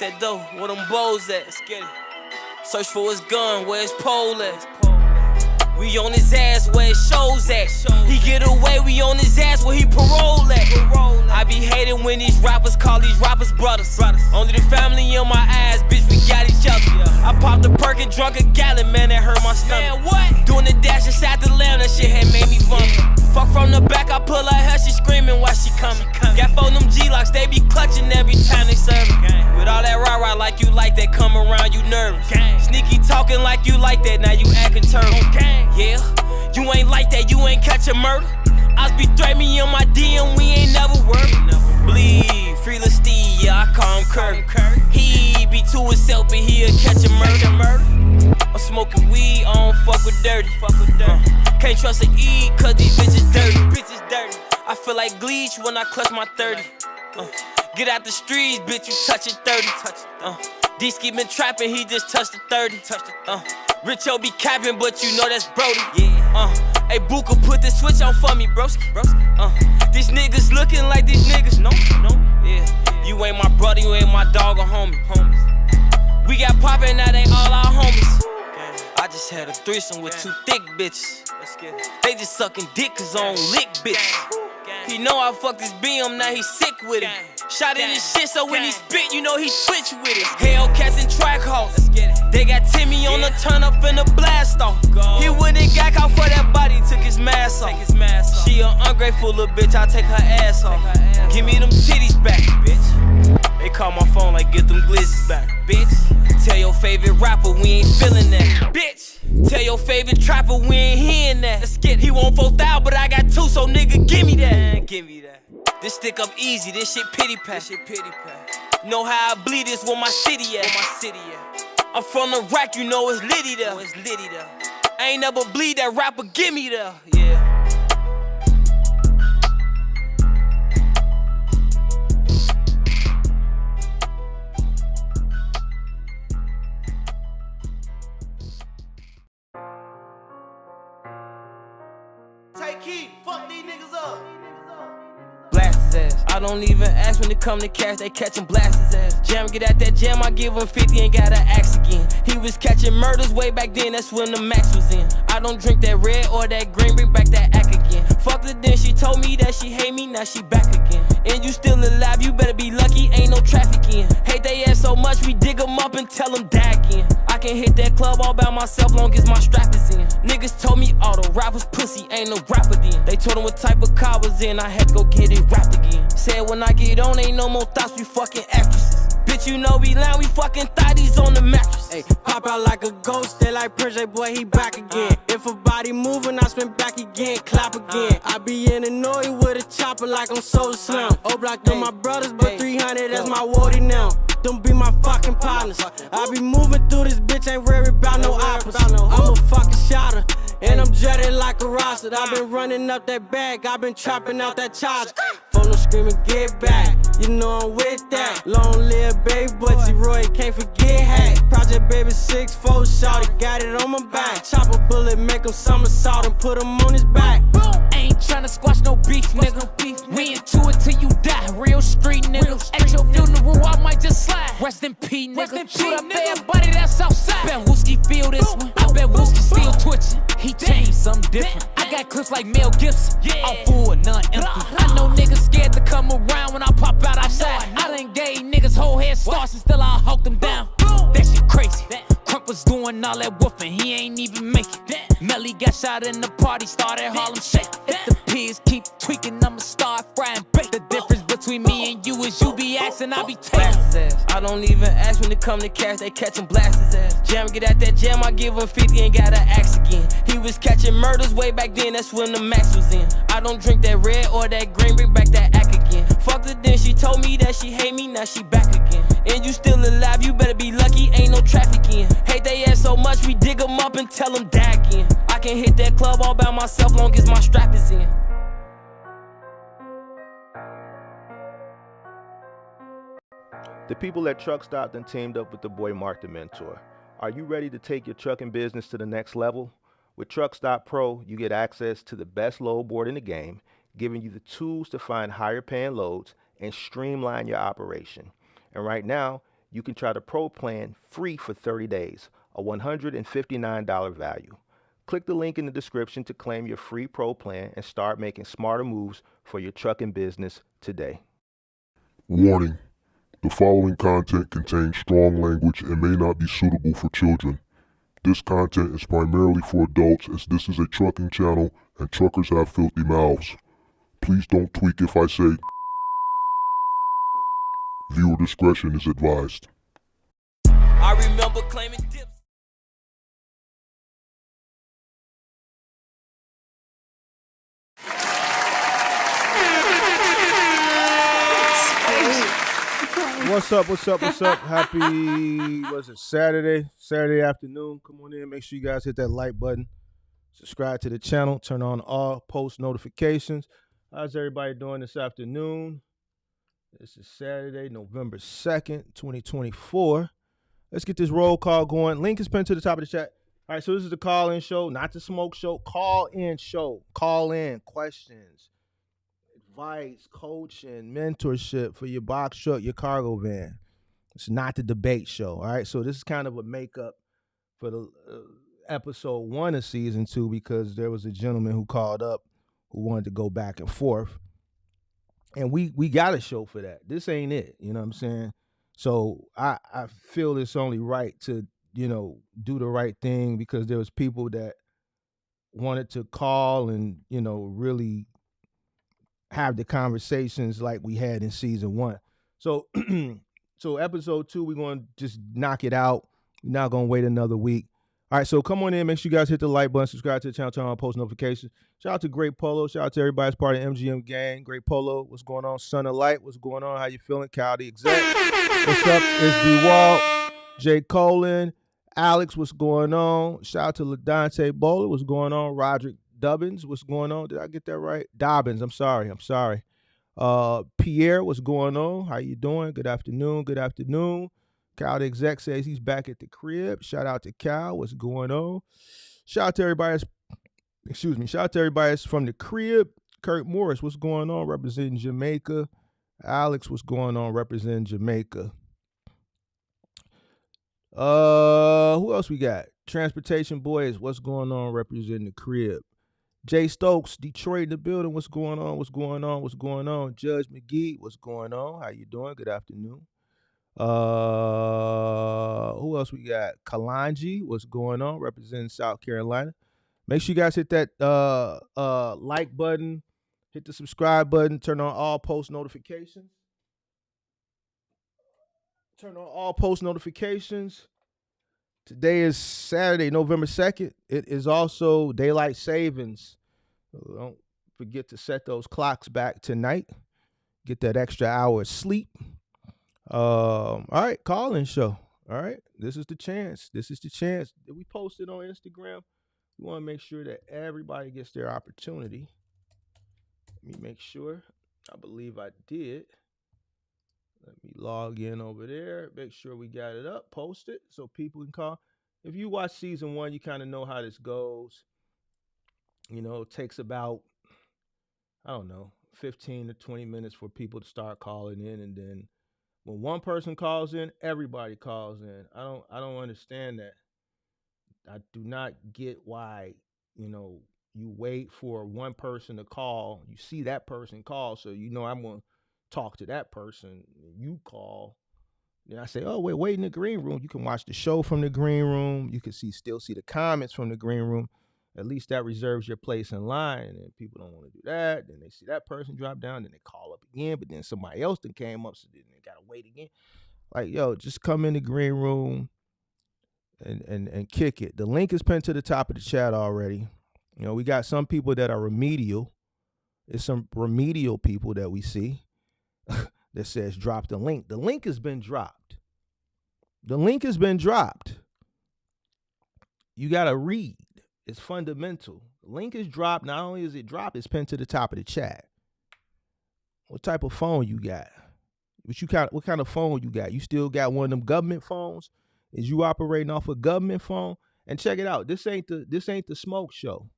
out that door, where them bows at? Let's get it. Search for his gun, where his pole at? We on his ass where his shows at. He get away, we on his ass where he parole at. I be hating when these rappers call these rappers brothers. Only the family in my eyes, bitch, we got each other. I popped a perk and drunk a gallon, man, that hurt my stomach. Man, what? Doing the dash inside the lamb, that shit had made me vomit. Fuck from the back, I pull her hair, she screaming while she coming. Got four them G-locks, they be clutching every time they serve me. With all that rah-rah like you like that, come around, you nervous. Sneaky talking like you like that, now you acting turtle. Yeah, you ain't like that, you ain't catch a murder. I be threat me on my DM, we ain't never worked. Bleed, free Lil Steve, yeah, I call him Curry. He be to himself, but he'll catch a murder. I'm smoking weed, I don't fuck with dirty. Can't trust a E, cause these bitches dirty. I feel like Gleech when I clutch my 30. Get out the streets, bitch, you touchin' 30. D-Ski been trapping, he just touched the 30. Richo be capping, but you know that's Brody. Hey, Booka, put the switch on for me, broski. These niggas looking like these niggas, no. Yeah, you ain't my brother, you ain't my dog or homie. We got poppin', now they all our homies. I just had a threesome with two thick bitches. They just sucking dick cause I don't lick bitches. He know I fucked his BM, now he sick with it. Shot in his shit, so when he spit, you know he twitch with it. Hellcats and track hoes. They got Timmy on the turn up in the blast off. He wouldn't got caught for that body, took his mask off. She an ungrateful little bitch, I take her ass off. Give me them titties back, bitch. They call my phone like get them glizzes back, bitch. Tell your favorite rapper we ain't feeling that, bitch. Tell your favorite trapper we ain't hearing that. Let's get it. He want 4,000, but I got 2, so nigga give me that. Give me that. This stick up easy, this shit pity pat. Know how I bleed this where my city at. I'm from the rack, you know it's litty there. I ain't never bleed that rapper, give me there. Yeah. Take heat, fuck these niggas up. Blast his ass. I don't even ask when it come to cash, they catch him, blast his ass. Jam, get out that jam, I give him 50, ain't gotta ask again. He was catching murders way back then, that's when the max was in. I don't drink that red or that green, bring back that act again. Fucked her then, she told me that she hate me, now she back again. And you still alive, you better be lucky, ain't no traffic in. Hate they ass so much, we dig them up and tell them die again. I can hit that club all by myself, long as my strap is in. Niggas told me all the rappers pussy, ain't no rapper then. They told them what type of car was in, I had to go get it wrapped again. Said when I get on, ain't no more thoughts, we fucking actresses. Bitch, you know we lying, we fucking thotties on the mattress. Hey, pop out like a ghost, they like Prince, boy, he back again. If a body moving, I spin back again, clap again. I be in the noise with a chopper like I'm so slim. O-Block, them my brothers, but 300, that's my woody now. Them be my fucking partners. I be moving through this bitch, ain't worried about no oppers. I'm a fucking shotter, and I'm jetting like a roster. I been running up that bag, I been trapping out that charger. Phone screaming, get back, you know I'm with that. Long live baby, but T-Roy can't forget hack. Project baby 6'4", shawty, got it on my back. Chop a bullet, make him somersault and put him on his back. Ain't tryna squash no beef, nigga. We into it till you die, real street nigga. At your funeral, I might just slide. Rest in peace, nigga. Shoot up everybody that's outside. Bet Wooski feel this one. I bet Wooski still twitching. He changed something different. I got clips like Mel Gibson. I'm full and none empty. I know niggas scared to come around when I pop out outside. I done gave niggas whole head starts and still I hawk them down. That shit crazy. Crunk was doing all that woofing, he ain't even make it. Melly got shot in the party, started Harlem Shake. If the pigs keep tweaking, I'ma start frying bake. The difference between me and you is you be asking, I be taking. Blast his ass. I don't even ask when it come to cash, they catch him, blast his ass. Jam, get out that jam, I give him 50, ain't gotta ask again. He was catching murders way back then, that's when the max was in. I don't drink that red or that green, bring back that act again. Fucked her then, she told me that she hate me, now she back again. And you still alive, you better be lucky, ain't no traffic in. Hate they ass so much, we dig them up and tell them die again. I can hit that club all by myself, long as my strap is in. The people at Truck Stop then teamed up with the boy Mark the Mentor. Are you ready to take your trucking business to the next level? With Truck Stop Pro, you get access to the best load board in the game, giving you the tools to find higher paying loads and streamline your operation. And right now, you can try the Pro plan free for 30 days, a $159 value. Click the link in the description to claim your free Pro plan and start making smarter moves for your trucking business today. Warning: the following content contains strong language and may not be suitable for children. This content is primarily for adults, as this is a trucking channel and truckers have filthy mouths. Please don't tweak if I say. Viewer discretion is advised. I remember claiming dips. What's up? Happy, Saturday afternoon. Come on in, make sure you guys hit that like button. Subscribe to the channel, turn on all post notifications. How's everybody doing this afternoon? This is Saturday, November 2nd, 2024. Let's get this roll call going. Link is pinned to the top of the chat. All right, so this is the call-in show, not the smoke show. Call-in show. Call in questions, advice, coaching, mentorship for your box truck, your cargo van. It's not the debate show. All right, so this is kind of a makeup for the episode 1 of season 2, because there was a gentleman who called up who wanted to go back and forth, and we got a show for that. This ain't it, you know what I'm saying? So I feel it's only right to, do the right thing, because there was people that wanted to call and, really have the conversations like we had in season 1. So so episode 2, we're going to just knock it out. We're not going to wait another week. All right, so come on in. Make sure you guys hit the like button, subscribe to the channel, turn on post notifications. Shout out to Great Polo. Shout out to everybody that's part of the MGM gang. Great Polo, what's going on? Son of Light, what's going on? How you feeling? Cal the exec. What's up? It's D-Walt. J. Colin. Alex, what's going on? Shout out to LaDante Bowler. What's going on? Roderick Dubbins, what's going on? Did I get that right? Dobbins, I'm sorry. Pierre, what's going on? How you doing? Good afternoon. Cal the exec says he's back at the crib. Shout out to Cal. What's going on? Shout out to everybody that's from the crib. Kurt Morris, what's going on? Representing Jamaica. Alex, what's going on? Representing Jamaica. Who else we got? Transportation Boys, what's going on? Representing the crib. Jay Stokes, Detroit in the building. What's going on? Judge McGee, what's going on? How you doing? Good afternoon. Who else we got? Kalanji, what's going on? Representing South Carolina. Make sure you guys hit that like button, hit the subscribe button, turn on all post notifications. Today is Saturday, November 2nd. It is also daylight savings. So don't forget to set those clocks back tonight. Get that extra hour of sleep. All right, call-in show. All right, this is the chance. We posted on Instagram. We want to make sure that everybody gets their opportunity. Let me make sure. I believe I did. Let me log in over there. Make sure we got it up. Post it so people can call. If you watch season 1, you kind of know how this goes. It takes about, 15 to 20 minutes for people to start calling in, and then when one person calls in, everybody calls in. I don't understand that. I do not get why, you wait for one person to call. You see that person call, so I'm going to talk to that person. You call. Then I say, oh, wait in the green room. You can watch the show from the green room. You can still see the comments from the green room. At least that reserves your place in line. And people don't want to do that. Then they see that person drop down. Then they call up again. But then somebody else then came up, so then they got to wait again. Like, yo, just come in the green room and kick it. The link is pinned to the top of the chat already. We got some people that are remedial. It's some remedial people that we see that says drop the link. The link has been dropped. You got to read. It's fundamental. The link is dropped. Not only is it dropped, it's pinned to the top of the chat. What type of phone you got? What kind of phone you got? You still got one of them government phones? Is you operating off a government phone? And check it out. This ain't the smoke show.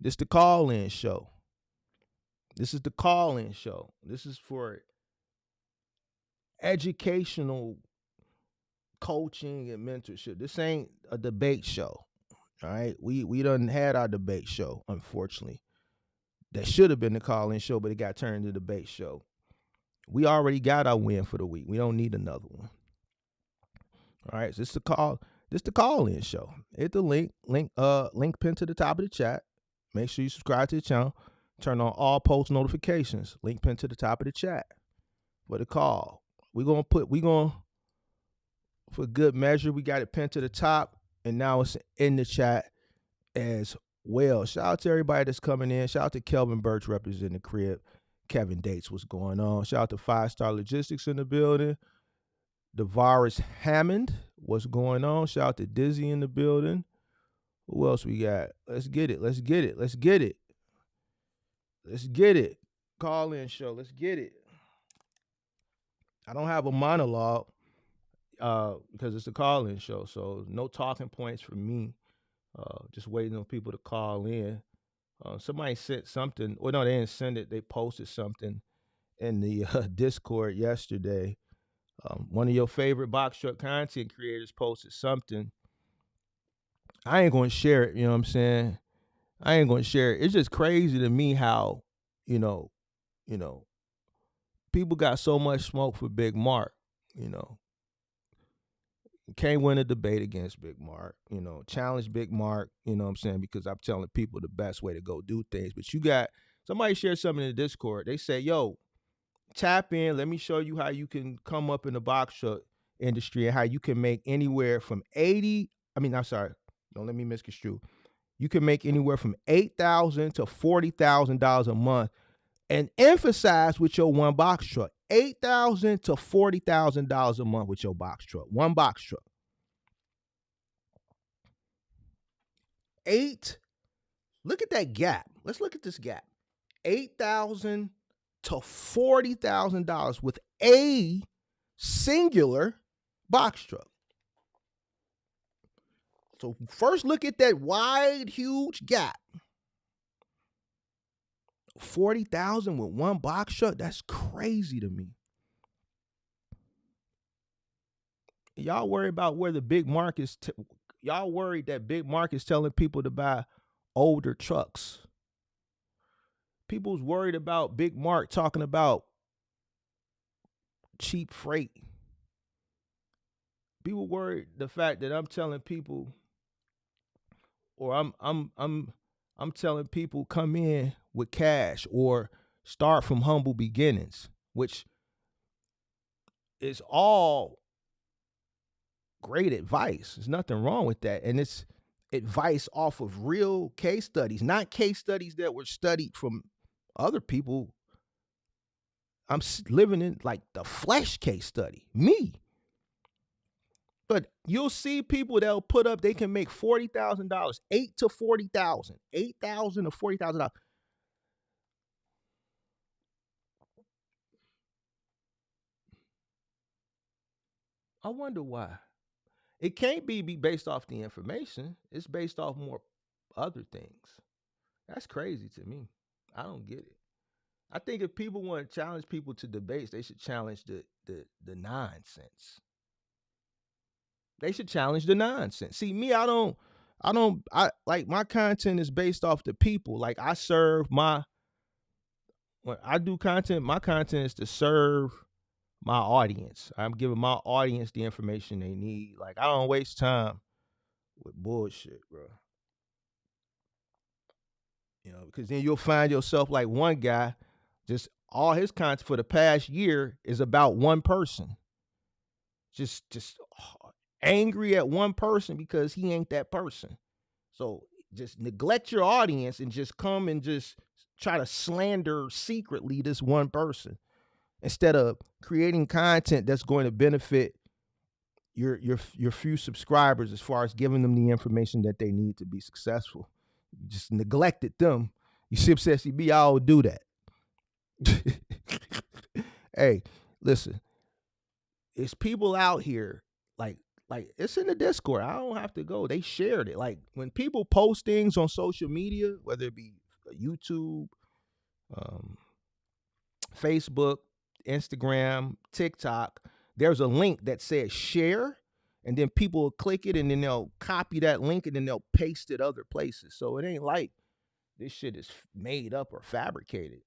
This the call-in show. This is for educational coaching and mentorship. This ain't a debate show. All right. We done had our debate show, unfortunately. That should have been the call-in show, but it got turned into a debate show. We already got our win for the week. We don't need another one. All right. So this the call-in show. Hit the link pinned to the top of the chat. Make sure you subscribe to the channel. Turn on all post notifications. Link pinned to the top of the chat for the call. For good measure, we got it pinned to the top, and now it's in the chat as well. Shout out to everybody that's coming in. Shout out to Kelvin Birch representing the crib. Kevin Dates, what's going on? Shout out to 5-Star Logistics in the building. Devaris Hammond, what's going on? Shout out to Dizzy in the building. Who else we got? Let's get it. Let's get it. Let's get it. Let's get it. Call in show. Let's get it. I don't have a monologue because it's a call in show. So no talking points for me. Just waiting on people to call in. Somebody sent something. Well, no, they didn't send it. They posted something in the Discord yesterday. One of your favorite box truck content creators posted something. I ain't going to share it. You know what I'm saying? I ain't going to share it. It's just crazy to me how, people got so much smoke for Big Mark, Can't win a debate against Big Mark, challenge Big Mark, you know what I'm saying? Because I'm telling people the best way to go do things. But you got somebody shared something in the Discord. They say, yo, tap in. Let me show you how you can come up in the box truck industry and how you can make anywhere from don't let me misconstrue. You can make anywhere from $8,000 to $40,000 a month, and emphasize with your one box truck. $8,000 to $40,000 a month with your box truck. One box truck. Look at that gap. Let's look at this gap. $8,000 to $40,000 with a singular box truck. So first look at that wide, huge gap. 40,000 with one box truck, that's crazy to me. Y'all worry about where the Big Mark is. Y'all worried that Big Mark is telling people to buy older trucks. People's worried about Big Mark talking about cheap freight. People worried the fact that I'm telling people, or I'm telling people come in with cash or start from humble beginnings, which is all great advice. There's nothing wrong with that. And it's advice off of real case studies, not case studies that were studied from other people. I'm living in like the flesh case study, me. But you'll see people that'll put up, they can make $40,000, $8,000 to $40,000, $8,000 to $40,000. I wonder why. It can't be based off the information. It's based off more other things. That's crazy to me. I don't get it. I think if people want to challenge people to debates, they should challenge the nonsense. They should challenge the nonsense. See, me, I like my content is based off the people. Like when I do content, my content is to serve my audience. I'm giving my audience the information they need. Like, I don't waste time with bullshit, bro. Because then you'll find yourself like one guy, just all his content for the past year is about one person. Just angry at one person because he ain't that person. So just neglect your audience and just come and just try to slander secretly this one person instead of creating content that's going to benefit your few subscribers as far as giving them the information that they need to be successful. You just neglected them. You see, CB, I will do that. Hey, listen, it's people out here like it's in the Discord. I don't have to go. They shared it. Like when people post things on social media, whether it be YouTube, Facebook, Instagram, TikTok, there's a link that says share. And then people will click it and then they'll copy that link and then they'll paste it other places. So it ain't like this shit is made up or fabricated.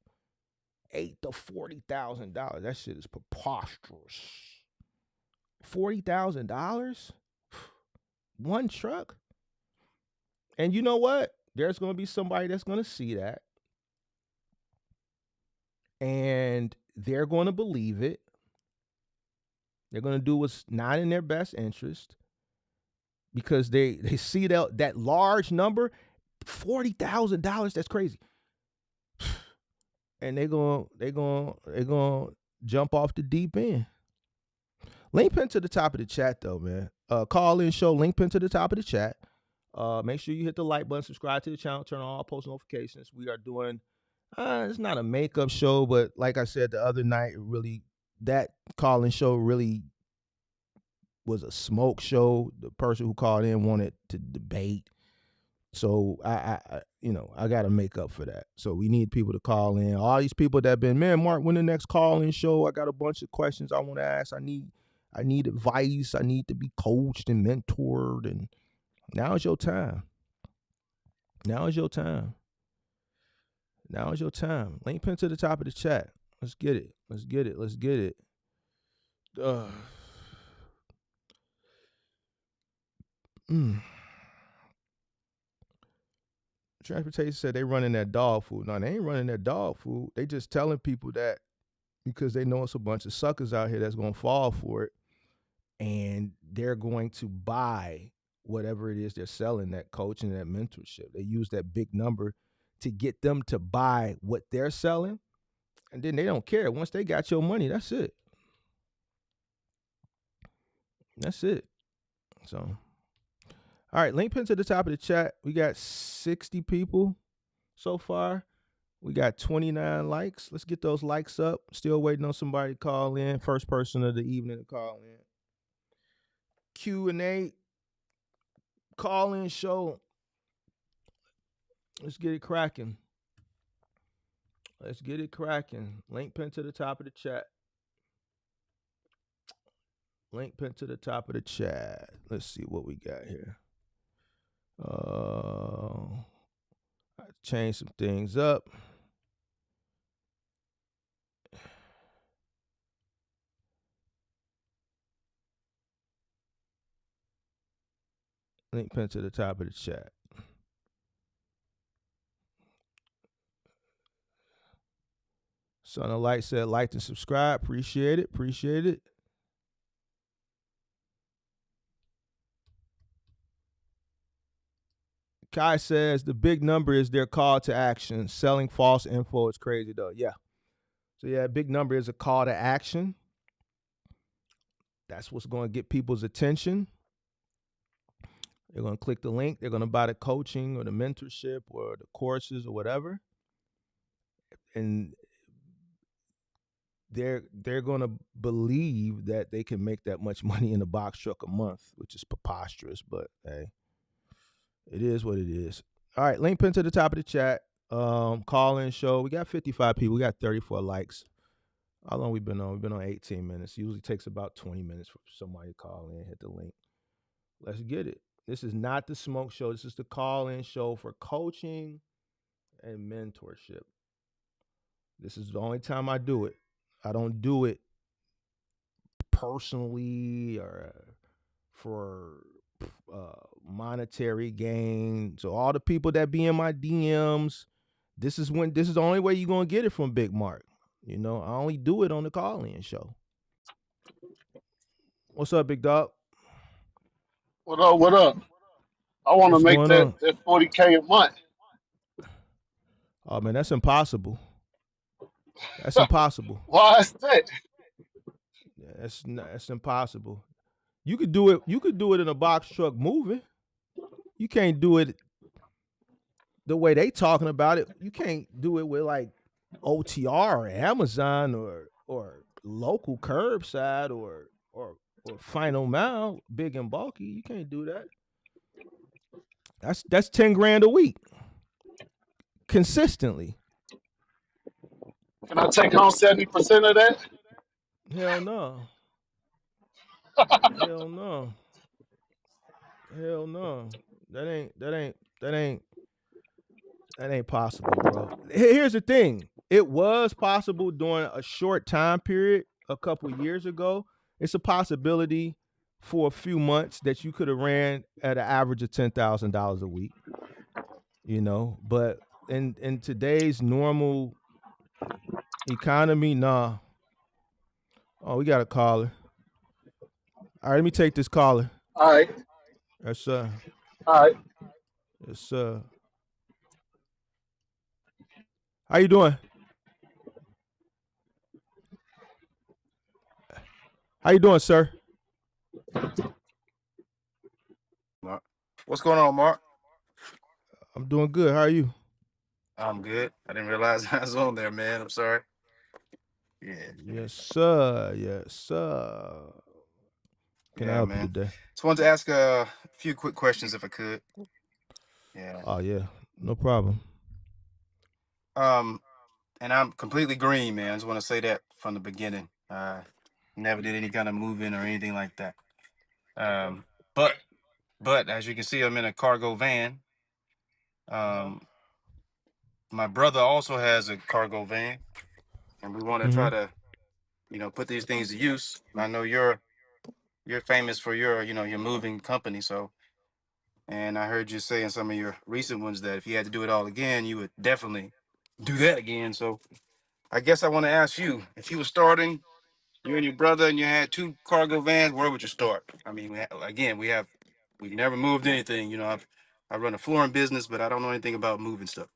$8,000 to $40,000. That shit is preposterous. $40,000? One truck? And you know what? There's going to be somebody that's going to see that. And they're going to believe it. They're going to do what's not in their best interest because they see that large number, $40,000. That's crazy. And they're gonna jump off the deep end. Link pin to the top of the chat though, man. Call in show, link pin to the top of the chat. Make sure you hit the like button, subscribe to the channel, turn on all post notifications. We are doing it's not a makeup show, but like I said the other night, really that call-in show really was a smoke show. The person who called in wanted to debate. So I got to make up for that. So we need people to call in. All these people that been, man, Mark, when the next call-in show? I got a bunch of questions I want to ask. I need advice. I need to be coached and mentored. And now is your time. Now is your time. Now is your time. Link pin to the top of the chat. Let's get it. Let's get it. Let's get it. Transportation said they running that dog food. No, they ain't running that dog food. They just telling people that because they know it's a bunch of suckers out here that's going to fall for it. And they're going to buy whatever it is they're selling, that coaching, that mentorship. They use that big number to get them to buy what they're selling. And then they don't care. Once they got your money, that's it. That's it. So, all right, link pin to the top of the chat. We got 60 people so far. We got 29 likes. Let's get those likes up. Still waiting on somebody to call in. First person of the evening to call in. Q&A call-in show. Let's get it cracking. Let's get it cracking. Link pin to the top of the chat. Link pin to the top of the chat. Let's see what we got here. I change some things up. Link pin to the top of the chat. Son of Light said like and subscribe. Appreciate it. Appreciate it. Kai says the big number is their call to action. Selling false info is crazy though. Yeah. So yeah, big number is a call to action. That's what's going to get people's attention. They're going to click the link. They're going to buy the coaching or the mentorship or the courses or whatever. And they're going to believe that they can make that much money in a box truck a month, which is preposterous, but hey, it is what it is. All right, link pin to the top of the chat. Call-in show. We got 55 people. We got 34 likes. How long we been on? We've been on 18 minutes. It usually takes about 20 minutes for somebody to call in, hit the link. Let's get it. This is not the smoke show. This is the call-in show for coaching and mentorship. This is the only time I do it. I don't do it personally or for monetary gain. So all the people that be in my DMs, this is the only way you're going to get it from Big Mark. You know, I only do it on the call-in show. What's up, big dog? What up? What up? I want to make that $40K a month. Oh man, that's impossible. That's impossible. Why is that? Yeah, that's impossible. You could do it. You could do it in a box truck moving. You can't do it the way they talking about it. You can't do it with like OTR or Amazon or local curbside or final mile, big and bulky. You can't do that. That's 10 grand a week consistently. Can I take home 70% of that? Hell no. Hell no. Hell no. That ain't possible, bro. Here's the thing. It was possible during a short time period a couple years ago. It's a possibility for a few months that you could have ran at an average of $10,000 a week, but in today's normal economy, nah. Oh, we got a caller. All right, let me take this caller. All right, Yes, sir. all right. Yes, sir. How you doing? How you doing, sir? Mark. What's going on, Mark? I'm doing good. How are you? I'm good. I didn't realize I was on there, man. I'm sorry. Yeah. Yes, sir. Yes, sir. Can I Yeah, help you man. today? Just wanted to ask a few quick questions if I could. Yeah. Oh yeah, no problem. Um, and I'm completely green, man. I just want to say that from the beginning. Never did any kind of moving or anything like that. Um, but as you can see, I'm in a cargo van. Um, my brother also has a cargo van, and we want to Mm-hmm. try to, put these things to use. I know you're famous for your moving company, so. And I heard you say in some of your recent ones that if you had to do it all again, you would definitely do that again. So I guess I want to ask you, if you were starting, you and your brother, and you had two cargo vans, where would you start? I mean, we've never moved anything. I run a flooring business, but I don't know anything about moving stuff.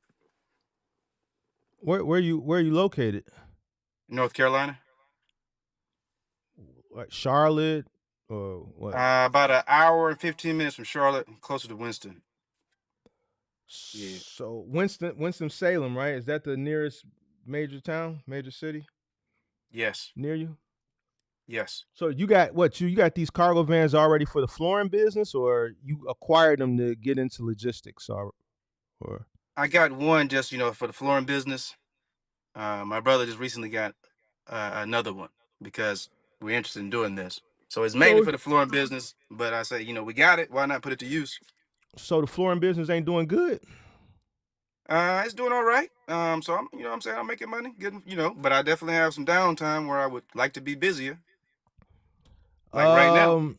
Where you located? North Carolina, Like Charlotte or what? about an hour and 15 minutes from Charlotte, closer to Winston. Yeah. So Winston Salem, right? Is that the nearest major town, major city Yes. near you? Yes. So you got what? You got these cargo vans already for the flooring business, or you acquired them to get into logistics, or? I got one just for the flooring business. My brother just recently got another one because we're interested in doing this. So it's mainly So for the flooring business, but I say, we got it. Why not put it to use? so the flooring business ain't doing good. It's doing all right. So I'm saying I'm making money, getting, but I definitely have some downtime where I would like to be busier, like right now.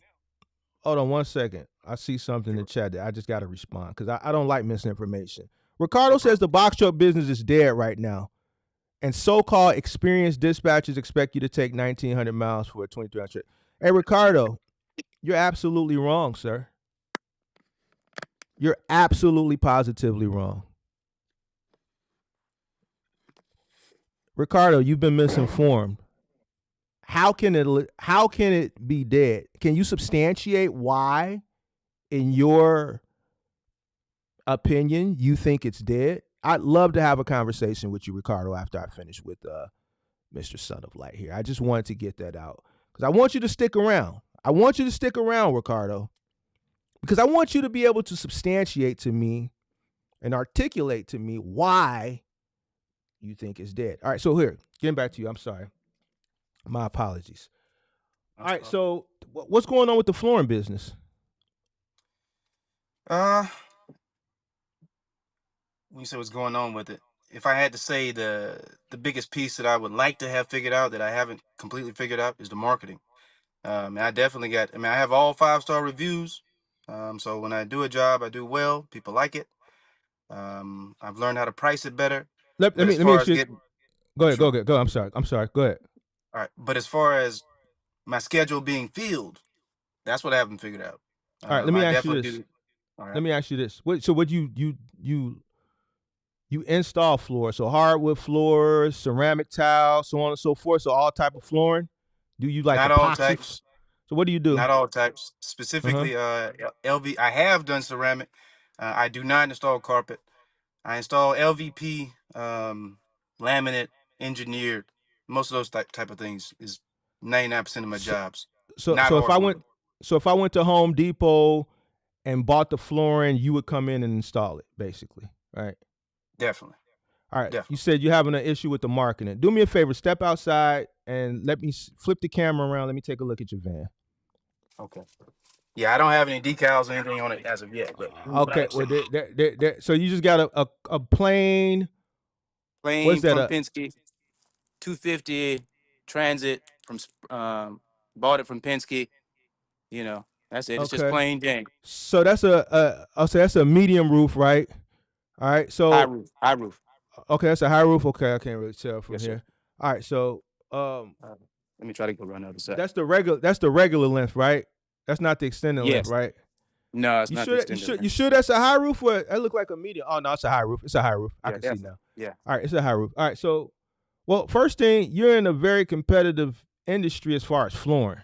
Hold on 1 second. I see something in the chat that I just got to respond because I don't like misinformation. Ricardo No says problem. the box truck business is dead right now, and so-called experienced dispatchers expect you to take 1,900 miles for a 23-hour trip. Hey, Ricardo, you're absolutely wrong, sir. You're absolutely positively wrong. Ricardo, you've been misinformed. How can it be dead? Can you substantiate why, in your opinion, you think it's dead? I'd love to have a conversation with you, Ricardo, after I finish with Mr. Son of Light here. I just wanted to get that out because I want you to stick around. I want you to stick around, Ricardo, because I want you to be able to substantiate to me and articulate to me why you think it's dead. All right, so here, getting back to you. I'm sorry. My apologies. All right, so what's going on with the flooring business? When you say what's going on with it, if I had to say the biggest piece that I would like to have figured out that I haven't completely figured out is the marketing. And I definitely got. I mean, I have all 5-star reviews. So when I do a job, I do well. People like it. I've learned how to price it better. Let But me as far ask as you. getting, Go ahead. sure. Go. I'm sorry. Go ahead. All right. But as far as my schedule being filled, that's what I haven't figured out. All right. Let me I ask you definitely this. do. All right. Let me ask you this. So what you install floors, so hardwood floors, ceramic tiles, so on and so forth. So all type of flooring. Do you like Not all epoxy? types. So what do you do? Not all types. Uh huh. Specifically, LV. I have done ceramic. I do not install carpet. I install LVP, laminate, engineered. Most of those type of things is 99% of my So jobs. so Not so if I hardwood. went if I went to Home Depot and bought the flooring, you would come in and install it, basically, right? Definitely. All right. You Definitely. said you're having an issue with the marketing. Do me a favor, step outside and let me flip the camera around. Let me take a look at your van. Okay. Yeah, I don't have any decals or anything on it as of yet. But Okay, well, so you just got a plain. What's plain that? from Penske, 250 Transit from bought it from Penske. You know, that's it. It's just Okay. plain Jane. So that's I'll say that's a medium roof, right? All right. High So roof. High roof. okay, that's a high roof. Okay, I can't really tell from Yes, sir. here. All right. So Let me try to go around the other side. that's the regular length, right? That's not the extended length, Yes. right? No, it's You not sure? the extended. You sure that's a high roof? Or that look like a medium? Oh no, it's a high roof. It's a high roof. I can see now. Yeah. All right, it's a high roof. All right. So, well, first thing, you're in a very competitive industry as far as flooring.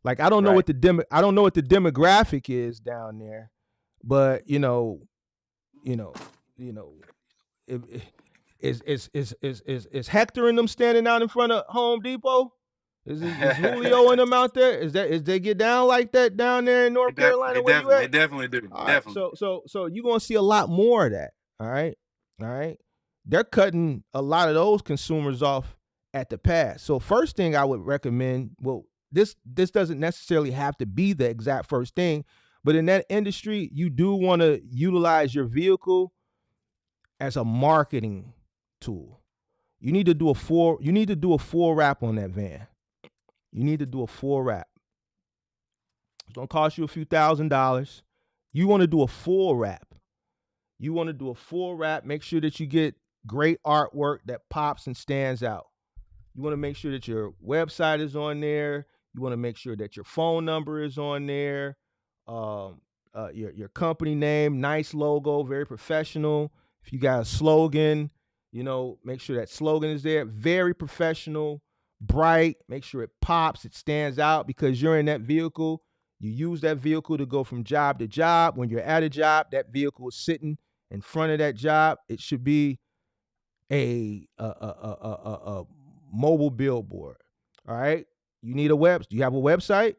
Like I don't know what the demographic is down there, but is Hector and them standing out in front of Home Depot? Is Julio and them out there? Is they get down like that down there in North Carolina? Where you at? They definitely do. All Definitely. right, so you're gonna see a lot more of that. All right. They're cutting a lot of those consumers off at the pass. So first thing I would recommend, well, this doesn't necessarily have to be the exact first thing, but in that industry, you do want to utilize your vehicle as a marketing tool. You need to do a full wrap on that van. You need to do a full wrap. It's gonna cost you a few $1,000s. You want to do a full wrap. Make sure that you get great artwork that pops and stands out. You want to make sure that your website is on there. You want to make sure that your phone number is on there. Your company name, nice logo, very professional. If you got a slogan, make sure that slogan is there. Very professional, bright. Make sure it pops, it stands out because you're in that vehicle. You use that vehicle to go from job to job. When you're at a job, that vehicle is sitting in front of that job. It should be a mobile billboard. All right. You need a web. Do you have a website?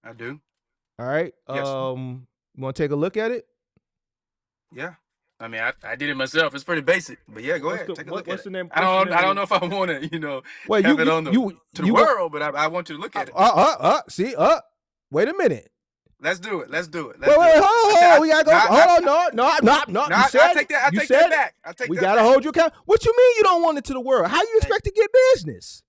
I do. All right. Yes. You want to take a look at it? Yeah. I mean, I did it myself. It's pretty basic, but yeah, go ahead. Take a look at what's the name? I don't know if I want to, Well, have it on the world, but I want you to look at it. See, wait a minute. Let's do it. Wait, hold on. We gotta go. Hold on. No. I take that back. We gotta hold you accountable. What you mean you don't want it to the world? How you expect to get business?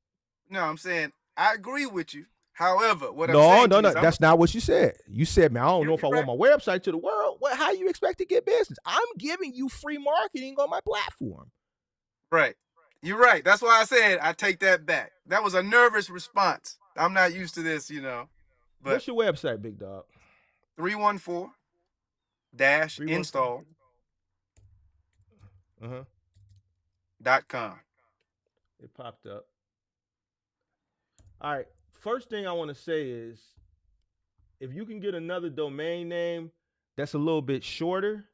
No, I'm saying I agree with you. However, No, that's not what you said. You said, man, I don't know if I want my website to the world. How you expect to get business? I'm giving you free marketing on my platform. Right. You're right. That's why I said I take that back. That was a nervous response. I'm not used to this, But what's your website, big dog? 314-install.com. It popped up. All right. First thing I want to say is if you can get another domain name that's a little bit shorter,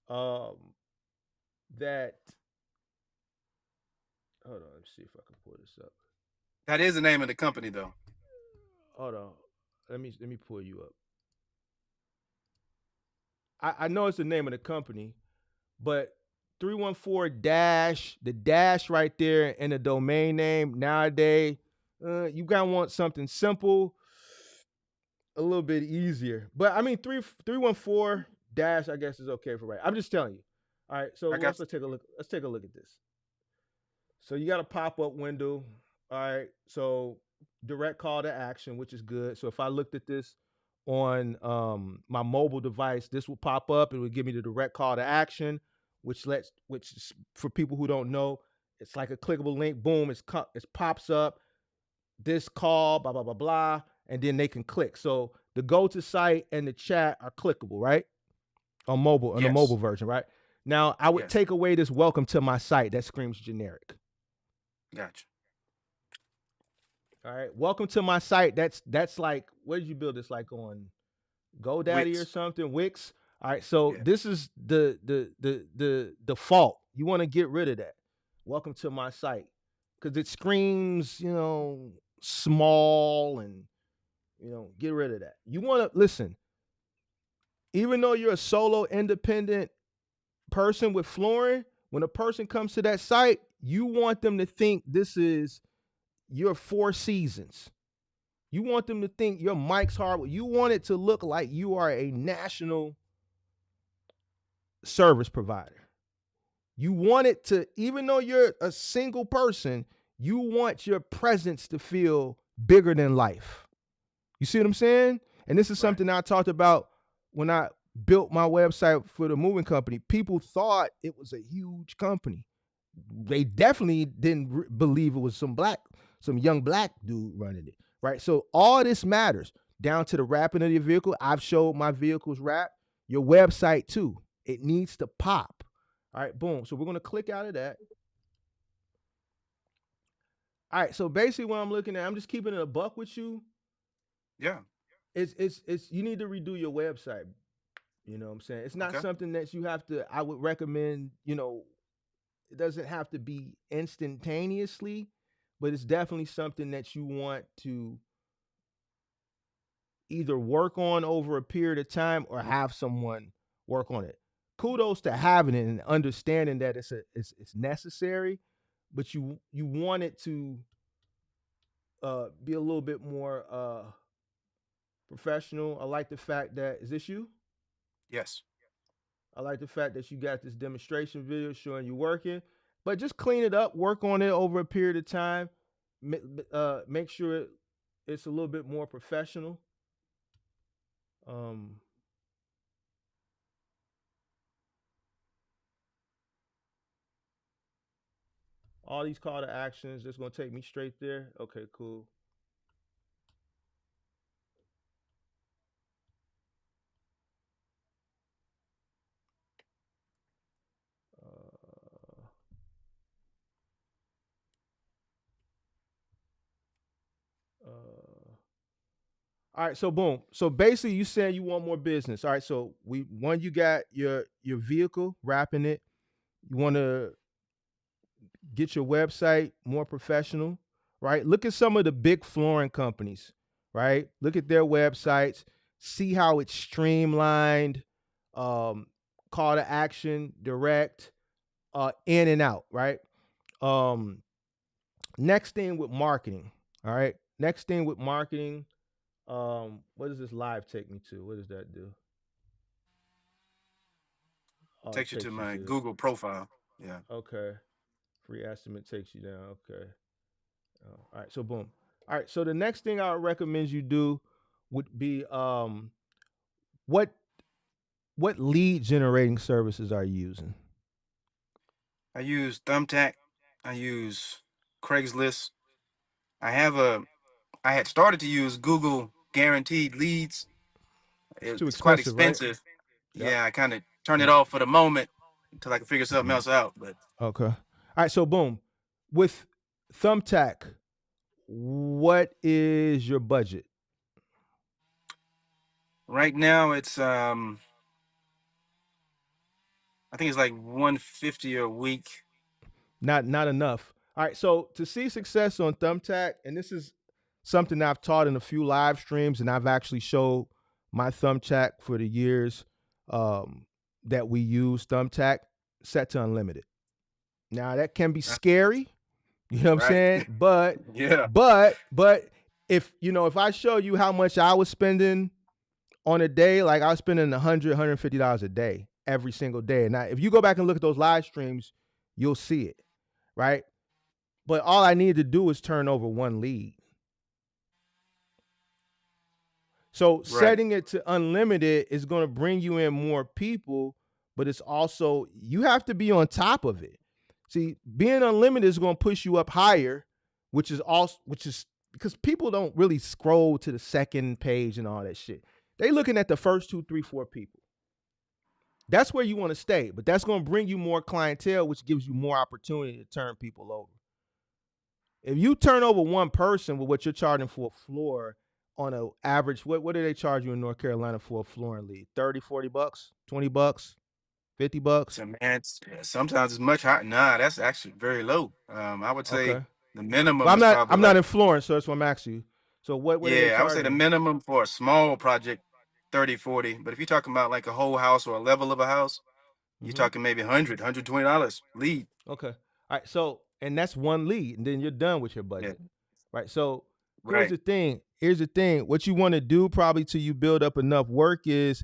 hold on, let me see if I can pull this up. That is the name of the company though. Hold on. Let me pull you up. I know it's the name of the company, but 314 the dash right there in the domain name nowadays, you gotta want something simple, a little bit easier. But I mean 314 dash I guess is okay for right. I'm just telling you. All right, so let's take a look. Let's take a look at this. So you got a pop-up window. All right, so direct call to action, which is good. So if I looked at this on my mobile device, this will pop up. It would give me the direct call to action, which is, for people who don't know, it's like a clickable link. Boom, it pops up. This call, blah blah blah blah, and then they can click. So the go to site and the chat are clickable, right? On mobile, on the mobile version, right? Now I would take away this welcome to my site that screams generic. Gotcha. All right, welcome to my site. That's like, where did you build this? Like on GoDaddy Wix. or something? Wix. All right, so this is the default. You want to get rid of that. Welcome to my site, because it screams, small, and get rid of that. You want to listen. Even though you're a solo independent person with flooring, when a person comes to that site, you want them to think this is your Four Seasons. You want them to think your Mike's Hardware. You want it to look like you are a national service provider. You want it to, even though you're a single person, you want your presence to feel bigger than life. You see what I'm saying? And this is something I talked about when I built my website for the moving company. People thought it was a huge company. They definitely didn't believe it was some young black dude running it, right? So all this matters, down to the wrapping of your vehicle. I've showed my vehicles wrap. Your website too. It needs to pop. All right, boom. So we're gonna click out of that. All right, so basically what I'm looking at, I'm just keeping it a buck with you. Yeah. It's you need to redo your website. You know what I'm saying? It's not something that you have to, I would recommend, it doesn't have to be instantaneously, but it's definitely something that you want to either work on over a period of time or have someone work on it. Kudos to having it and understanding that it's necessary, but you want it to be a little bit more professional. I like the fact that, is this you? Yes. I like the fact that you got this demonstration video showing you working, but just clean it up, work on it over a period of time. Make sure it's a little bit more professional. All these call to actions, that's gonna take me straight there. Okay, cool. All right, so boom. So basically, you saying you want more business. All right, so you got your vehicle, wrapping it. You want to get your website more professional, right? Look at some of the big flooring companies, right? Look at their websites, see how it's streamlined, call to action, direct, in and out, right? Next thing with marketing, all right? Next thing with marketing, what does this live take me to? What does that do? Oh, Takes you to my Google profile. Yeah. Okay. Free estimate takes you down. Okay. All right. So boom. All right. So the next thing I would recommend you do would be what lead generating services are you using? I use Thumbtack. I use Craigslist. I had started to use Google Guaranteed Leads. It's too It's quite expensive, right? expensive. Yep. Yeah, I kind of turned it off for the moment until I can figure something else out. But Okay. All right. So boom. With Thumbtack, what is your budget? right now it's I think it's like 150 a week. Not enough. All right. So to see success on Thumbtack, and this is something I've taught in a few live streams, and I've actually showed my Thumbtack for the years that we use Thumbtack, set to unlimited. Now that can be scary, you know what I'm saying? But Yeah. but if I show you how much I was spending on a day, like I was spending $150 a day every single day. Now, if you go back and look at those live streams, you'll see it, right? But all I need to do is turn over one lead. So setting it to unlimited is going to bring you in more people, but it's also, you have to be on top of it. See, being unlimited is going to push you up higher, which is because people don't really scroll to the second page and all that shit. They looking at the first 2, 3, 4 people. That's where you want to stay, but that's going to bring you more clientele, which gives you more opportunity to turn people over. If you turn over one person with what you're charging for a floor on an average, what do they charge you in North Carolina for a flooring lead? 30, 40 bucks, 20 bucks, 50 bucks? So, man, sometimes it's much higher. Nah, that's actually very low. I would say the minimum well, is probably I'm not in Florence, so that's what I'm asking you. So what are they charging? I would say the minimum for a small project, 30, 40. But if you're talking about like a whole house or a level of a house, you're talking maybe $100, $120 lead. Okay. All right. So, and that's one lead, and then you're done with your budget. Right. So here's the thing. here's the thing. What you want to do probably till you build up enough work is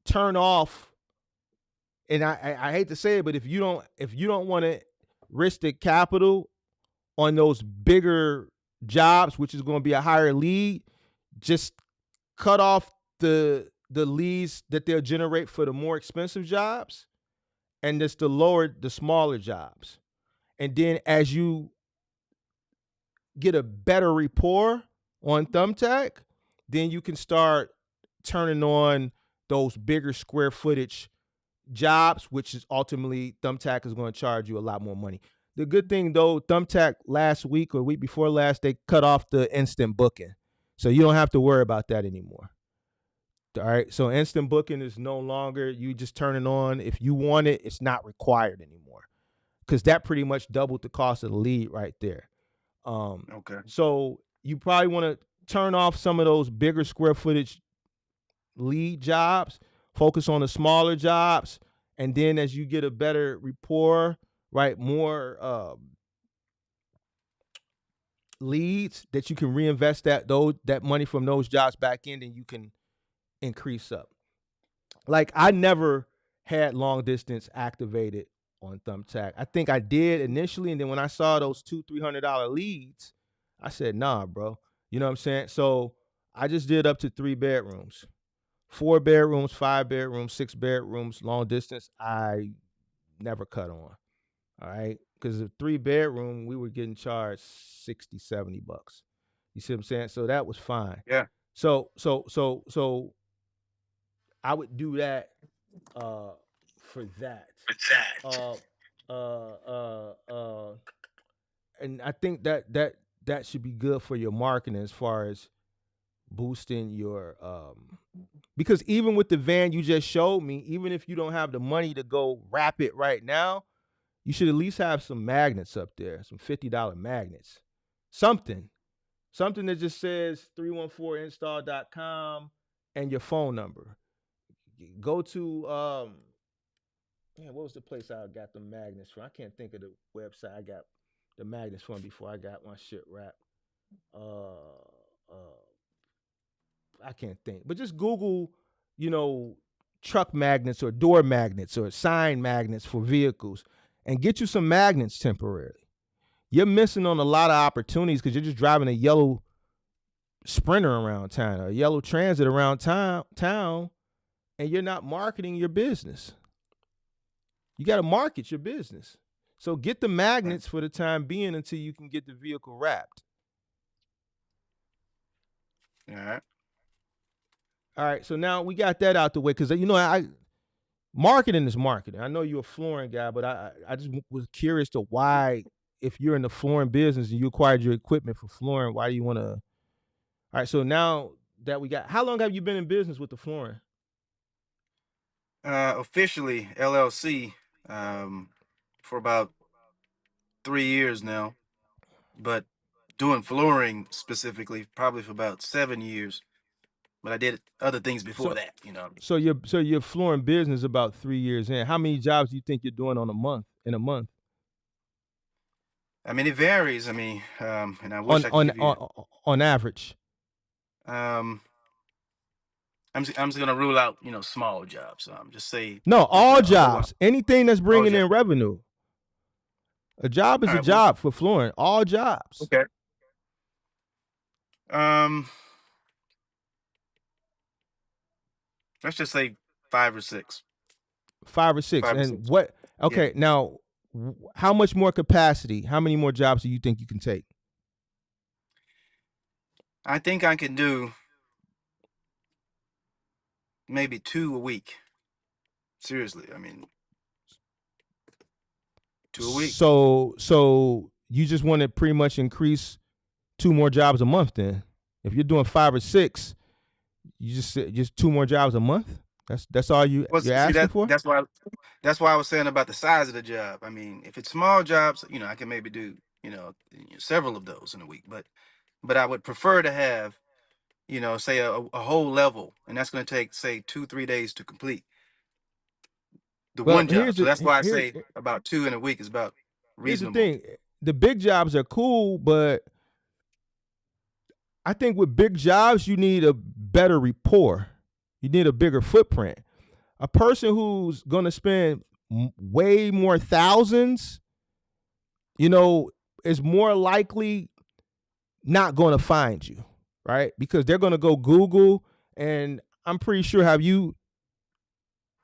turn off. And I hate to say it, but if you don't want to risk the capital on those bigger jobs, which is going to be a higher lead, just cut off the leads that they'll generate for the more expensive jobs, and just the smaller jobs. And then as you get a better rapport on Thumbtack, then you can start turning on those bigger square footage jobs, which is ultimately Thumbtack is going to charge you a lot more money. The good thing though, Thumbtack last week or week before last, they cut off the instant booking. So you don't have to worry about that anymore. All right. So instant booking is no longer, you just turn it on. If you want it, it's not required anymore. Because that pretty much doubled the cost of the lead right there. Okay. So you probably want to turn off some of those bigger square footage lead jobs, focus on the smaller jobs, and then as you get a better rapport, right, more leads that you can reinvest that money from those jobs back in, and you can increase up. Like I never had long distance activated on Thumbtack. I think I did initially, and then when I saw those $200-$300 leads, I said, nah, bro. You know what I'm saying? So I just did up to 3 bedrooms. 4 bedrooms, 5 bedrooms, 6 bedrooms, long distance, I never cut on. All right. Because a 3 bedroom, we were getting charged $60, $70. You see what I'm saying? So that was fine. Yeah. So I would do that for that. And I think that should be good for your marketing as far as boosting your because even with the van you just showed me, even if you don't have the money to go wrap it right now, you should at least have some magnets up there, some $50 magnets. Something that just says 314install.com and your phone number. Go to what was the place I got the magnets from? I can't think of the website I got the magnets from before I got my shit wrapped. I can't think. But just Google, truck magnets or door magnets or sign magnets for vehicles and get you some magnets temporarily. You're missing on a lot of opportunities because you're just driving a yellow Sprinter around town or a yellow Transit around town, and you're not marketing your business. You got to market your business. So get the magnets for the time being until you can get the vehicle wrapped. All right. All right. So now we got that out the way because, marketing is marketing. I know you're a flooring guy, but I just was curious to why, if you're in the flooring business and you acquired your equipment for flooring, why do you want to? All right. So now that we got, how long have you been in business with the flooring? Officially LLC for about 3 years now, but doing flooring specifically probably for about 7 years. But I did other things before that, So your flooring business about 3 years in. How many jobs do you think you're doing in a month? I mean, it varies. I mean, and I wish I could give you on average. I'm just gonna rule out small jobs. Just say all jobs. Anything that's bringing in revenue. A job is a job for flooring. All jobs. Okay. Let's just say 5 or 6. 5 or 6. 5 or and 6. What? Okay, yeah. Now, how much more capacity? How many more jobs do you think you can take? I think I can do maybe 2 a week. Seriously, I mean, 2 a week. So you just want to pretty much increase 2 more jobs a month then? If you're doing 5 or 6, you just 2 more jobs a month? That's all you're asking for? That's why I was saying about the size of the job. I mean, if it's small jobs, I can maybe do, several of those in a week. But I would prefer to have, say a whole level, and that's going to take, say, 2-3 days to complete the one job. So that's why I say about 2 in a week is about reasonable. Here's the thing. The big jobs are cool, but I think with big jobs, you need a better rapport. You need a bigger footprint. A person who's going to spend way more thousands, is more likely not going to find you, right? Because they're going to go Google, and I'm pretty sure, have you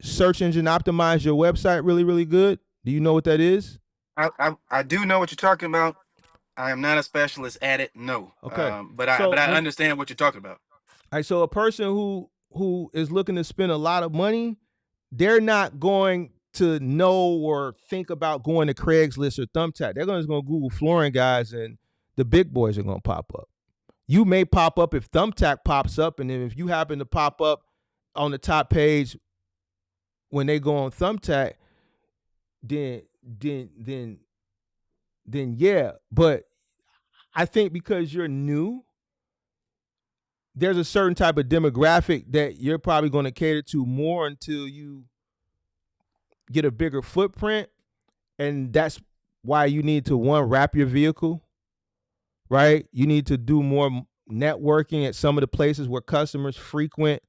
search engine optimized your website really, really good? Do you know what that is? I do know what you're talking about. I am not a specialist at it, no. Okay. But I understand what you're talking about. All right, so a person who is looking to spend a lot of money, they're not going to know or think about going to Craigslist or Thumbtack. They're just going to Google flooring guys, and the big boys are going to pop up. You may pop up if Thumbtack pops up, and then if you happen to pop up on the top page when they go on Thumbtack, then yeah. But I think because you're new, there's a certain type of demographic that you're probably going to cater to more until you get a bigger footprint. And that's why you need to, one, wrap your vehicle, right? You need to do more networking at some of the places where customers frequent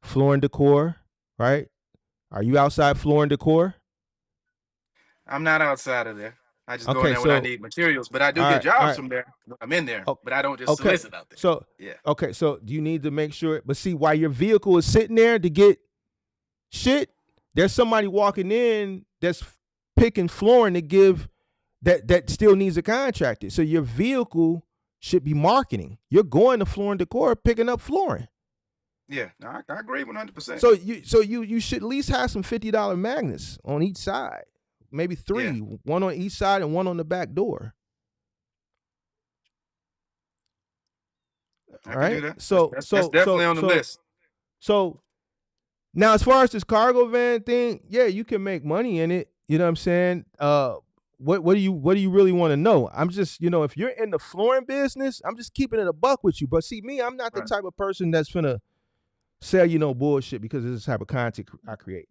Floor and Decor, right? Are you outside Floor and Decor? I'm not outside of there. I just go in there when I need materials, but I do get jobs from there when I'm in there, but I don't just solicit out there. So, yeah. Okay, so do you need to make sure, but see, while your vehicle is sitting there to get shit, there's somebody walking in that's picking flooring to give that still needs a contractor. So your vehicle should be marketing. You're going to Floor and Decor picking up flooring. Yeah, no, I agree 100%. So you should at least have some $50 magnets on each side. Maybe 3, one on each side and one on the back door. All right. That. That's definitely on the list. So now, as far as this cargo van thing, yeah, you can make money in it. You know what I'm saying? What do you really want to know? I'm just, if you're in the flooring business, I'm just keeping it a buck with you. But see, me, I'm not the type of person that's finna sell you no bullshit because this is the type of content I create.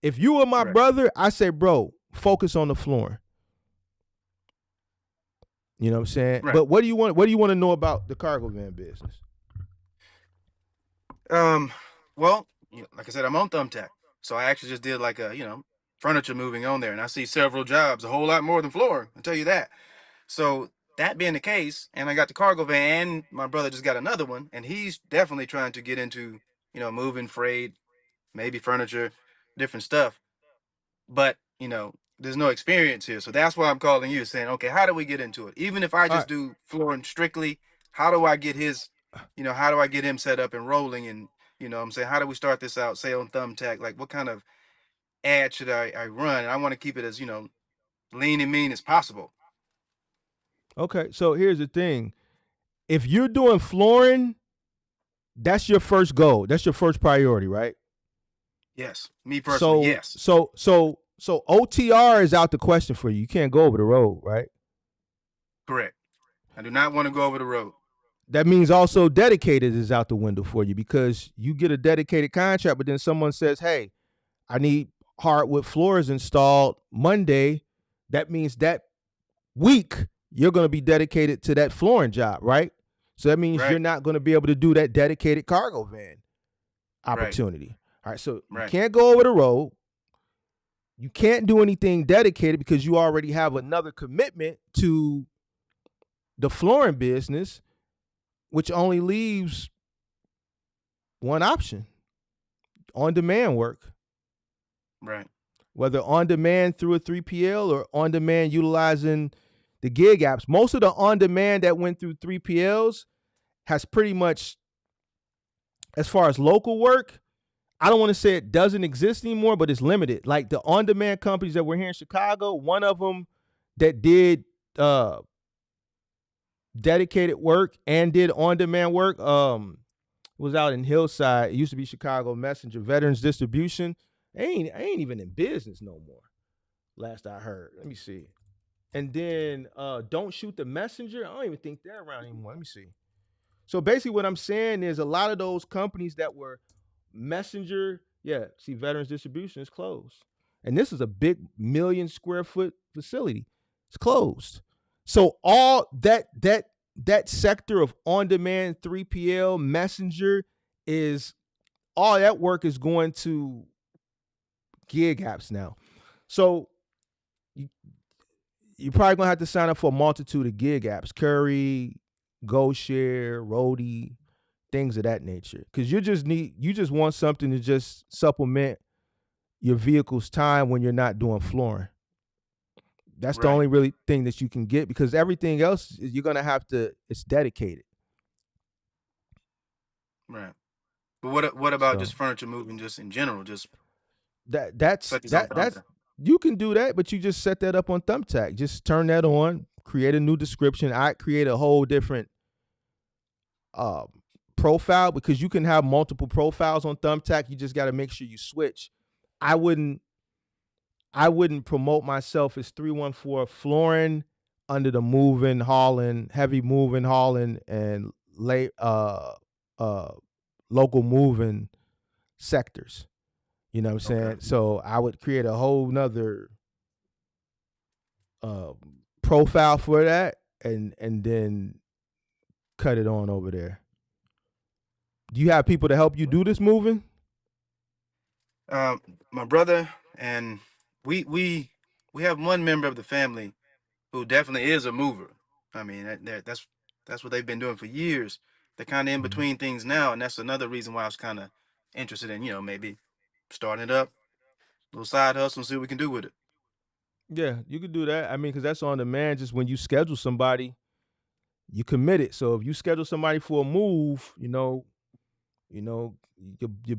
If you were my brother, I say, bro, focus on the flooring. You know what I'm saying? Right. But what do you want to know about the cargo van business? Well, like I said, I'm on Thumbtack. So I actually just did like a, furniture moving on there, and I see several jobs, a whole lot more than flooring, I'll tell you that. So that being the case, and I got the cargo van, and my brother just got another one, and he's definitely trying to get into, moving freight, maybe furniture, different stuff. But, there's no experience here. So that's why I'm calling you, saying, okay, how do we get into it? Even if I just do flooring strictly, how do I get his, how do I get him set up and rolling? And, I'm saying, how do we start this out, say on Thumbtack? Like, what kind of ad should I run? And I want to keep it as, lean and mean as possible. Okay, so here's the thing. If you're doing flooring, that's your first goal. That's your first priority, right? Yes, me personally, yes. So OTR is out the question for you. You can't go over the road, right? Correct. I do not want to go over the road. That means also dedicated is out the window for you because you get a dedicated contract, but then someone says, hey, I need hardwood floors installed Monday. That means that week you're going to be dedicated to that flooring job, right? So that means you're not going to be able to do that dedicated cargo van opportunity. All right, so you can't go over the road. You can't do anything dedicated because you already have another commitment to the flooring business, which only leaves one option: on-demand work. Right. Whether on-demand through a 3PL or on-demand utilizing the gig apps. Most of the on-demand that went through 3PLs has pretty much, as far as local work, I don't want to say it doesn't exist anymore, but it's limited. Like the on-demand companies that were here in Chicago, one of them that did dedicated work and did on-demand work was out in Hillside. It used to be Chicago Messenger Veterans Distribution. I ain't even in business no more, last I heard. Let me see. And then Don't Shoot the Messenger. I don't even think they're around anymore. Let me see. So basically what I'm saying is a lot of those companies that were Messenger, see, Veterans Distribution is closed. And this is a big 1 million square foot facility. It's closed. So all that that sector of on-demand 3PL messenger is all that work is going to gig apps now. So you're probably gonna have to sign up for a multitude of gig apps, Curry, GoShare, Roadie, things of that nature. Because you just want something to just supplement your vehicle's time when you're not doing flooring. That's the only really thing that you can get, because everything else you're gonna have to. It's dedicated. Right. But what about just furniture moving, just in general, just that's you can do that, but you just set that up on Thumbtack. Just turn that on, create a new description. I create a whole different profile, because you can have multiple profiles on Thumbtack. You just got to make sure you switch. I wouldn't promote myself as 314 Flooring under the moving, hauling, heavy moving, hauling, and local moving sectors. You know what I'm saying? Okay. So I would create a whole nother profile for that, and then cut it on over there. Do you have people to help you do this moving? My brother, and we have one member of the family who definitely is a mover. I mean, that's what they've been doing for years. They're kind of in between things now, and that's another reason why I was kind of interested in, maybe starting it up, little side hustle, and see what we can do with it. Yeah, you could do that. I mean, because that's on demand. Just when you schedule somebody, you commit it. So if you schedule somebody for a move, your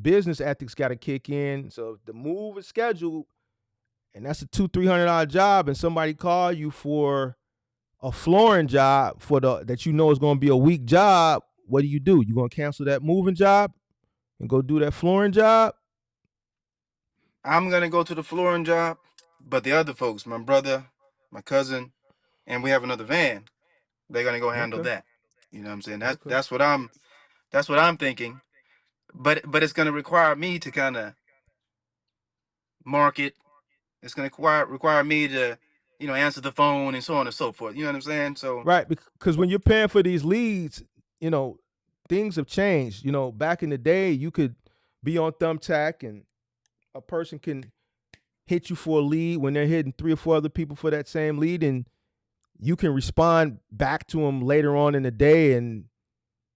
business ethics got to kick in. So if the move is scheduled, and that's a $200-300 job, and somebody call you for a flooring job that is going to be a week job, what do? You going to cancel that moving job and go do that flooring job? I'm going to go to the flooring job, but the other folks, my brother, my cousin, and we have another van, they're going to go handle that. You know what I'm saying? That's what I'm thinking. But it's going to require me to kind of market. It's going to require me to, answer the phone and so on and so forth. You know what I'm saying? So right, because when you're paying for these leads, things have changed. Back in the day, you could be on Thumbtack and a person can hit you for a lead when they're hitting 3 or 4 other people for that same lead, and you can respond back to them later on in the day and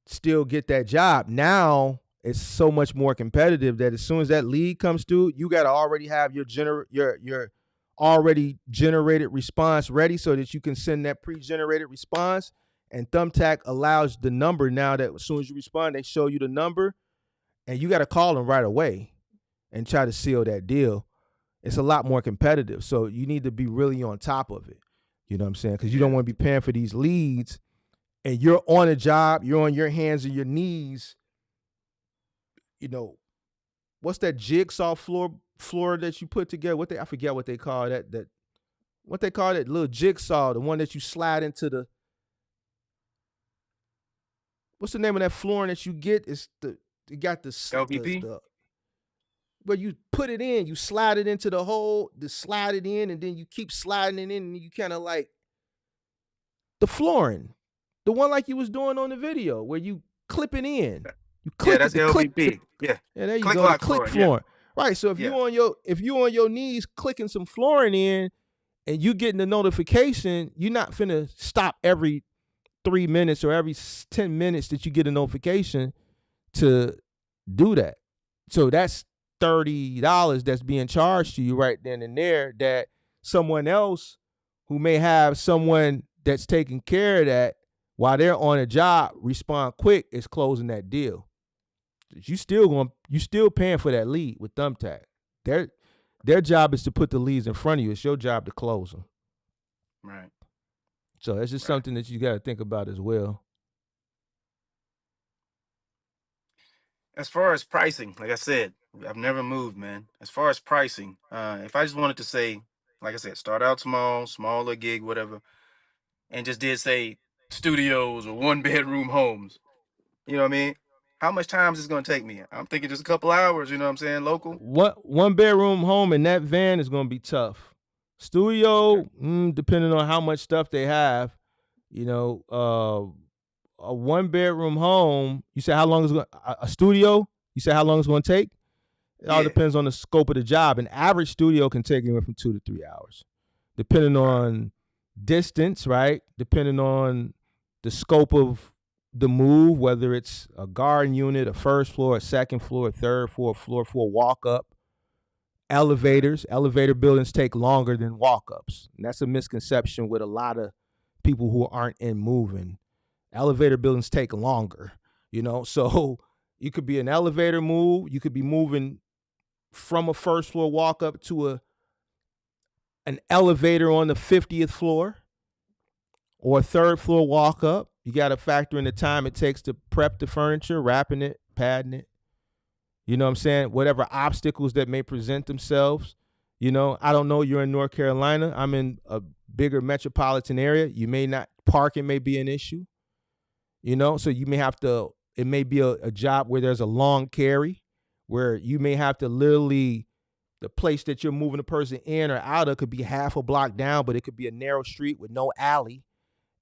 still get that job. Now it's so much more competitive that as soon as that lead comes through, you got to already have your already generated response ready, so that you can send that pre-generated response. And Thumbtack allows the number now, that as soon as you respond, they show you the number, and you got to call them right away and try to seal that deal. It's a lot more competitive. So you need to be really on top of it. You know what I'm saying? Because you don't want to be paying for these leads and you're on a job, you're on your hands and your knees. What's that jigsaw floor that you put together? I forget what they call that. What they call that little jigsaw, the one that you slide into the. What's the name of that flooring that you get? You got the LVP. But you put it in, you slide it into the hole, slide it in, and then you keep sliding it in, and you kind of like the flooring, the one like you was doing on the video where you clip it in. You click that's LVP. Yeah, there you go. Click flooring. Yeah. Right. So if you on your knees clicking some flooring in, and you getting the notification, you're not finna stop every 3 minutes or every 10 minutes that you get a notification to do that. So that's $30 that's being charged to you right then and there, that someone else who may have someone that's taking care of that while they're on a job respond quick is closing that deal. You still paying for that lead with Thumbtack. Their job is to put the leads in front of you. It's your job to close them. Right. So it's just something that you got to think about as well. As far as pricing, like I said, I've never moved, man. As far as pricing, if I just wanted to say, like I said, start out smaller gig, whatever, and just did say studios or 1-bedroom homes, you know what I mean? How much time is this going to take me? I'm thinking just a couple hours, you know what I'm saying? Local. What 1-bedroom home in that van is going to be tough. Studio, depending on how much stuff they have, a 1-bedroom home, you said how long is going a studio? You said how long it's going to take? It all depends on the scope of the job. An average studio can take anywhere from 2 to 3 hours, depending on distance, right? Depending on the scope of the move, whether it's a garden unit, a first floor, a second floor, a third floor, floor for a walk up. Elevator buildings take longer than walk-ups. And that's a misconception with a lot of people who aren't in moving. Elevator buildings take longer, so you could be an elevator move. You could be moving from a first floor walk-up to an elevator on the 50th floor or a third floor walk-up. You got to factor in the time it takes to prep the furniture, wrapping it, padding it. You know what I'm saying? Whatever obstacles that may present themselves. I don't know. You're in North Carolina. I'm in a bigger metropolitan area. You may not, parking may be an issue. So you may have to, it may be a job where there's a long carry, where you may have to literally, the place that you're moving a person in or out of could be half a block down, but it could be a narrow street with no alley.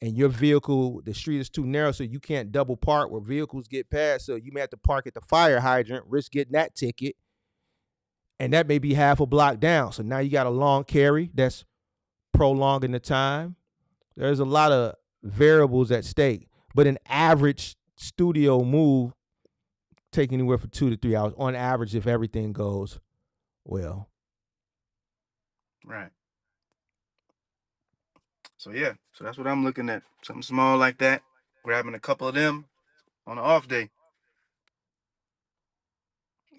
And your vehicle, the street is too narrow, so you can't double park where vehicles get past. So you may have to park at the fire hydrant, risk getting that ticket. And that may be half a block down. So now you got a long carry that's prolonging the time. There's a lot of variables at stake. But an average studio move take anywhere from 2 to 3 hours on average if everything goes well. Right. So that's what I'm looking at. Something small like that, grabbing a couple of them on an off day.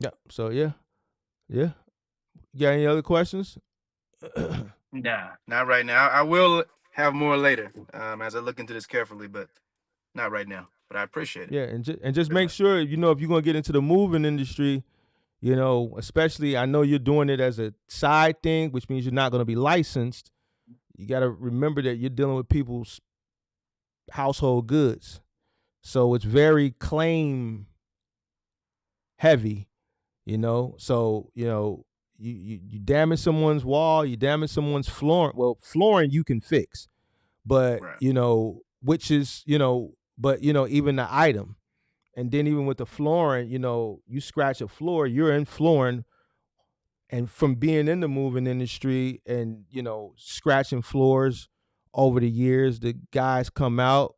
Yeah. So yeah. You got any other questions? Nah, not right now. I will have more later as I look into this carefully, but not right now. But I appreciate it. Yeah, and just make sure, if you're going to get into the moving industry, especially, I know you're doing it as a side thing, which means you're not going to be licensed. You got to remember that you're dealing with people's household goods. So it's very claim heavy, So, you damage someone's wall, you damage someone's flooring. Well, flooring you can fix, but, which is, but, even the item. And then even with the flooring, you scratch a floor, you're in flooring. And from being in the moving industry and, scratching floors over the years, the guys come out.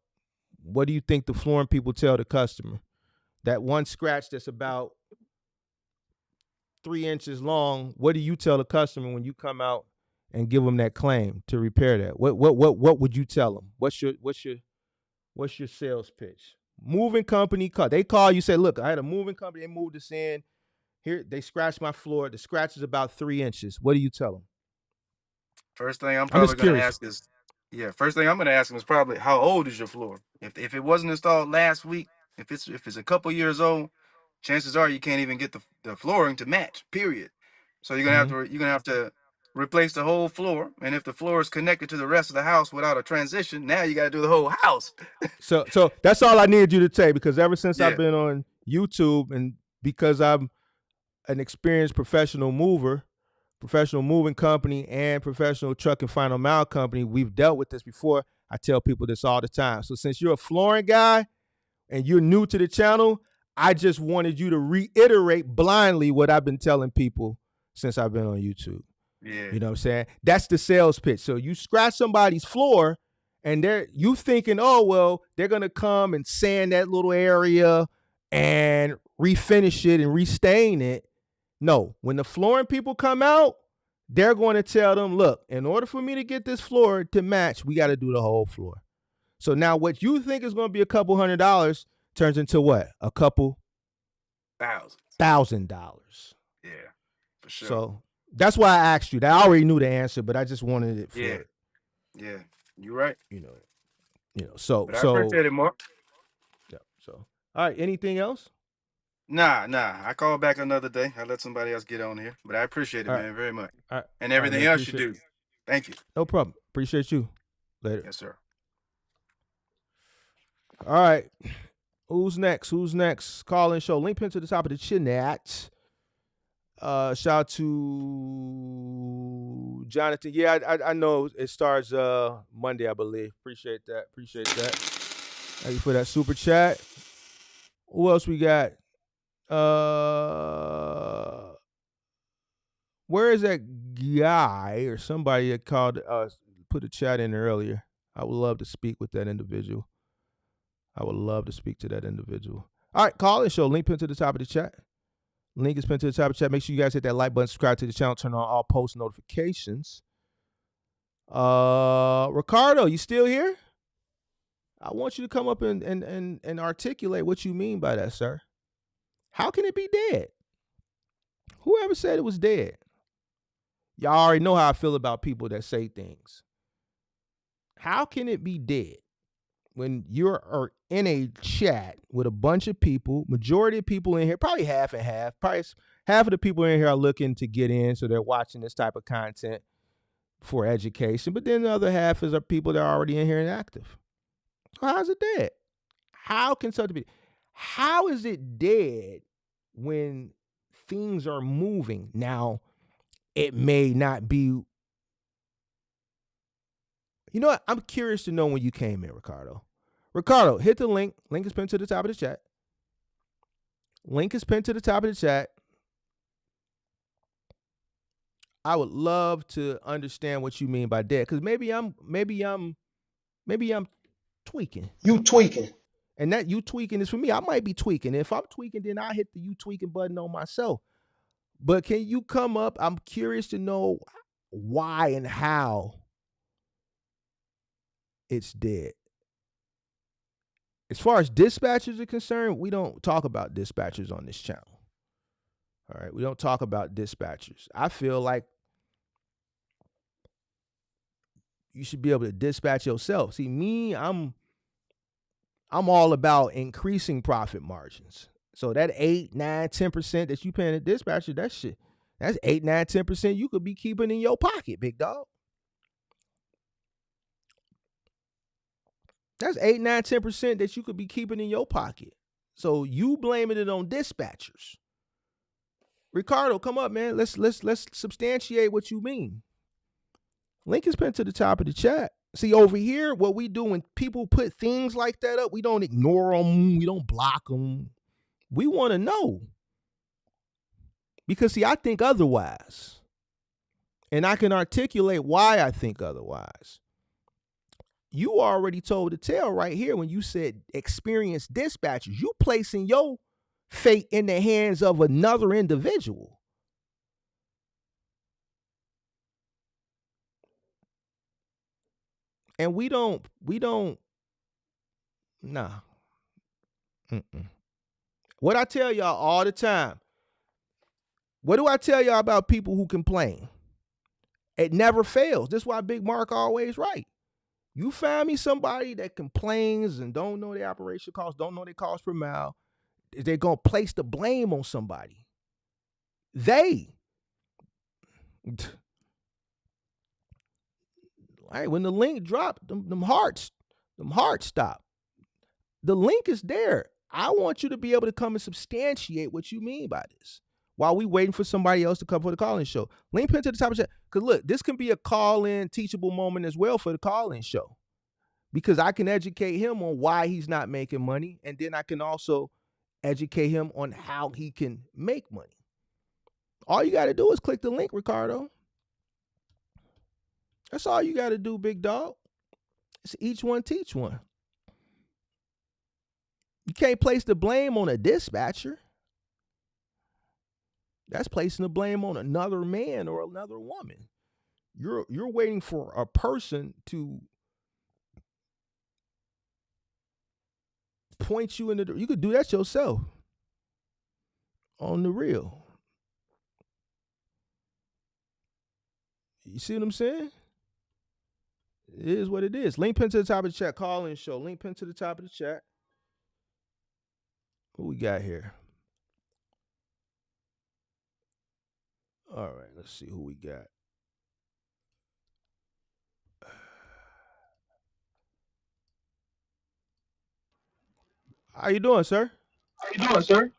What do you think the flooring people tell the customer? That one scratch that's about 3 inches long, what do you tell the customer when you come out and give them that claim to repair that? What would you tell them? What's your sales pitch? Moving company, they call you, say, look, I had a moving company, they moved us in. Here, they scratched my floor. The scratch is about 3 inches. What do you tell them? First thing I'm probably going to ask is, probably, how old is your floor? If it wasn't installed last week, if it's a couple years old, chances are you can't even get the flooring to match. Period. So you're gonna have to replace the whole floor. And if the floor is connected to the rest of the house without a transition, now you got to do the whole house. So that's all I needed you to say, because ever since I've been on YouTube, and because I'm an experienced professional moving company and professional truck and final mile company, we've dealt with this before. I tell people this all the time. So since you're a flooring guy and you're new to the channel, I just wanted you to reiterate blindly what I've been telling people since I've been on YouTube. Yeah. You know what I'm saying? That's the sales pitch. So you scratch somebody's floor and you thinking, oh, well, they're going to come and sand that little area and refinish it and restain it. No, when the flooring people come out, they're going to tell them, look, in order for me to get this floor to match, we got to do the whole floor. So now what you think is going to be a couple $100 turns into what? A couple $1,000. Yeah, for sure. So that's why I asked you that. I already knew the answer, but I just wanted it for it. Yeah, you're right. So I appreciate it, Mark. Yeah. So all right, anything else? Nah. I call back another day. I let somebody else get on here, but I appreciate it, man, very much. All right. And everything else you do. Thank you. No problem. Appreciate you. Later. Yes, sir. All right. Who's next? Call-in show. Link pinned to the top of the chat. Shout out to Jonathan. Yeah, I know it starts Monday, I believe. Appreciate that. Thank you for that super chat. Who else we got? Where is that guy or somebody that called put a chat in earlier? I would love to speak with that individual. I would love to speak to that individual. All right, call and show. Link pinned to the top of the chat. Link is pinned to the top of the chat. Make sure you guys hit that like button, subscribe to the channel, turn on all post notifications. Ricardo, you still here? I want you to come up and articulate what you mean by that, sir. How can it be dead? Whoever said it was dead? Y'all already know how I feel about people that say things. How can it be dead when you're in a chat with a bunch of people, majority of people in here, probably half and half, probably half of the people in here are looking to get in, so they're watching this type of content for education, but then the other half is people that are already in here and active. So how's it dead? How can something be? How is it dead when things are moving? Now, it may not be. You know what? I'm curious to know when you came in, Ricardo. Ricardo, hit the link. Link is pinned to the top of the chat. Link is pinned to the top of the chat. I would love to understand what you mean by dead, because maybe I'm tweaking. You tweaking. And that you tweaking is for me. I might be tweaking. If I'm tweaking, then I hit the you tweaking button on myself. But can you come up? I'm curious to know why and how it's dead. As far as dispatchers are concerned, we don't talk about dispatchers on this channel. All right, we don't talk about dispatchers. I feel like you should be able to dispatch yourself. See, me, I'm all about increasing profit margins. So that 8, 9, 10% that you paying a dispatcher, that's 8, 9, 10% you could be keeping in your pocket, big dog. That's 8, 9, 10% that you could be keeping in your pocket. So you blaming it on dispatchers. Ricardo, come up, man. Let's substantiate what you mean. Link is pinned to the top of the chat. See, over here, what we do when people put things like that up, we don't ignore them. We don't block them. We want to know. Because, see, I think otherwise. And I can articulate why I think otherwise. You already told the tale right here when you said experienced dispatchers. You placing your fate in the hands of another individual. And we don't, nah. What I tell y'all all the time, what do I tell y'all about people who complain? It never fails. This is why Big Mark always right. You find me somebody that complains and don't know their operation costs, don't know their cost per mile, they're going to place the blame on somebody. Right, when the link dropped, them hearts stop. The link is there. I want you to be able to come and substantiate what you mean by this while we waiting for somebody else to come for the call-in show. Link pinned to the top of the chat. Because look, this can be a call-in teachable moment as well for the call-in show. Because I can educate him on why he's not making money, and then I can also educate him on how he can make money. All you got to do is click the link, Ricardo. That's all you got to do, big dog. It's each one teach one. You can't place the blame on a dispatcher. That's placing the blame on another man or another woman. You're waiting for a person to point you in the. You could do that yourself. On the real. You see what I'm saying? It is what it is. Link pinned to the top of the chat. Call in show. Link pinned to the top of the chat. What we got here? All right, let's see who we got. How you doing, sir? How you doing, sir?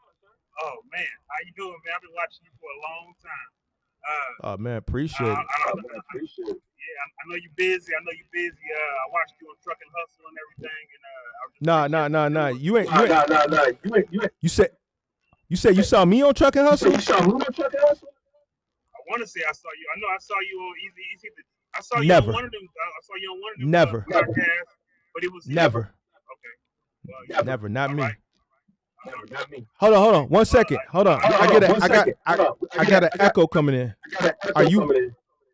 Oh man, how you doing, man? I've been watching you for a long time. Oh man, appreciate it. Appreciate it. I know you busy. I watched you on Truck and Hustle and everything, and I was just Nah. You ain't. You said you saw me on Truck and Hustle? I want to say I saw you. I know I saw you on Easy. I saw you on Never. one of them. I saw you on one of them Never. podcasts, but it was Never. Okay. Well, Never. Not me. right. Hold on. 1 second. Hold on. I got an echo coming in.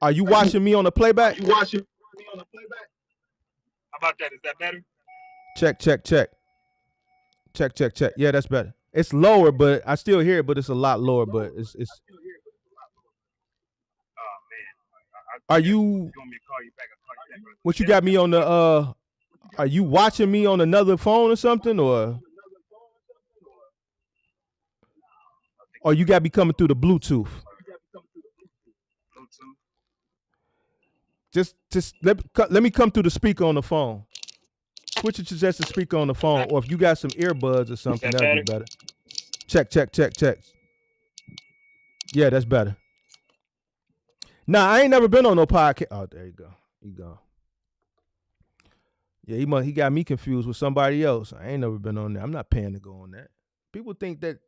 Are you watching me on the playback? How about that? Is that better? Check. Yeah, that's better. It's lower, but I still hear it, but it's a lot lower. But it's. Oh man. Are you? You want me to call you back? I'll call you back. What you got me on the? Are you watching me on another phone or something, or you got me coming through the Bluetooth? Just let me come through the speaker on the phone. Switch it to just the speaker on the phone, or if you got some earbuds or something, that'd be better. Check. Yeah, that's better. Nah, I ain't never been on no podcast. Oh, there you go. You go. Yeah, he got me confused with somebody else. I ain't never been on there. I'm not paying to go on that. People think that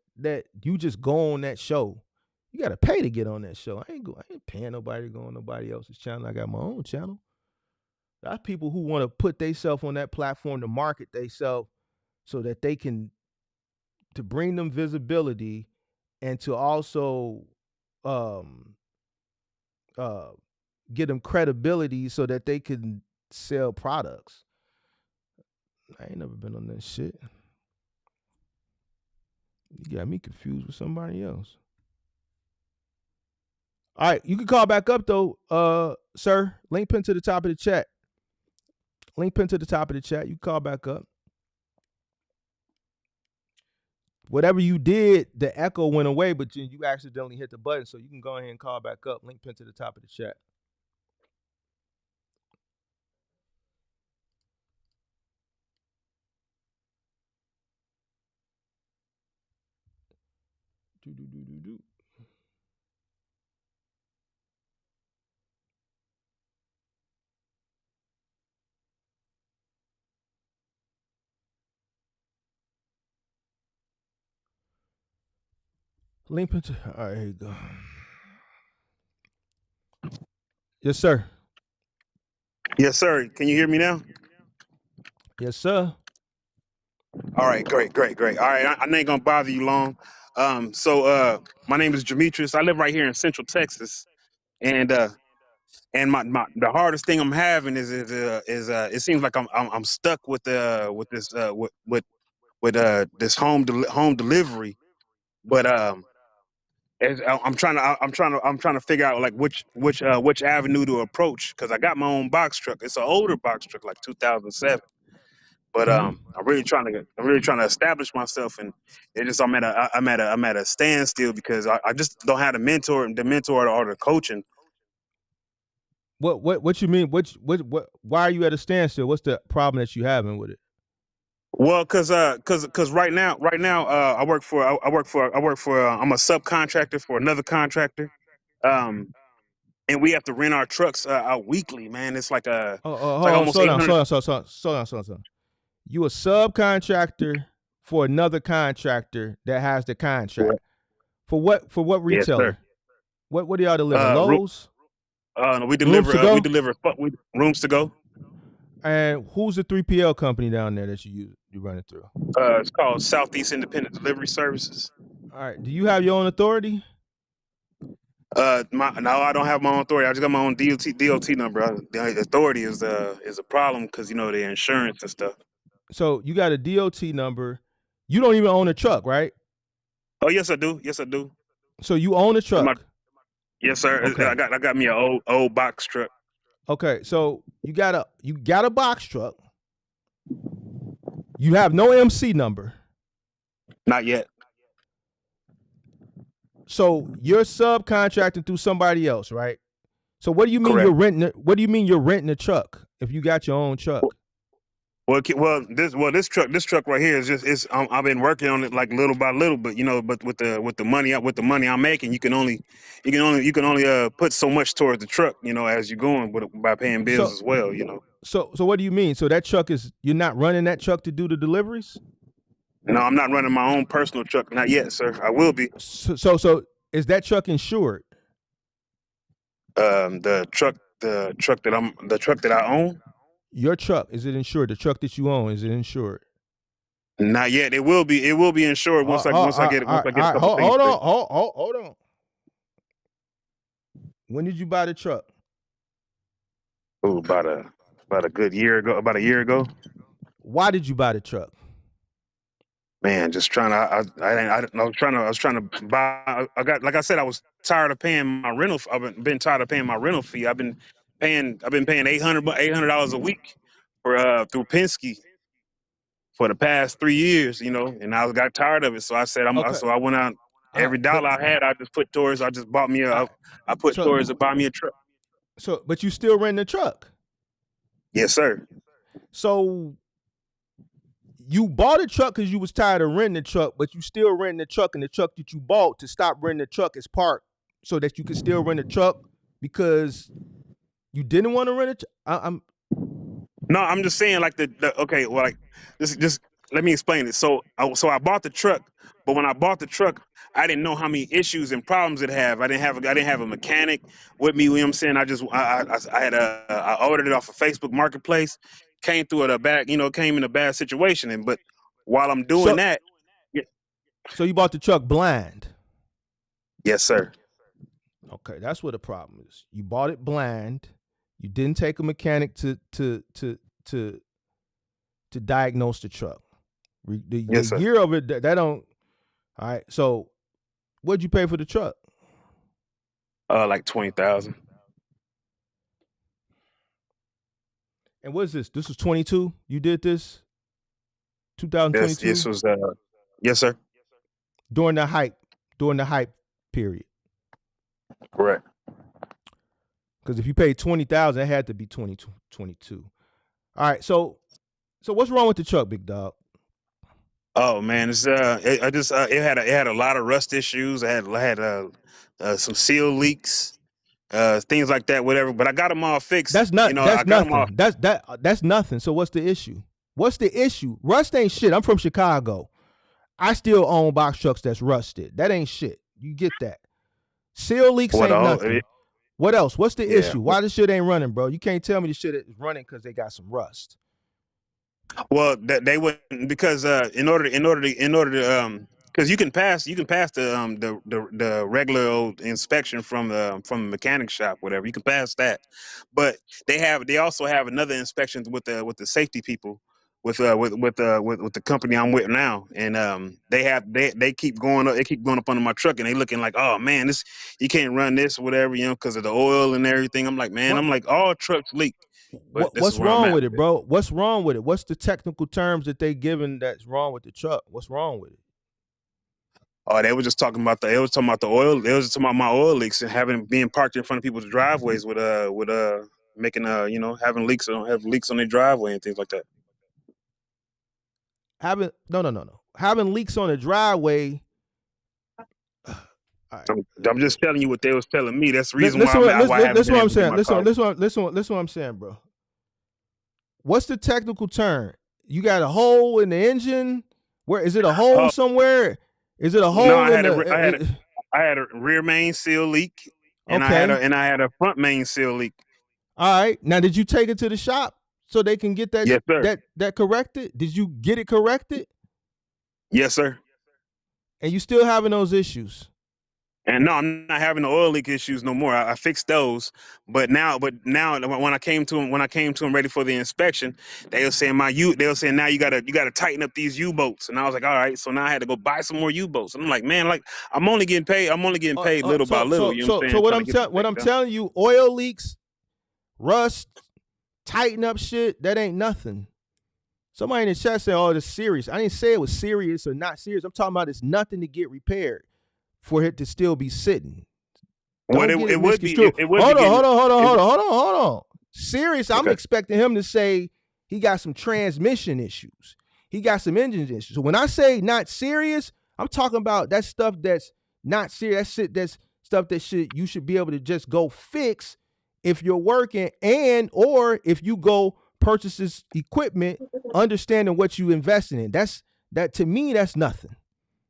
you just go on that show. You gotta pay to get on that show. I ain't paying nobody to go on nobody else's channel. I got my own channel. There's people who want to put themselves on that platform to market themselves so that they can to bring them visibility and to also get them credibility so that they can sell products. I ain't never been on that shit. You got me confused with somebody else. All right, you can call back up though, sir. Link pin to the top of the chat. You can call back up. Whatever you did, the echo went away, but you accidentally hit the button, so you can go ahead and call back up. Link pin to the top of the chat. Do. Link pin to. All right, here you go. Yes, sir. Yes, sir. Can you hear me now? Yes, sir. All right, great. All right, I ain't gonna bother you long. So my name is Demetrius. I live right here in Central Texas, and my the hardest thing I'm having is it seems like I'm stuck with this this home delivery, but I'm trying to figure out like which avenue to approach because I got my own box truck. It's an older box truck, like 2007. But I'm really trying to establish myself, and it just I'm at a standstill because I just don't have the mentor or the coaching. What you mean? What? Why are you at a standstill? What's the problem that you having with it? Well, cause right now I'm a subcontractor for another contractor, and we have to rent our trucks out weekly. Man, it's like it's like almost 800. Slow down. You a subcontractor for another contractor that has the contract. For what retailer? Yes, sir. What do y'all deliver? Lowe's? We deliver rooms to go. And who's the 3PL company down there that you run it through? It's called Southeast Independent Delivery Services. All right. Do you have your own authority? No, I don't have my own authority. I just got my own DOT number. The authority is a problem because the insurance and stuff. So you got a DOT number. You don't even own a truck, right? Oh yes, I do. So you own a truck? Yes, sir. Okay. I got me an old box truck. Okay, so you got a box truck. You have no MC number. Not yet. So you're subcontracting through somebody else, right? So what do you mean? Correct. You're renting? What do you mean you're renting a truck if you got your own truck? This truck right here is just I've been working on it like little by little, but but with the money I'm making, you can only put so much towards the truck, as you're going by paying bills So as well, so what do you mean? So that truck you're not running that truck to do the deliveries? No, I'm not running my own personal truck, not yet, sir. I will be. So is that truck insured? The truck that I own. Your truck, is it insured? The truck that you own, is it insured? Not yet. It will be. It will be insured once I get a couple things. Hold on. When did you buy the truck? Oh, about a good year ago. About a year ago. Why did you buy the truck? Man, just trying to. I was trying to buy. Like I said, I was tired of paying my rental. I've been tired of paying my rental fee. I've been paying $800 a week for through Penske for the past 3 years. And I got tired of it. So I said, Okay. so I went out. All Every right, but dollar I had, I just put towards. I just bought me all a. right. I put So towards to buy me a truck. but you still rent the truck. Yes, sir. So you bought a truck because you was tired of renting the truck, but you still renting the truck, and the truck that you bought to stop renting the truck is parked so that you could still rent the truck because you didn't want to rent it. No, I'm just saying like okay, well, like just let me explain it. So I bought the truck, but when I bought the truck, I didn't know how many issues and problems it have. I didn't have a mechanic with me. You know what I'm saying? I ordered it off of Facebook Marketplace, came through came in a bad situation. But while I'm doing So that, so you bought the truck blind. yes, sir. Okay, that's what the problem is. You bought it blind. You didn't take a mechanic to diagnose the truck. The Yes, sir. year of it, that don't. All right. So, what'd you pay for the truck? Like 20,000. And what's this? This was 22. You did this 2022. This was yes, sir. During the hype period. Correct. Because if you paid 20,000, it had to be 22. All right. So what's wrong with the truck, big dog? Oh man, it's it had a lot of rust issues. I had some seal leaks, things like that, whatever. But I got them all fixed. That's not. That's I got nothing. them all. That's nothing. So what's the issue? What's the issue? Rust ain't shit. I'm from Chicago. I still own box trucks that's rusted. That ain't shit. You get that? Seal leaks ain't nothing. What else? What's the issue? Why this shit ain't running, bro? You can't tell me this shit is running because they got some rust. Well, they wouldn't because in order to because you can pass the regular old inspection from the mechanic shop, whatever. You can pass that, but they also have another inspection with the safety people with the company I'm with now, and they keep going up. They keep going up under my truck, and they looking like, oh man, this you can't run this, whatever, because of the oil and everything. I'm like, man, I'm like, all trucks leak. But What's wrong with it, bro? What's wrong with it? What's the technical terms that they given that's wrong with the truck? What's wrong with it? Oh, they were just talking about the oil. They was talking about my oil leaks and being parked in front of people's driveways with making having leaks on their driveway and things like that. No. Having leaks on the driveway. Right. I'm just telling you what they was telling me. That's the reason why I haven't been able to get my car. Listen what I'm saying, bro. What's the technical term? You got a hole in the engine? Where is it a hole somewhere? Is it a hole I had a rear main seal leak, and okay. I had a front main seal leak. All right. Now, did you take it to the shop so they can get that yes, sir. that corrected? Did you get it corrected? Yes, sir. And you still having those issues? And no, I'm not having the oil leak issues no more. I fixed those, but now when I came to them ready for the inspection, they were saying now you gotta tighten up these U-boats, and I was like, all right. So now I had to go buy some more U-boats, and I'm like, man, like I'm only getting paid little by little. You know what I'm saying? So what I'm telling you, oil leaks, rust, tighten up shit, that ain't nothing. Somebody in the chat said, "Oh, it's serious." I didn't say it was serious or not serious. I'm talking about it's nothing to get repaired for it to still be sitting. Hold on. Serious. Okay. I'm expecting him to say He got some transmission issues. He got some engine issues. So when I say not serious, I'm talking about that stuff that's not serious. That shit, that's stuff that you should be able to just go fix if you're working, and or if you go purchase this equipment, understanding what you investing in. That to me, that's nothing.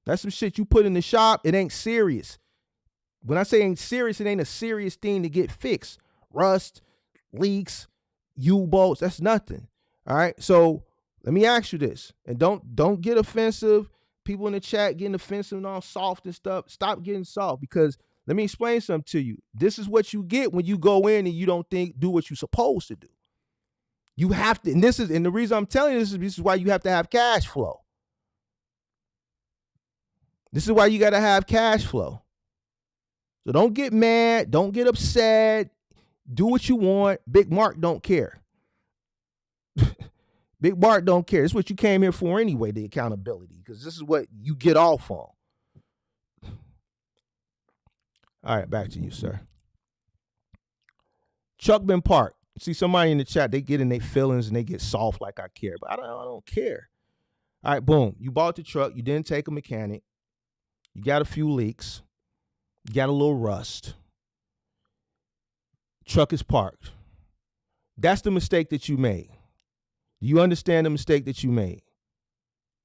That's some shit you put in the shop. It ain't serious. When I say ain't serious, it ain't a serious thing to get fixed. Rust, leaks, U-bolts, that's nothing. All right. So let me ask you this, and don't get offensive. People in the chat getting offensive and all soft and stuff. Stop getting soft, because let me explain something to you. This is what you get when you go in and you don't do what you're supposed to do. You have to, and the reason I'm telling you this is why you have to have cash flow. This is why you got to have cash flow. So don't get mad. Don't get upset. Do what you want. Big Mark don't care. Big Mark don't care. It's what you came here for anyway, the accountability, because this is what you get off on. All right, back to you, sir. Chuck been parked. See somebody in the chat, they get in their feelings and they get soft like I care, but I don't care. All right, boom. You bought the truck. You didn't take a mechanic. You got a few leaks. You got a little rust. Truck is parked. That's the mistake that you made. Do you understand the mistake that you made?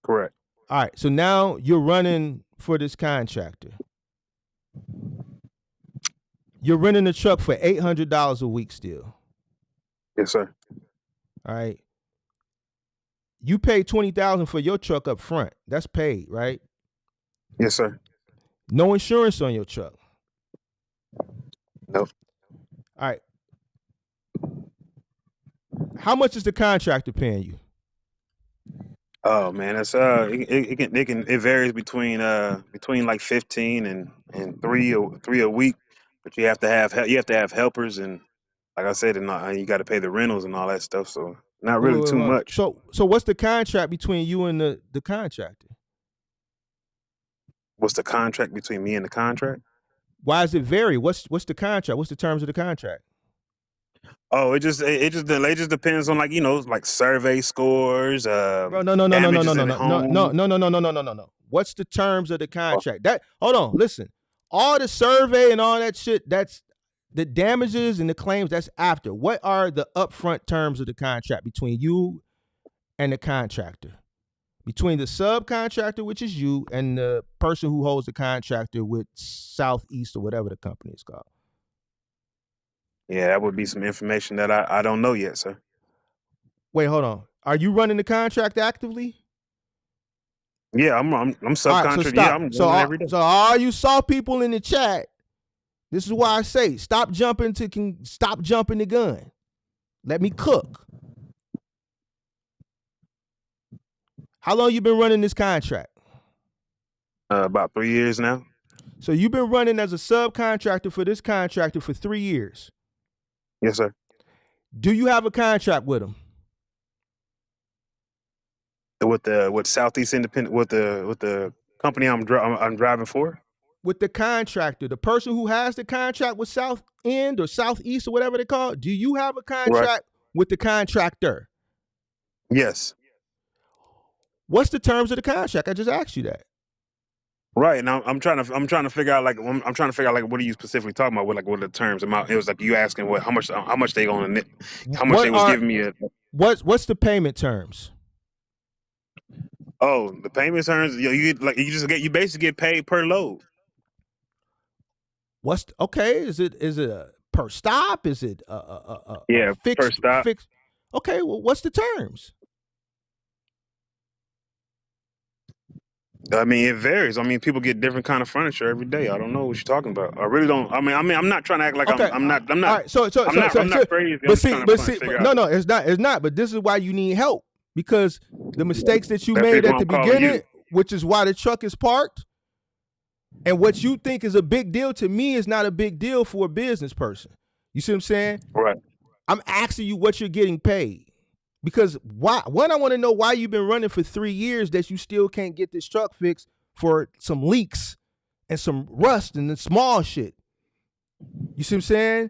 Correct. All right, so now you're running for this contractor. You're renting the truck for $800 a week still. Yes, sir. All right. You paid $20,000 for your truck up front. That's paid, right? Yes, sir. No insurance on your truck. Nope. All right. How much is the contractor paying you? Oh man, that's it varies between like 15 and three a week, but you have to have helpers, and like I said, and you got to pay the rentals and all that stuff. So not really too much. So what's the contract between you and the contractor? What's the contract between me and the contract? Why does it vary? What's the contract? What's the terms of the contract? Oh, it just depends on, like, like survey scores. Bro, no. What's the terms of the contract? Hold on, listen. All the survey and all that shit, that's the damages and the claims, that's after. What are the upfront terms of the contract between you and the contractor? Between the subcontractor, which is you, and the person who holds the contractor with Southeast or whatever the company is called. Yeah, that would be some information that I don't know yet, sir. Wait, hold on. Are you running the contract actively? Yeah, I'm subcontractor. Right, yeah, I'm doing it every day. So all you saw people in the chat, this is why I say stop jumping the gun. Let me cook. How long you been running this contract? About 3 years now. So you've been running as a subcontractor for this contractor for 3 years. Yes, sir. Do you have a contract with him? With Southeast Independent, with the company I'm driving for? With the contractor, the person who has the contract with South End or Southeast or whatever they call it, do you have a contract with the contractor? Yes. What's the terms of the contract? I just asked you that. Right, and I'm trying to figure out, like, what are you specifically talking about? What are the terms? It was like you asking how much they gonna how much they was giving me. What's the payment terms? Oh, the payment terms, you basically get paid per load. Is it a per stop? Is it a fixed per stop? Okay, well, what's the terms? I mean, it varies. I mean, people get different kind of furniture every day. I don't know what you're talking about. I really don't. I mean, I'm not trying to act like I'm not. All right, I'm not crazy. No, it's not. But this is why you need help, because the mistakes that you made at the beginning, which is why the truck is parked, and what you think is a big deal to me is not a big deal for a business person. You see what I'm saying? Right. I'm asking you what you're getting paid. Because why? One, I want to know why you've been running for 3 years that you still can't get this truck fixed for some leaks and some rust and the small shit. You see what I'm saying?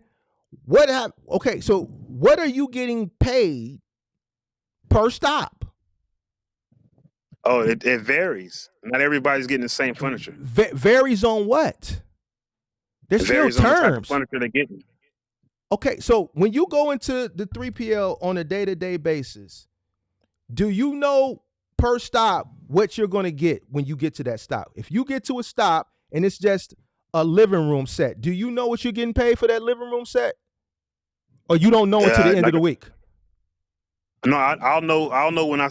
Okay, so what are you getting paid per stop. Oh, it varies. Not everybody's getting the same furniture. Varies on what? There's It still varies on the type of terms. furniture they're getting. Okay, so when you go into the 3PL on a day-to-day basis, do you know per stop what you're going to get when you get to that stop? If you get to a stop and it's just a living room set, do you know what you're getting paid for that living room set? Or you don't know until the end of the week? No, I'll know when I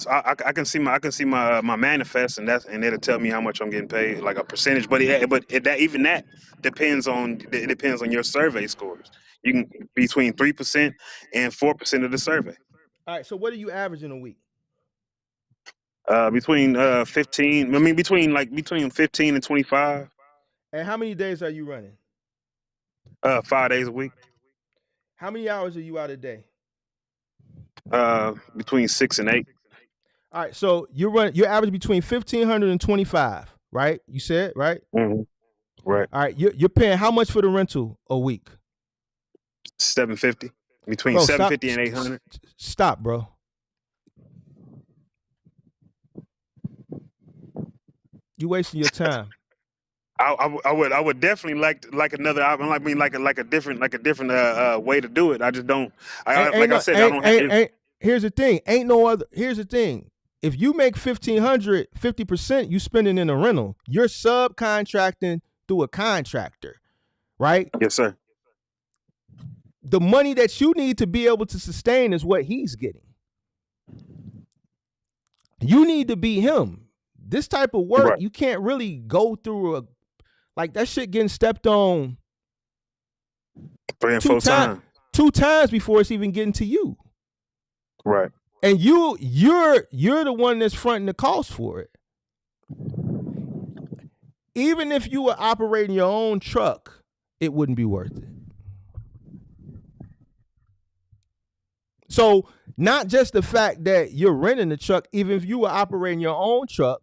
can see my manifest, and it'll tell me how much I'm getting paid, like a percentage. But that depends on your survey scores. You can between 3% and 4% of the survey. All right, so what are you averaging a week? Between 15. I mean between 15 and 25. And how many days are you running? 5 days a week. How many hours are you out a day? Between 6 and 8. All right, so you're average between 1,500 and 25, right? You said, right? Mm-hmm. Right. All right, you're paying how much for the rental a week? $750. Between Bro, $750 and $800. Stop, bro. You wasting your time. I would definitely like another. I mean, like a different way to do it. I just don't. Here's the thing. Ain't no other. Here's the thing. If you make 1,500, 50%, you spending in a rental. You're subcontracting through a contractor, right? Yes, sir. The money that you need to be able to sustain is what he's getting. You need to be him. This type of work, right. You can't really go through that shit getting stepped on 3 and 4 times. 2 times before it's even getting to you. Right. And you're the one that's fronting the cost for it. Even if you were operating your own truck, it wouldn't be worth it. So not just the fact that you're renting the truck, even if you were operating your own truck,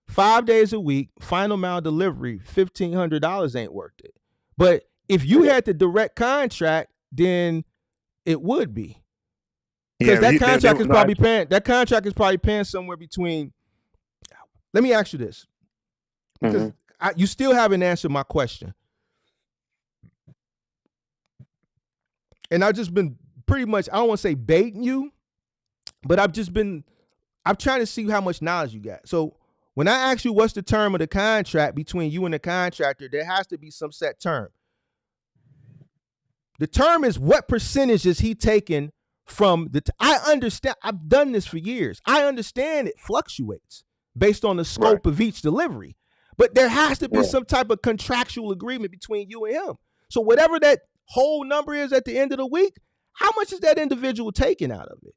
5 days a week, final mile delivery, $1,500 ain't worth it. But if you had the direct contract, then it would be. Because that contract is probably paying somewhere between. Let me ask you this, because you still haven't answered my question, and I've just been pretty much, I don't want to say baiting you, but I'm trying to see how much knowledge you got. So when I ask you what's the term of the contract between you and the contractor, there has to be some set term. The term is what percentage is he taking from I understand. I've done this for years. I understand it fluctuates based on the scope of each delivery, but there has to be some type of contractual agreement between you and him. So whatever that whole number is at the end of the week, how much is that individual taking out of it?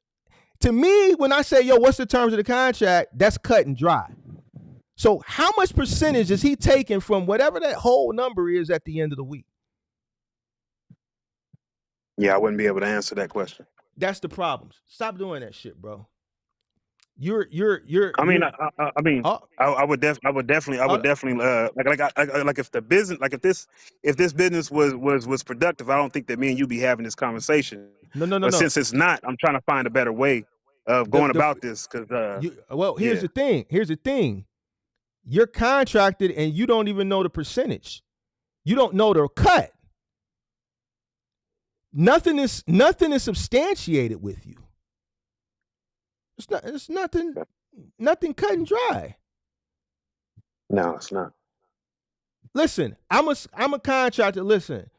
To me, when I say, yo, what's the terms of the contract, that's cut and dry. So how much percentage is he taking from whatever that whole number is at the end of the week? Yeah, I wouldn't be able to answer that question. That's the problem. Stop doing that shit, bro. I would definitely like if the business, if this business was productive, I don't think that me and you be having this conversation. No. Since it's not, I'm trying to find a better way of going about this. Here's the thing. Here's the thing. You're contracted and you don't even know the percentage. You don't know the cut. Nothing is substantiated with you. It's nothing cut and dry. No, it's not. Listen, I'm a contractor. Listen,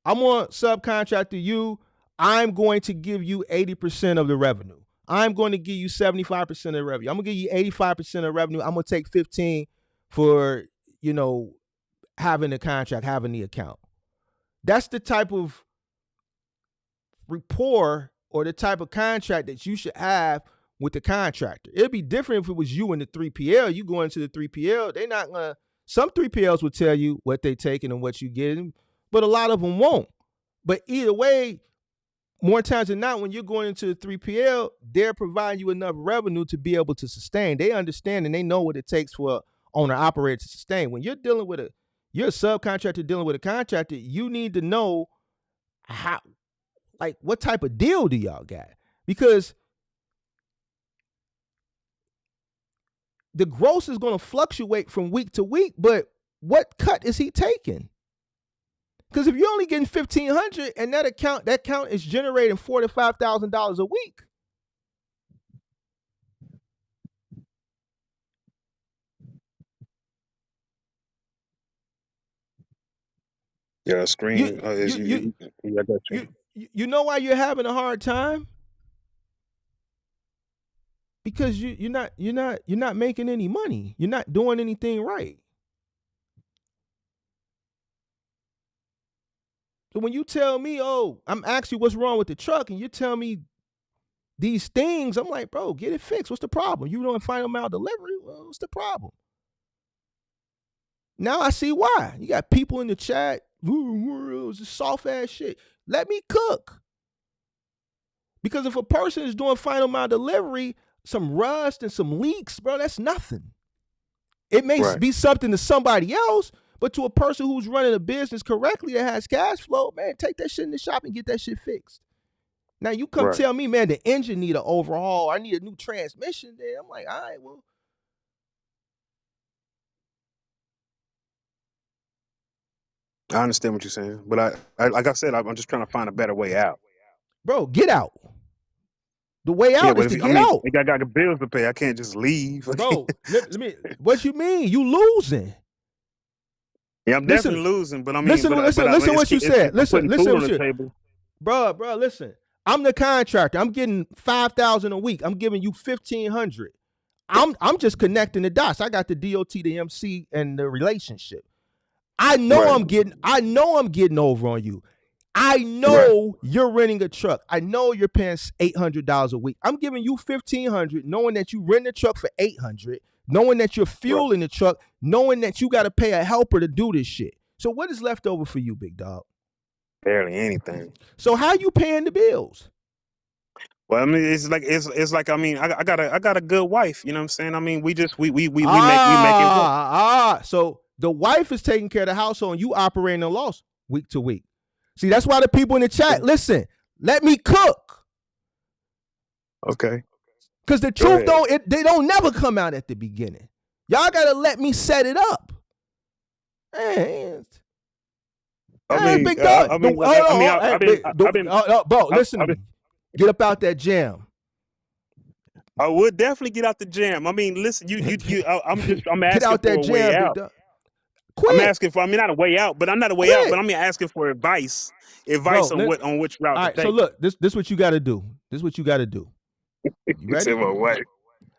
I'm on subcontractor you. I'm going to give you 80% of the revenue. I'm going to give you 75% of the revenue. I'm going to give you 85% of the revenue. I'm going to take 15 for, having the contract, having the account. That's the type of rapport or the type of contract that you should have with the contractor. It'd be different if it was you and the 3PL. You go into the 3PL, they're not going to, some 3PLs will tell you what they taking and what you getting, but a lot of them won't. But either way, more times than not, when you're going into the 3PL, they're providing you enough revenue to be able to sustain. They understand and they know what it takes for an owner-operator to sustain. When you're dealing with you're a subcontractor dealing with a contractor, you need to know what type of deal do y'all got? Because the gross is going to fluctuate from week to week, but what cut is he taking? Because if you're only getting $1,500 and that account is generating $4,000 to $5,000 a week. Yeah, screen. You know why you're having a hard time? Because you're not making any money. You're not doing anything right. So when you tell me, oh, I'm asking you what's wrong with the truck, and you tell me these things, I'm like, bro, get it fixed. What's the problem? You doing final mile delivery? Well, what's the problem? Now I see why. You got people in the chat, it's just soft ass shit. Let me cook. Because if a person is doing final mile delivery, some rust and some leaks, bro, that's nothing. It may be something to somebody else, but to a person who's running a business correctly that has cash flow, man, take that shit in the shop and get that shit fixed. Now you come tell me, man, the engine need an overhaul. I need a new transmission. Then I'm like, all right, well. I understand what you're saying, but I like I said, I'm just trying to find a better way out. Bro, get out. The way out is to get out. I got bills to pay. I can't just leave. Bro, let me. What you mean? You losing? Yeah, I'm definitely losing. But I mean, listen what you said. Listen what you said. Bro, listen. I'm the contractor. I'm getting $5,000 a week. I'm giving you $1,500. I'm just connecting the dots. I got the DOT, the MC, and the relationship. I know I'm getting over on you. I know you're renting a truck. I know you're paying $800 a week. I'm giving you $1,500, knowing that you rent a truck for $800, knowing that you're fueling the truck, knowing that you got to pay a helper to do this shit. So what is left over for you, big dog? Barely anything. So how you paying the bills? Well, I mean, it's like I mean, I got a good wife. You know what I'm saying? I mean, we make it work. So the wife is taking care of the household, and you operating a loss week to week. See, that's why the people in the chat, listen, let me cook. Okay. Because the truth they don't never come out at the beginning. Y'all gotta let me set it up. Man. Big dog. Bro, listen to me. Get up out that jam. I would definitely get out the jam. I mean, listen, I'm asking get out that for a way out. Quit. I'm asking for, I mean, not a way out, but I'm not a way out, but I'm asking for advice on which route to take. So look, this what you got to do. This is what you got to do. You ready?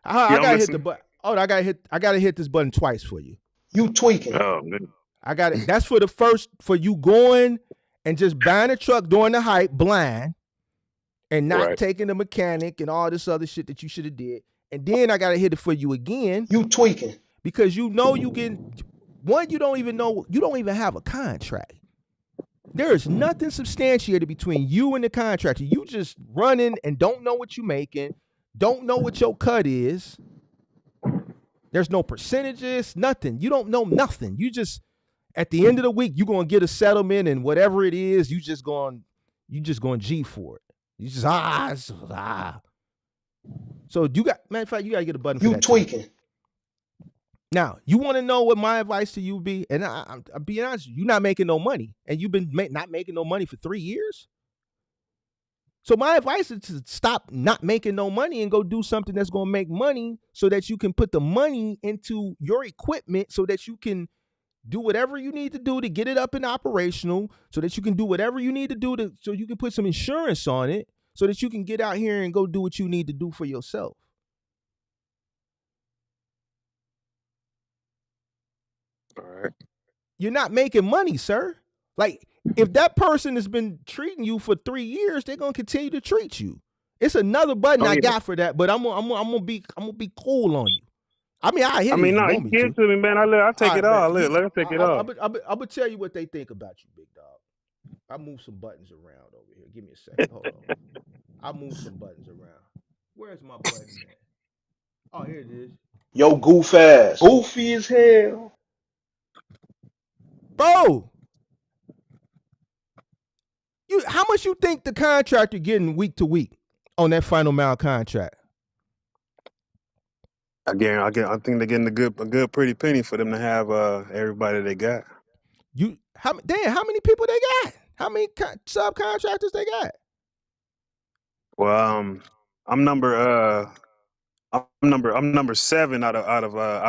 I gotta hit the button. Oh, I gotta hit this button twice for you. You tweaking. Oh man. I got it. That's for you going and just buying a truck during the hype blind and not taking the mechanic and all this other shit that you should have did. And then I gotta hit it for you again. You tweaking. Because you know you getting one, you don't even have a contract. There is nothing substantiated between you and the contractor. You just running and don't know what you're making, don't know what your cut is. There's no percentages, nothing. You don't know nothing. You just, at the end of the week, you're gonna get a settlement and whatever it is, you just going G for it. You just So you got, matter of fact, you gotta get a button for that. You tweaking. Now, you want to know what my advice to you would be? And I'm being honest, you're not making no money. And you've been not making no money for 3 years. So my advice is to stop not making no money and go do something that's going to make money so that you can put the money into your equipment so that you can do whatever you need to do to get it up and operational, so that you can do whatever you need to do so you can put some insurance on it so that you can get out here and go do what you need to do for yourself. All right. You're not making money, sir. Like, if that person has been treating you for 3 years, they're gonna continue to treat you. It's another button I got for that, but I'm gonna be cool on you. I mean, I hit it. No, you give it to me, man. I'll take it all. Let me take it all. I'm gonna tell you what they think about you, big dog. I'll move some buttons around over here. Give me a second. Hold on. I'll move some buttons around. Where's my button at? Oh, here it is. Yo, goof ass. Goofy as hell. Bro, how much you think the contractor getting week to week on that final mile contract? Again, I think they're getting a good pretty penny for them to have everybody they got. How many people they got? How many subcontractors they got? Well, I'm number 7 out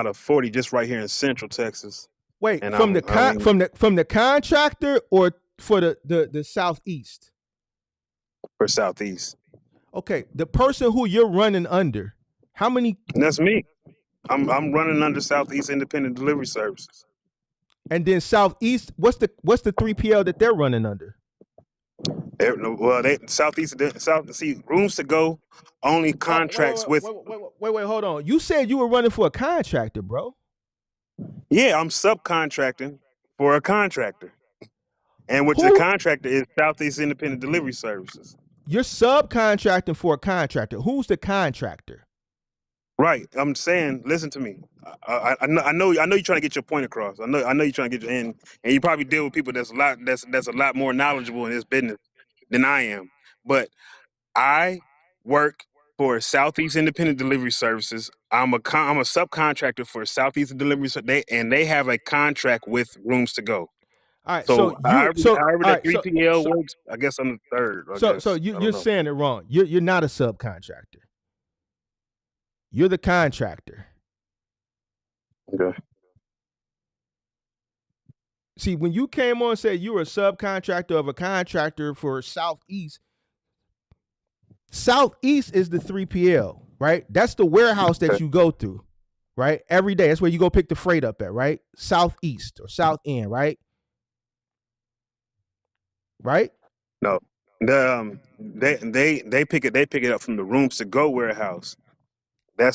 of 40 just right here in Central Texas. Wait, And from the contractor or for the southeast? For Southeast. Okay, the person who you're running under, how many? And that's me. I'm running under Southeast Independent Delivery Services. And then southeast, what's the 3PL that they're running under? Southeast see rooms to go only contracts with. Wait, hold on. You said you were running for a contractor, bro. Yeah, I'm subcontracting for a contractor, and which the contractor is Southeast Independent Delivery Services. You're subcontracting for a contractor. Who's the contractor? Right. I'm saying, listen to me. I know you're trying to get your point across. I know you're trying to get your and you probably deal with people that's a lot more knowledgeable in this business than I am. But I work for Southeast Independent Delivery Services. I'm a subcontractor for Southeast Delivery Services, and they have a contract with Rooms to Go. All right, So however that 3PL works, I guess I'm the third. So you're saying it wrong. You're not a subcontractor. You're the contractor. Okay. See, when you came on and said you were a subcontractor of a contractor for Southeast is the 3PL, right? That's the warehouse that you go through, right? Every day. That's where you go pick the freight up at, right? Southeast or South End, right? Right? No. They pick it up from the Rooms to Go warehouse. They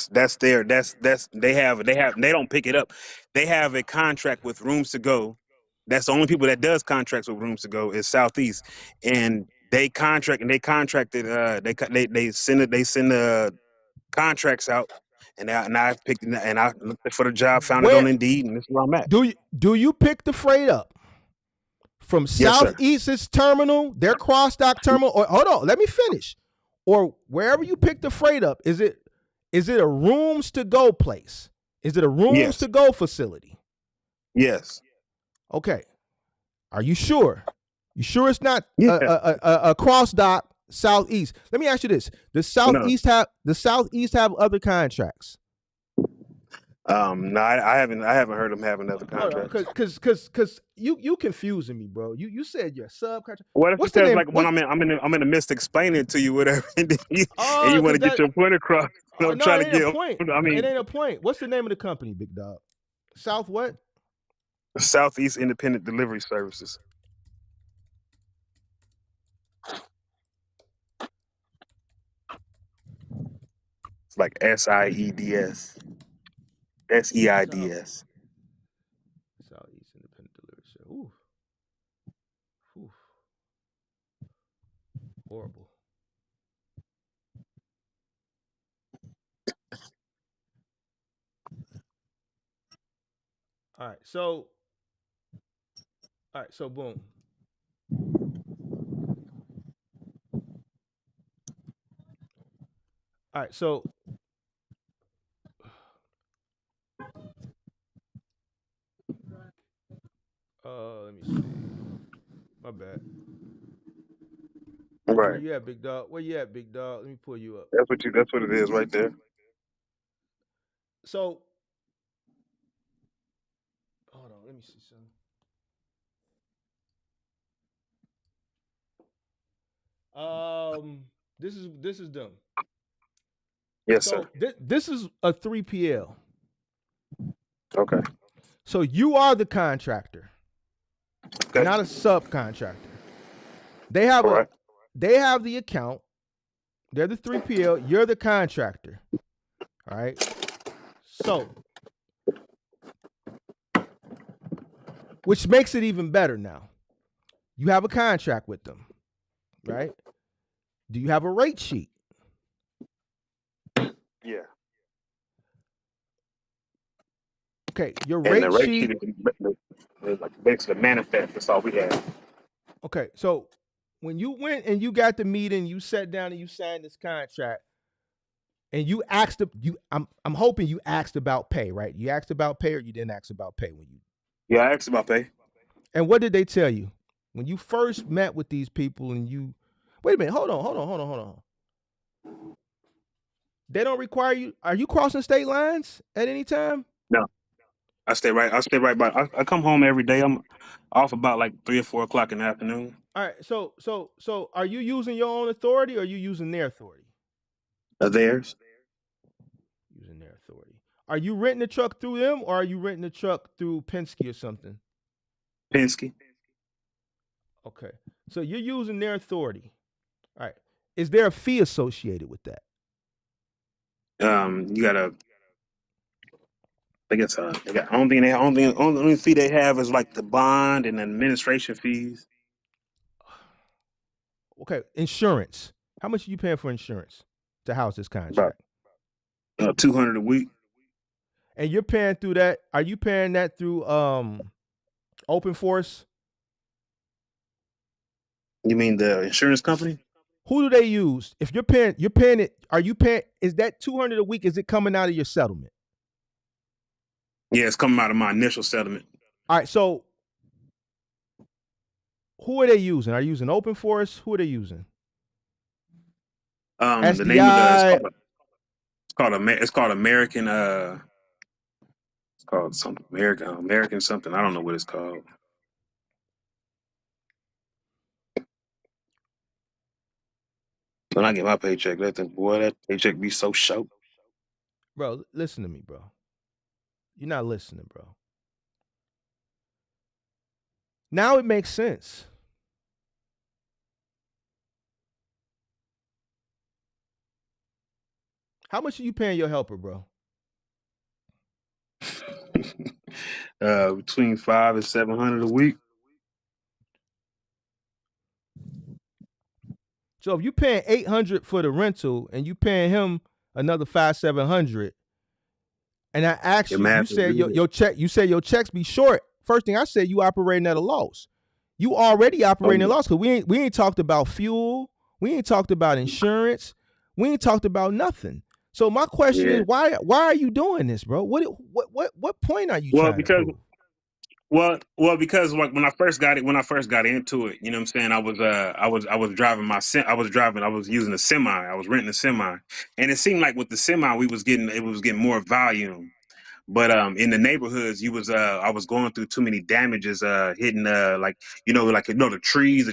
don't pick it up. They have a contract with Rooms to Go. That's the only people that does contracts with Rooms to Go is Southeast, and they send the contracts out, and I looked for the job, found it on Indeed, and this is where I'm at. Do you pick the freight up from Southeast's terminal, their cross dock terminal, or hold on, let me finish, or wherever you pick the freight up? Is it a Rooms to Go place? Is it a Rooms to Go facility? Yes. Okay. Are you sure? You sure it's not a cross dock Southeast? Let me ask you this: Does Southeast have other contracts? No, I haven't heard them having other contracts. Because you confusing me, bro. You said you're a subcontractor. What's the name? Like when I'm in the midst of explaining it to you, whatever, and you want to get your point across. I'm trying to get a point. It ain't a point. What's the name of the company, big dog? South what? Southeast Independent Delivery Services. It's like SIEDS. SEIDS. Southeast Independent Delivery Service. Ooh. Horrible. All right, so boom. All right, so let me see. My bad. Right. Where you at, big dog? Let me pull you up. That's what it is right there. So hold on, let me see something. This is them. Yes, sir. This is a 3PL. Okay. So you are the contractor, not a subcontractor. They have they have the account. They're the 3PL. You're the contractor. All right. So, which makes it even better now. You have a contract with them, right? Do you have a rate sheet? Yeah. Okay, your rate sheet is like basically manifest. That's all we have. Okay, so when you went and you got the meeting, you sat down and you signed this contract, And you asked I'm hoping you asked about pay, right? You asked about pay or you didn't ask about pay when you. Yeah, I asked about pay. And what did they tell you when you first met with these people and you? Wait a minute, hold on. They don't require you. Are you crossing state lines at any time? No, I stay right. I stay right by. I come home every day. I'm off about like 3 or 4 o'clock in the afternoon. All right. So are you using your own authority or are you using their authority? Theirs. Using their authority. Are you renting the truck through them or are you renting the truck through Penske or something? Penske. Okay. So you're using their authority. All right. Is there a fee associated with that? You gotta. I guess they got only fee they have is like the bond and administration fees. Okay. Insurance. How much are you paying for insurance to house this About contract? 200 a week. And you're paying through that. Are you paying that through Open Force? You mean the insurance company? Who do they use? If you're paying it. Are you paying? Is that 200 a week? Is it coming out of your settlement? Yeah, it's coming out of my initial settlement. All right. So who are they using? Are you using Open Force? Who are they using? SDI. The name of the it's called American. It's called something American something. I don't know what it's called. When I get my paycheck, that paycheck be so short. Bro, listen to me, bro. You're not listening, bro. Now it makes sense. How much are you paying your helper, bro? Between $500 and $700 a week. So if you're paying $800 for the rental and you paying him another $500-700, and I asked you said your check, you said your checks be short. First thing I said, you operating at a loss. You already operating at a loss because we ain't talked about fuel, we ain't talked about insurance, we ain't talked about nothing. So my question is, why are you doing this, bro? What point are you trying to prove? Because like when I first got into it, you know what I'm saying, I was using a semi, I was renting a semi, and it seemed like with the semi it was getting more volume. But in the neighborhoods, I was going through too many damages, hitting the trees,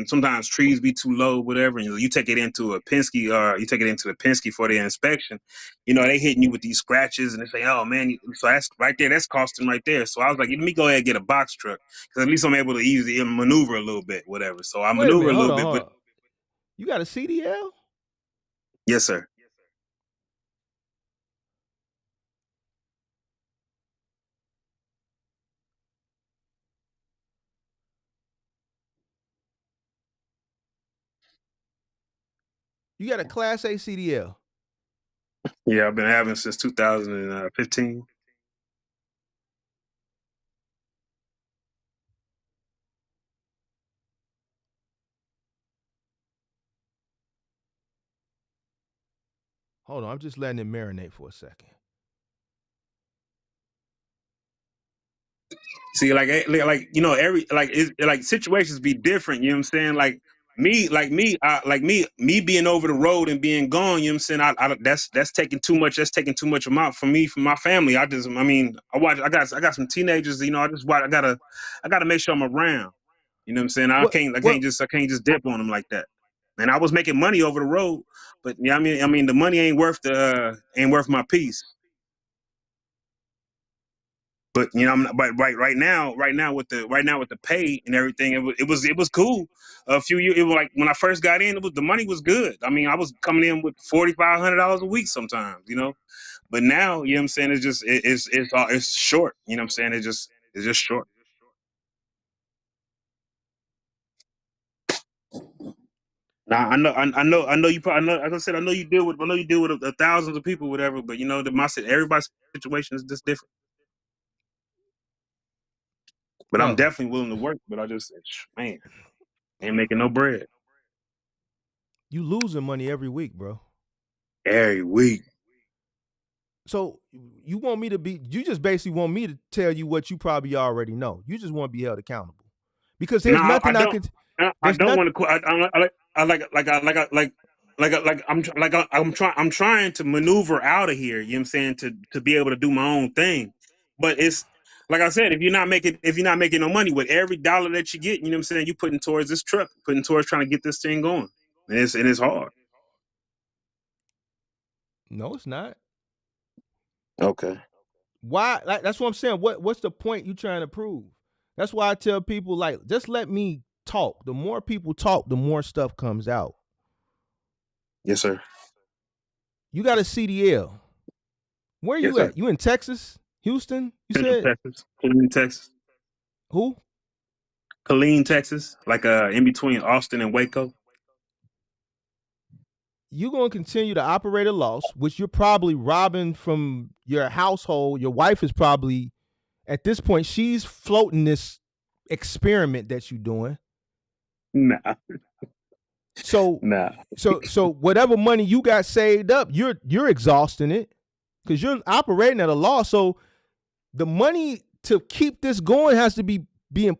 sometimes trees be too low, whatever. And you take it into a Penske, or you take it into the Penske for the inspection. They hitting you with these scratches, and they say, "Oh man!" So that's right there. That's costing right there. So I was like, "Let me go ahead and get a box truck, because at least I'm able to easily maneuver a little bit, whatever." So I Wait a maneuver minute, a hold little on, bit, hold but on. You got a CDL? yes, sir. You got a Class A CDL? Yeah, I've been having since 2015. Hold on, I'm just letting it marinate for a second. See, situations be different. You know what I'm saying? Me being over the road and being gone. You know what I'm saying? That's taking too much. That's taking too much amount from me, from my family. I got some teenagers. I just watch. I gotta make sure I'm around. You know what I'm saying? I can't just dip on them like that. And I was making money over the road, but yeah, I mean, the money ain't worth my peace. But right now with the pay and everything, it was cool. A few years, it was like when I first got in, the money was good. I mean, I was coming in with $4,500 a week sometimes. But now, you know what I'm saying, it's short. You know what I'm saying? It's just short. Now I know you probably know. As I said, I know you deal with thousands of people, whatever. But everybody's situation is just different. But I'm Bro, definitely willing to work. But man, ain't making no bread. you losing money every week, bro. Every week. So you want me to be? You just basically want me to tell you what you probably already know. You just want to be held accountable because No, there's I nothing I don't. could. I There's don't not. want to quit. I'm trying to maneuver out of here. You know what I'm saying, to be able to do my own thing. But it's like I said, if you're not making no money with every dollar that you get, you know what I'm saying, you putting towards this truck, putting towards trying to get this thing going, and it's hard. No, it's not. Okay. Why? Like, that's what I'm saying. What's the point you trying to prove? That's why I tell people, like, just let me talk. The more people talk, the more stuff comes out. Yes, sir. You got a CDL. Where Yes, you sir. at? You in Texas? Houston? You Central said Texas, Killeen, Texas, who? Killeen, Texas, like in between Austin and Waco. You're going to continue to operate a loss, which you're probably robbing from your household. Your wife is probably, at this point, she's floating this experiment that you're doing. Nah, So, nah. so whatever money you got saved up, you're exhausting it because you're operating at a loss. So the money to keep this going has to be being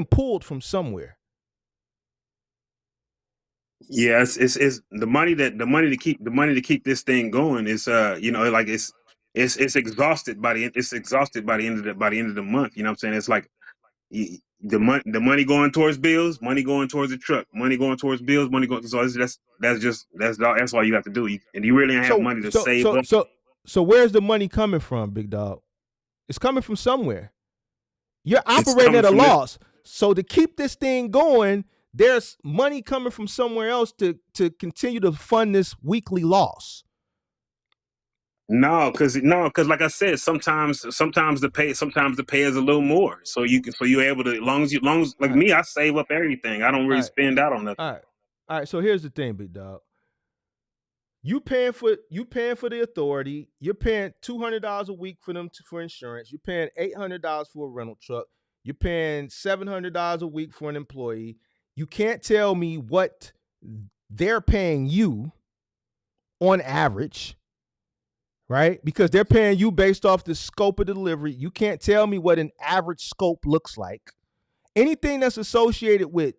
pulled from somewhere. Yeah, it's the money to keep this thing going is like it's exhausted by the end of the month. You know what I'm saying? It's like the money going towards bills, money going towards the truck, money going towards bills, money going. So that's all you have to do. And you really don't have So money to so save so up. so so where's the money coming from, big dog? It's coming from somewhere. You're It's operating coming at a from this. loss. So to keep this thing going, there's money coming from somewhere else to continue to fund this weekly loss. No, because like I said, sometimes the pay is a little more. So you're able to, long as like All right, me, I save up everything. I don't all really right, spend out on nothing. all right, all right. So here's the thing, big dog. You paying for the authority. You're paying $200 a week for them for insurance. You're paying $800 for a rental truck. You're paying $700 a week for an employee. You can't tell me what they're paying you on average, right? Because they're paying you based off the scope of delivery. You can't tell me what an average scope looks like. Anything that's associated with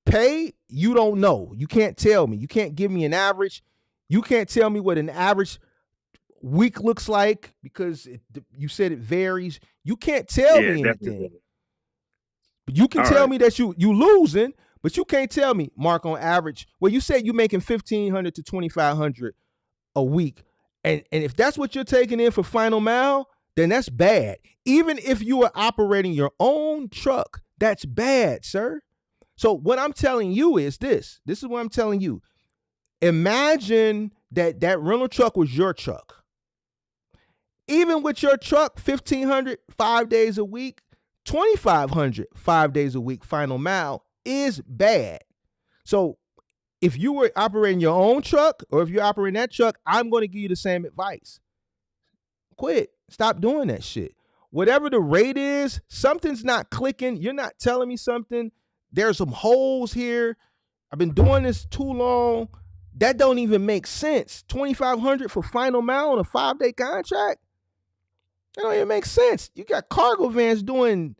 pay, you don't know. You can't tell me. You can't give me an average. You can't tell me what an average week looks like because you said it varies. You can't tell Yeah, me definitely. anything. But you can All tell right. me that you losing, but you can't tell me, Mark, on average. Well, you said you making $1,500 to $2,500 a week. And if that's what you're taking in for final mile, then that's bad. Even if you are operating your own truck, that's bad, sir. So what I'm telling you is this. This is what I'm telling you. Imagine that rental truck was your truck. Even with your truck, $1,500 5 days a week, $2,500 5 days a week, final mile is bad. So if you were operating your own truck or if you're operating that truck, I'm going to give you the same advice. Quit. Stop doing that shit. Whatever the rate is, something's not clicking. You're not telling me something. There's some holes here. I've been doing this too long. That don't even make sense. $2,500 for final mile on a 5-day contract? That don't even make sense. You got cargo vans doing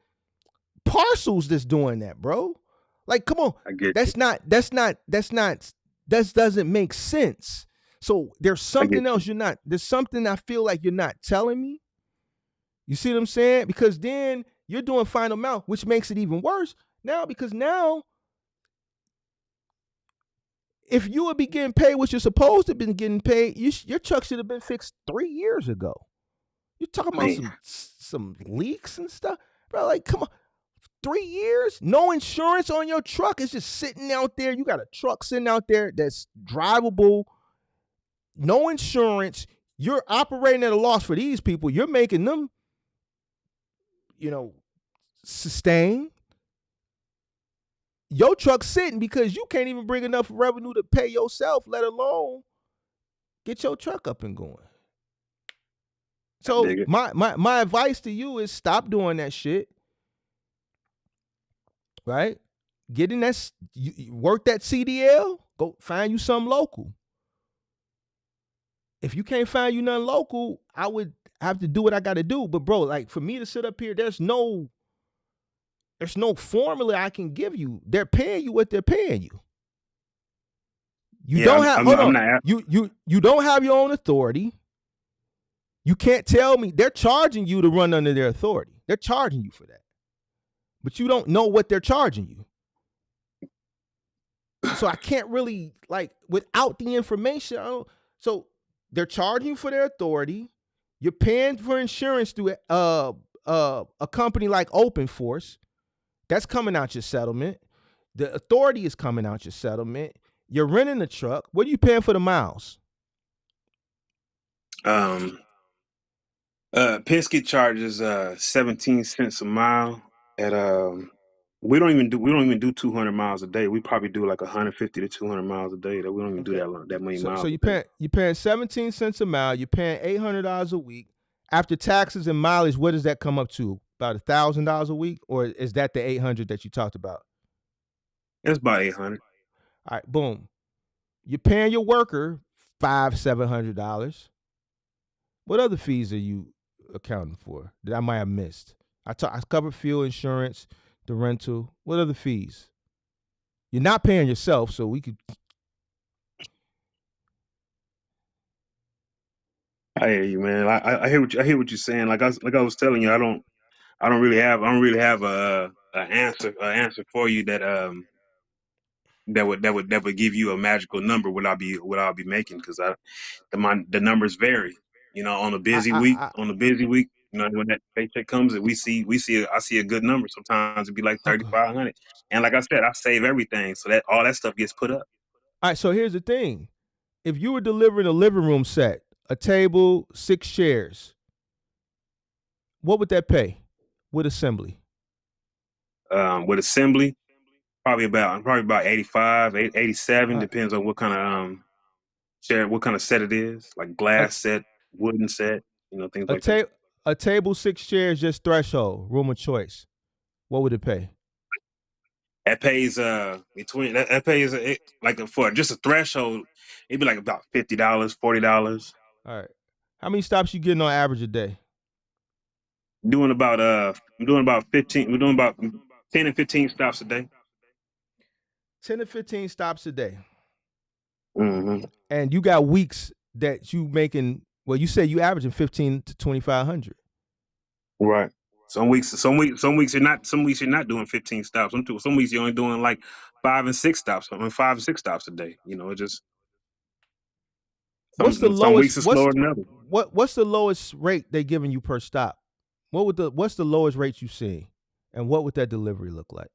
parcels that's doing that, bro. Like, come on. I get you. That doesn't make sense. So there's something else there's something I feel like you're not telling me. You see what I'm saying? Because then you're doing final mile, which makes it even worse now because now if you would be getting paid what you're supposed to be getting paid, your truck should have been fixed 3 years ago. You're talking about some leaks and stuff, bro. Like, come on, 3 years, no insurance on your truck. It's just sitting out there. You got a truck sitting out there that's drivable, no insurance. You're operating at a loss for these people. You're making them, sustain. Your truck's sitting because you can't even bring enough revenue to pay yourself, let alone get your truck up and going. So my advice to you is stop doing that shit. Right? Get in you work that CDL, go find you something local. if you can't find you nothing local, I would have to do what I got to do. But bro, like for me to sit up here, there's no formula I can give you. They're paying you what they're paying you. You Yeah, don't have I'm, hold I'm on. not. You don't have your own authority. You can't tell me they're charging you to run under their authority. They're charging you for that. But you don't know what they're charging you. So I can't really, like, without the information. So they're charging you for their authority. You're paying for insurance through a company like Open Force. That's coming out your settlement. The authority is coming out your settlement. You're renting a truck. What are you paying for the miles? Penske charges 17 cents a mile at we don't even do 200 miles a day. We probably do like 150 to 200 miles a day. That we don't even do that many So miles you're a day. paying 17 cents a mile. You're paying $800 a week. After taxes and mileage, what does that come up to? About $1,000 a week, or is that the 800 that you talked about? It's about 800. All right, boom. You're paying your worker $700. What other fees are you accounting for that I might have missed? I covered fuel, insurance, the rental. What other fees? You're not paying yourself, so we could. I hear you, man. I hear what you're saying. Like I was telling you, I don't really have a answer for you that would give you a magical number what I'll be making, because the numbers vary. You know, on a busy week, you know, when that paycheck comes and I see a good number. Sometimes it'd be like 3,500, and like I said, I save everything, so that all that stuff gets put up. All right, so here's the thing: if you were delivering a living room set, a table, 6 chairs, what would that pay with assembly? With assembly, probably about 85, 87, depends on what kind of what kind of set it is, like glass set, wooden set, you know, things like that. A table, 6 chairs, just threshold, room of choice. What would it pay? That pays between that pays like for just a threshold, it'd be like about $50, $40. All right. How many stops you getting on average a day? I'm doing about 15. We're doing about 10 and 15 stops a day. 10 to 15 stops a day. Mm-hmm. And you got weeks that you making. Well, you say you averaging 15 to 2,500. Right. Some weeks you're not doing 15 stops. Some weeks you're only doing like 5 and 6 stops. 5 and 6 stops a day. You know, it just What's the some lowest? weeks are slower than others. What's the lowest rate they giving you per stop? What's the lowest rate you see, and what would that delivery look like?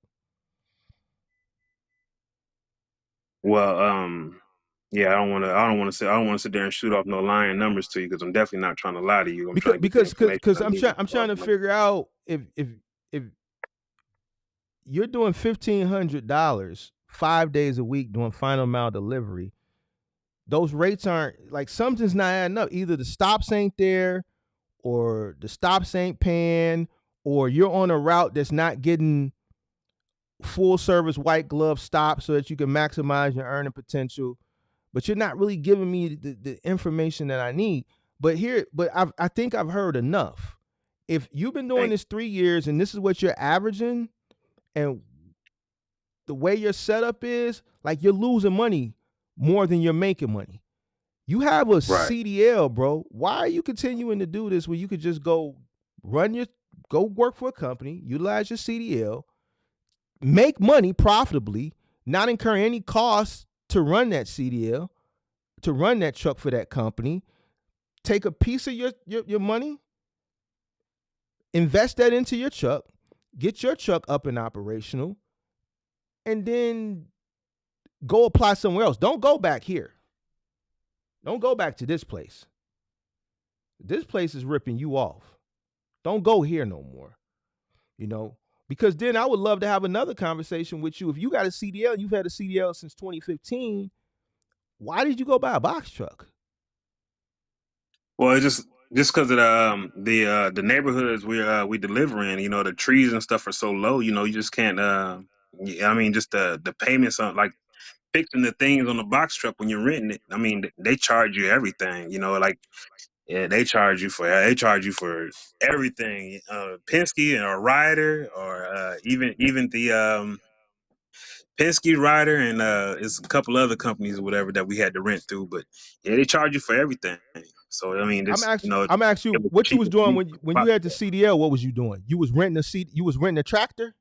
Well, yeah, I don't want to sit there and shoot off no lying numbers to you, because I'm definitely not trying to lie to you. I'm trying to get the information I'm trying to figure out if you're doing $1,500 5 days a week doing final mile delivery. Those rates aren't, like, something's not adding up. Either the stops ain't there, or the stops ain't paying, or you're on a route that's not getting full service white glove stops so that you can maximize your earning potential. But you're not really giving me the information that I need. But I think I've heard enough. If you've been doing this 3 years and this is what you're averaging, and the way your setup is, like, you're losing money more than you're making money. You have a CDL, bro. Why are you continuing to do this when you could just go work for a company, utilize your CDL, make money profitably, not incur any costs to run that CDL, to run that truck for that company, take a piece of your money, invest that into your truck, get your truck up and operational, and then go apply somewhere else. Don't go back here. Don't go back to this place. This place is ripping you off. Don't go here no more. You know, because then I would love to have another conversation with you. If you got a CDL, you've had a CDL since 2015, why did you go buy a box truck? Well, it's just because of the neighborhoods we deliver in, you know, the trees and stuff are so low, you know, you just can't. I mean, just the payments on, like, fixing the things on the box truck when you're renting it. I mean, they charge you everything. You know, like yeah, they charge you for everything. Penske or Ryder or even the Penske Ryder and it's a couple other companies or whatever that we had to rent through. But yeah, they charge you for everything. So I mean, I'm it's asking I'm asking you it was what you was cheaper for doing me. when you had the CDL. What was you doing? You was renting you was renting a tractor.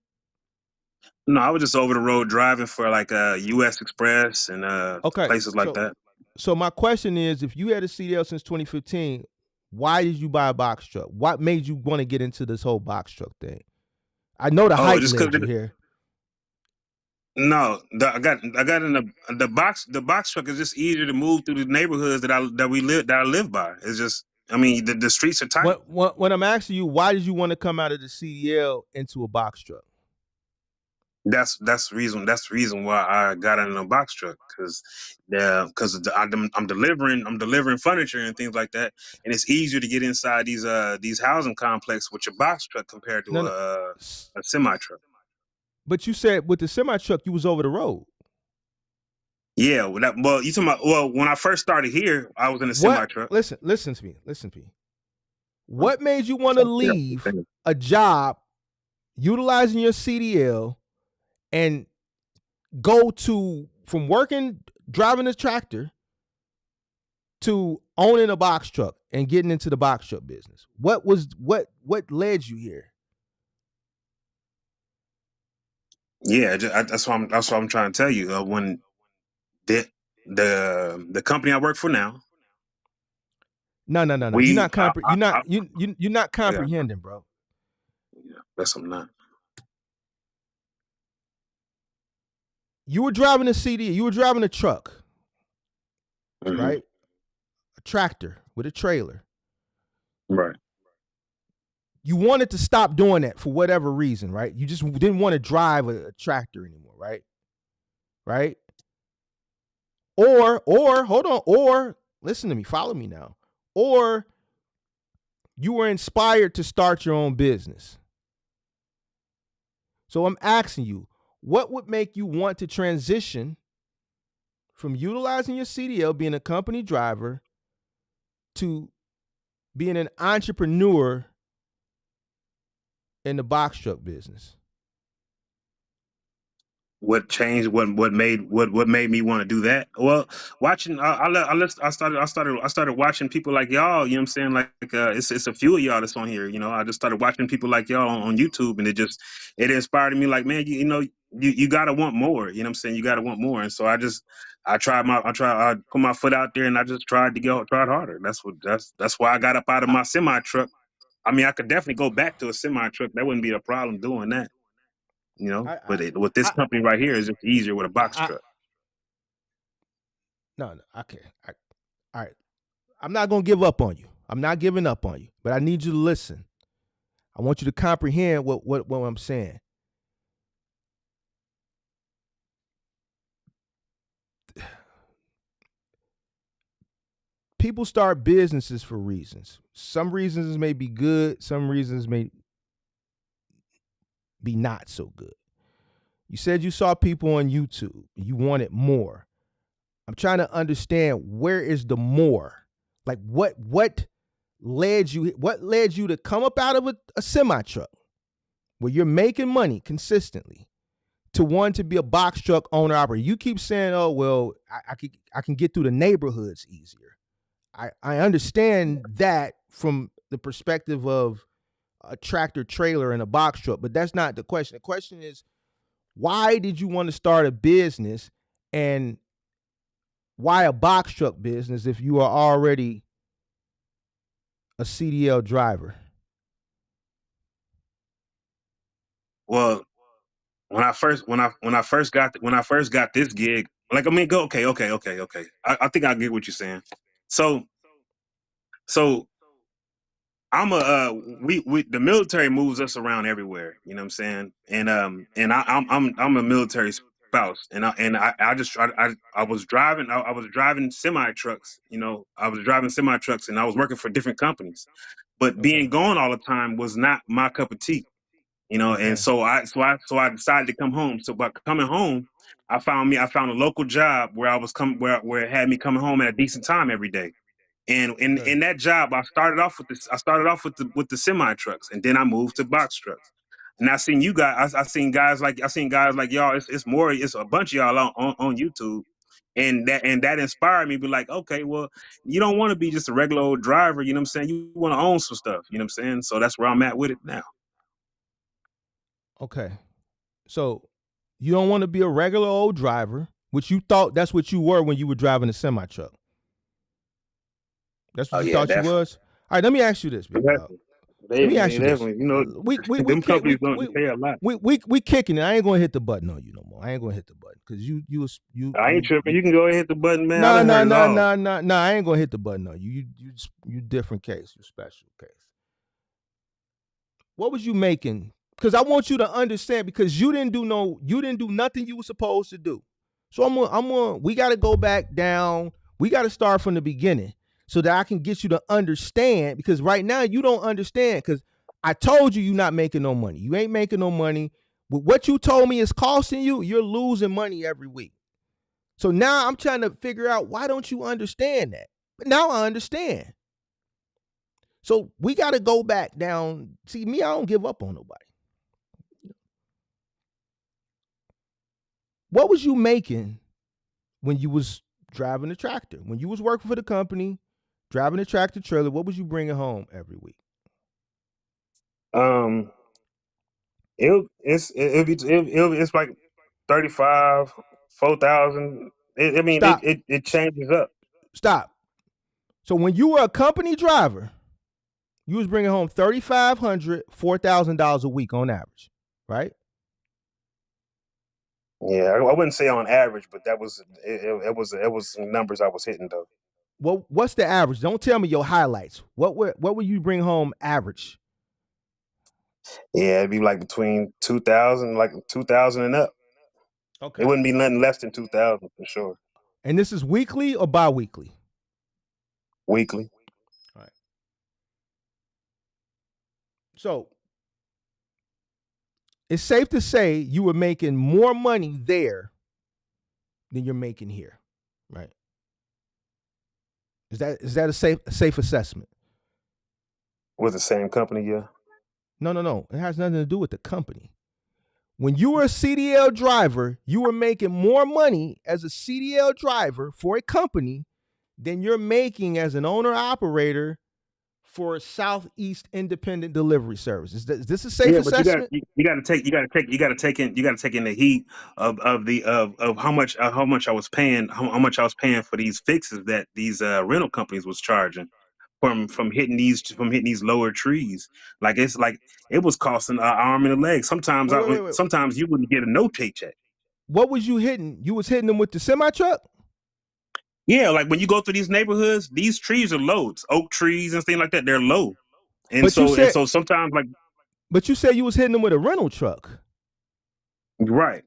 No, I was just over the road driving for like U.S. Express and Okay, places like that. so my question is, if you had a CDL since 2015, why did you buy a box truck? What made you want to get into this whole box truck thing? I know the Oh, hype just led because you here. no, I got in the box. The box truck is just easier to move through the neighborhoods that I live by. It's just, I mean, the streets are tight. When I'm asking you, why did you want to come out of the CDL into a box truck? That's the reason why I got in a box truck because I'm delivering furniture and things like that, and it's easier to get inside these housing complex with your box truck compared to No, no. a semi truck. But you said with the semi truck you was over the road. Yeah, well, you talking about? Well, when I first started here, I was in a semi What? truck. Listen to me. Listen to me. What made you want to leave a job utilizing your CDL and go from working driving a tractor to owning a box truck and getting into the box truck business? What led you here? Yeah, that's what I'm trying to tell you. When the company I work for now, No. You're we not you're not yeah, comprehending, bro. that's I'm not. You were driving a CD. You were driving a truck, Mm-hmm. right? A tractor with a trailer. Right. You wanted to stop doing that for whatever reason, right? You just didn't want to drive a tractor anymore, right? Right? Or hold on, or listen to me, follow me now. Or you were inspired to start your own business. So I'm asking you, what would make you want to transition from utilizing your CDL, being a company driver, to being an entrepreneur in the box truck business? What changed? What made me want to do that? Well, watching I started watching people like y'all. You know what I'm saying? Like it's a few of y'all that's on here. You know, I just started watching people like y'all on YouTube, and it inspired me. Like, man, you gotta want more. You know what I'm saying? You gotta want more. And so I put my foot out there, and I just tried harder. That's why I got up out of my semi truck. I mean, I could definitely go back to a semi truck. That wouldn't be a problem doing that. You know, but with this company right here, is just easier with a box truck. No, okay. All right. I'm not going to give up on you. I'm not giving up on you, but I need you to listen. I want you to comprehend what I'm saying. People start businesses for reasons. Some reasons may be good, some reasons may be not so good. You said you saw people on YouTube, you wanted more. I'm trying to understand, where is the more? Like what led you to come up out of a semi truck where you're making money consistently to want to be a box truck owner operator? You keep saying, oh, well, I can get through the neighborhoods easier. I understand that from the perspective of a tractor trailer and a box truck, but that's not the question. The question is, why did you want to start a business, and why a box truck business if you are already a CDL driver? Well, when I first got this gig, like, I mean, go okay. I think I get what you're saying. So I'm we the military moves us around everywhere. You know what I'm saying? And I'm a military spouse, and I was driving semi trucks. You know, I was driving semi trucks, and I was working for different companies. But being gone all the time was not my cup of tea. You know, Okay. and so I decided to come home. So, but coming home, I found a local job where I was where it had me coming home at a decent time every day. And Okay. in that job, I started off with this. I started off with the semi trucks, and then I moved to box trucks. And I seen you guys. I seen guys like y'all. It's more. It's a bunch of y'all on YouTube, and that inspired me. Be like, okay, well, you don't want to be just a regular old driver. You know what I'm saying? You want to own some stuff. You know what I'm saying? So that's where I'm at with it now. Okay. So you don't want to be a regular old driver, which you thought that's what you were when you were driving a semi truck. That's what Oh you yeah, thought you definitely. was. All right, let me ask you this, big dog. Let me ask you this. Definitely. You know, We them can't companies don't pay a lot. we kicking it. I ain't gonna hit the button on you no more. I ain't gonna hit the button because I ain't tripping. You can go ahead and hit the button, man. I nah done nah heard it nah all. nah nah nah. I ain't gonna hit the button on you. You different case. You special case. What was you making? Because I want you to understand, because you didn't do nothing you were supposed to do. So we got to go back down. We got to start from the beginning so that I can get you to understand, because right now you don't understand, because I told you you're not making no money. You ain't making no money. But what you told me is costing you, you're losing money every week. So now I'm trying to figure out, why don't you understand that? But now I understand. So we got to go back down. See, me, I don't give up on nobody. What was you making when you was driving the tractor? When you was working for the company, driving the tractor trailer, what was you bringing home every week? It's like 35, 4,000. I mean, Stop. it changes up. Stop. So when you were a company driver, you was bringing home $3,500, $4,000 a week on average, right? Yeah, I wouldn't say on average, but that was it was some numbers I was hitting though. Well, what's the average? Don't tell me your highlights. What would you bring home average? Yeah, it'd be like between 2,000, like 2,000 and up. Okay. It wouldn't be nothing less than 2,000 for sure. And this is weekly or bi-weekly? Weekly. All right. So it's safe to say you were making more money there than you're making here, right? Is that a safe assessment? With the same company, yeah. No. It has nothing to do with the company. When you were a CDL driver, you were making more money as a CDL driver for a company than you're making as an owner operator for a Southeast Independent Delivery Service. Is this a safe assessment? But you got to take in the heat of how much I was paying how much I was paying for these fixes that these rental companies was charging from hitting these lower trees. Like it was costing an arm and a leg. Wait. Sometimes you wouldn't get a no paycheck. What was you hitting? You was hitting them with the semi truck? Yeah, like when you go through these neighborhoods, these trees are low. Oak trees and things like that, they're low. But you said Sometimes like you was hitting them with a rental truck. right.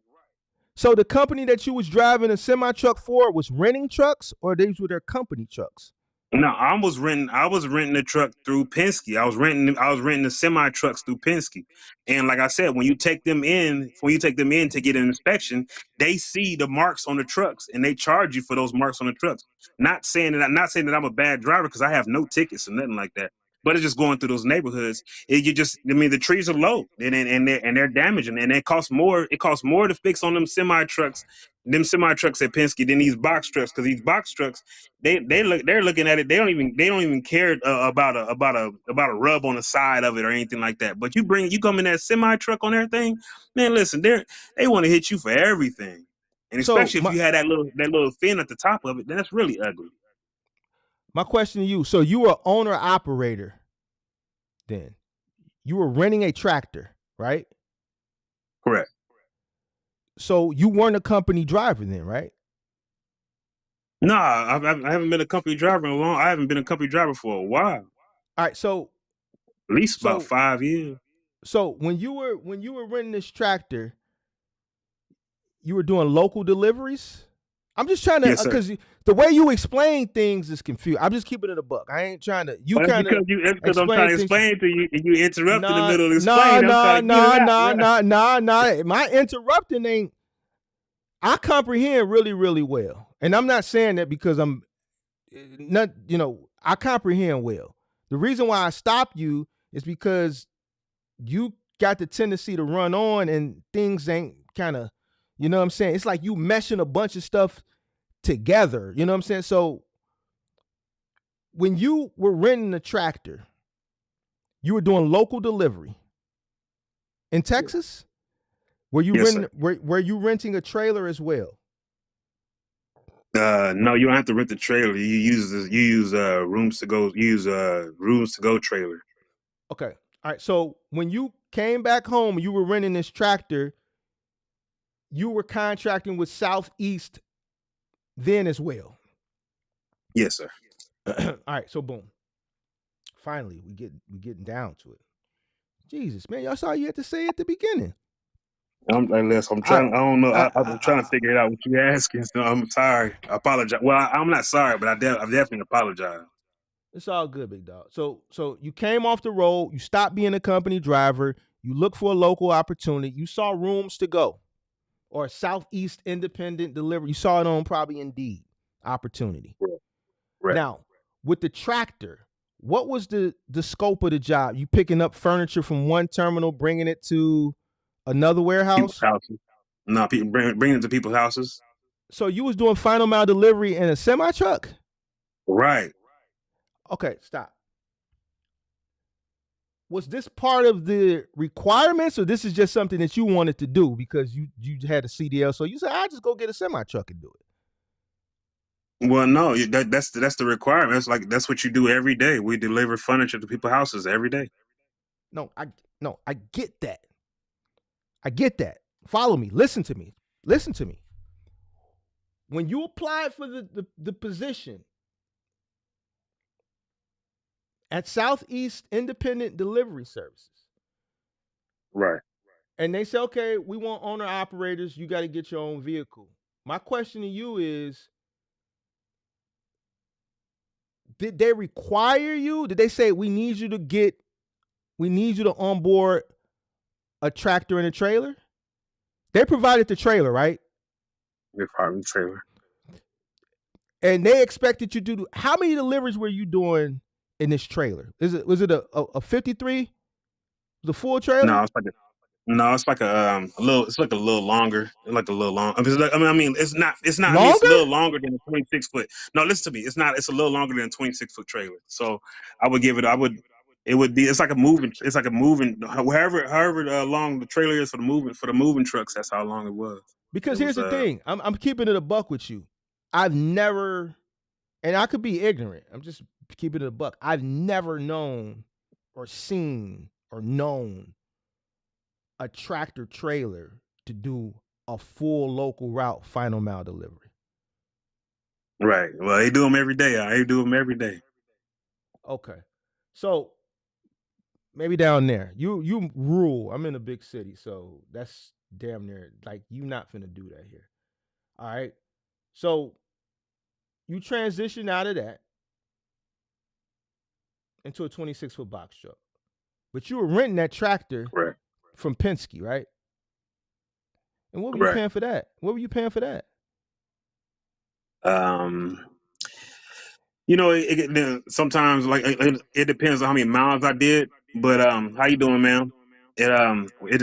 So the company that you was driving a semi truck for was renting trucks, or these were their company trucks? No, I was renting a truck through Penske. I was renting the semi trucks through Penske. And like I said, when you take them in to get an inspection, they see the marks on the trucks and they charge you for those marks on the trucks. Not saying that I'm a bad driver, because I have no tickets or nothing like that. But it's just going through those neighborhoods. The trees are low and they're damaging, and it costs more. It costs more to fix on them semi trucks at Penske than these box trucks, because these box trucks, they're looking at it. They don't even care about a rub on the side of it or anything like that. But you come in that semi truck on everything, man. Listen, they want to hit you for everything, and especially if you had that little fin at the top of it, then that's really ugly. My question to you: so you were owner operator, then you were renting a tractor, right? Correct. So you weren't a company driver then, right? Nah, I haven't been a company driver in a long. I haven't been a company driver for a while. All right, so at least about 5 years. So when you were renting this tractor, you were doing local deliveries? I'm just trying to, Yes, sir. because the way you explain things is confused. I'm just keeping it a buck. I ain't trying to. You Well, kind of that's because I'm trying explain to things. explain to you, and you interrupt in the Nah, middle of nah, explaining. I'm nah, trying to get nah, it nah, out. nah, nah, nah. My interrupting ain't. I comprehend really, really well, and I'm not saying that because I'm not. I comprehend well. The reason why I stop you is because you got the tendency to run on, and things ain't kind of. You know what I'm saying? It's like you meshing a bunch of stuff together. You know what I'm saying? So when you were renting a tractor, you were doing local delivery in Texas. Were you Yes, sir. were you renting a trailer as well? No, you don't have to rent the trailer. You use rooms to go. You use rooms to go trailer. Okay. All right. So when you came back home, you were renting this tractor. You were contracting with Southeast then as well. Yes, sir. All right. So boom. Finally, we getting down to it. Jesus, man, y'all saw you had to say at the beginning. I'm trying. I don't know. I'm trying to figure it out what you're asking. So I'm sorry. I apologize. Well, I'm not sorry, but I definitely apologize. It's all good, big dog. So you came off the road, you stopped being a company driver, you looked for a local opportunity, you saw rooms to go or Southeast Independent Delivery. You saw it on probably Indeed opportunity. Right. Now, with the tractor, what was the scope of the job? You picking up furniture from one terminal, bringing it to another warehouse? People's houses. No, people bring it to people's houses. So you was doing final mile delivery in a semi truck? Right. Okay, stop. Was this part of the requirements, or this is just something that you wanted to do because you had a CDL? So you said, I'll just go get a semi truck and do it. Well, no, that's the requirement. That's what you do every day. We deliver furniture to people's houses every day. No, I get that. I get that. Follow me. Listen to me. When you applied for the position at Southeast Independent Delivery Services, right, and they say, okay, we want owner operators, you got to get your own vehicle. My question to you is, did they require you? Did they say we need you to onboard a tractor and a trailer? They provided the trailer, right? They provided the trailer. And they expected you to do. How many deliveries were you doing in this trailer? Was it a 53? The full trailer? No, it's like a little. It's like a little longer. Like a little long. I mean, it's not. Longer? I mean, it's a little longer than a 26-foot. No, listen to me. It's not. It's a little longer than a 26-foot trailer. So I would give it. It would be. It's like a moving. It's like a moving. However long the trailer is for the moving trucks. That's how long it was. Because here's the thing. I'm keeping it a buck with you. I've never, and I could be ignorant. I'm just keeping it a buck. I've never known or seen or known a tractor trailer to do a full local route final mile delivery. Right. Well, they do them every day. They do them every day. Okay. So maybe down there. You rule. I'm in a big city, so that's damn near like you not finna do that here. All right. So you transition out of that into a 26-foot box truck. But you were renting that tractor from Penske, right? And what were you paying for that? What were you paying for that? You know, sometimes like it depends on how many miles I did. But how you doing, man? It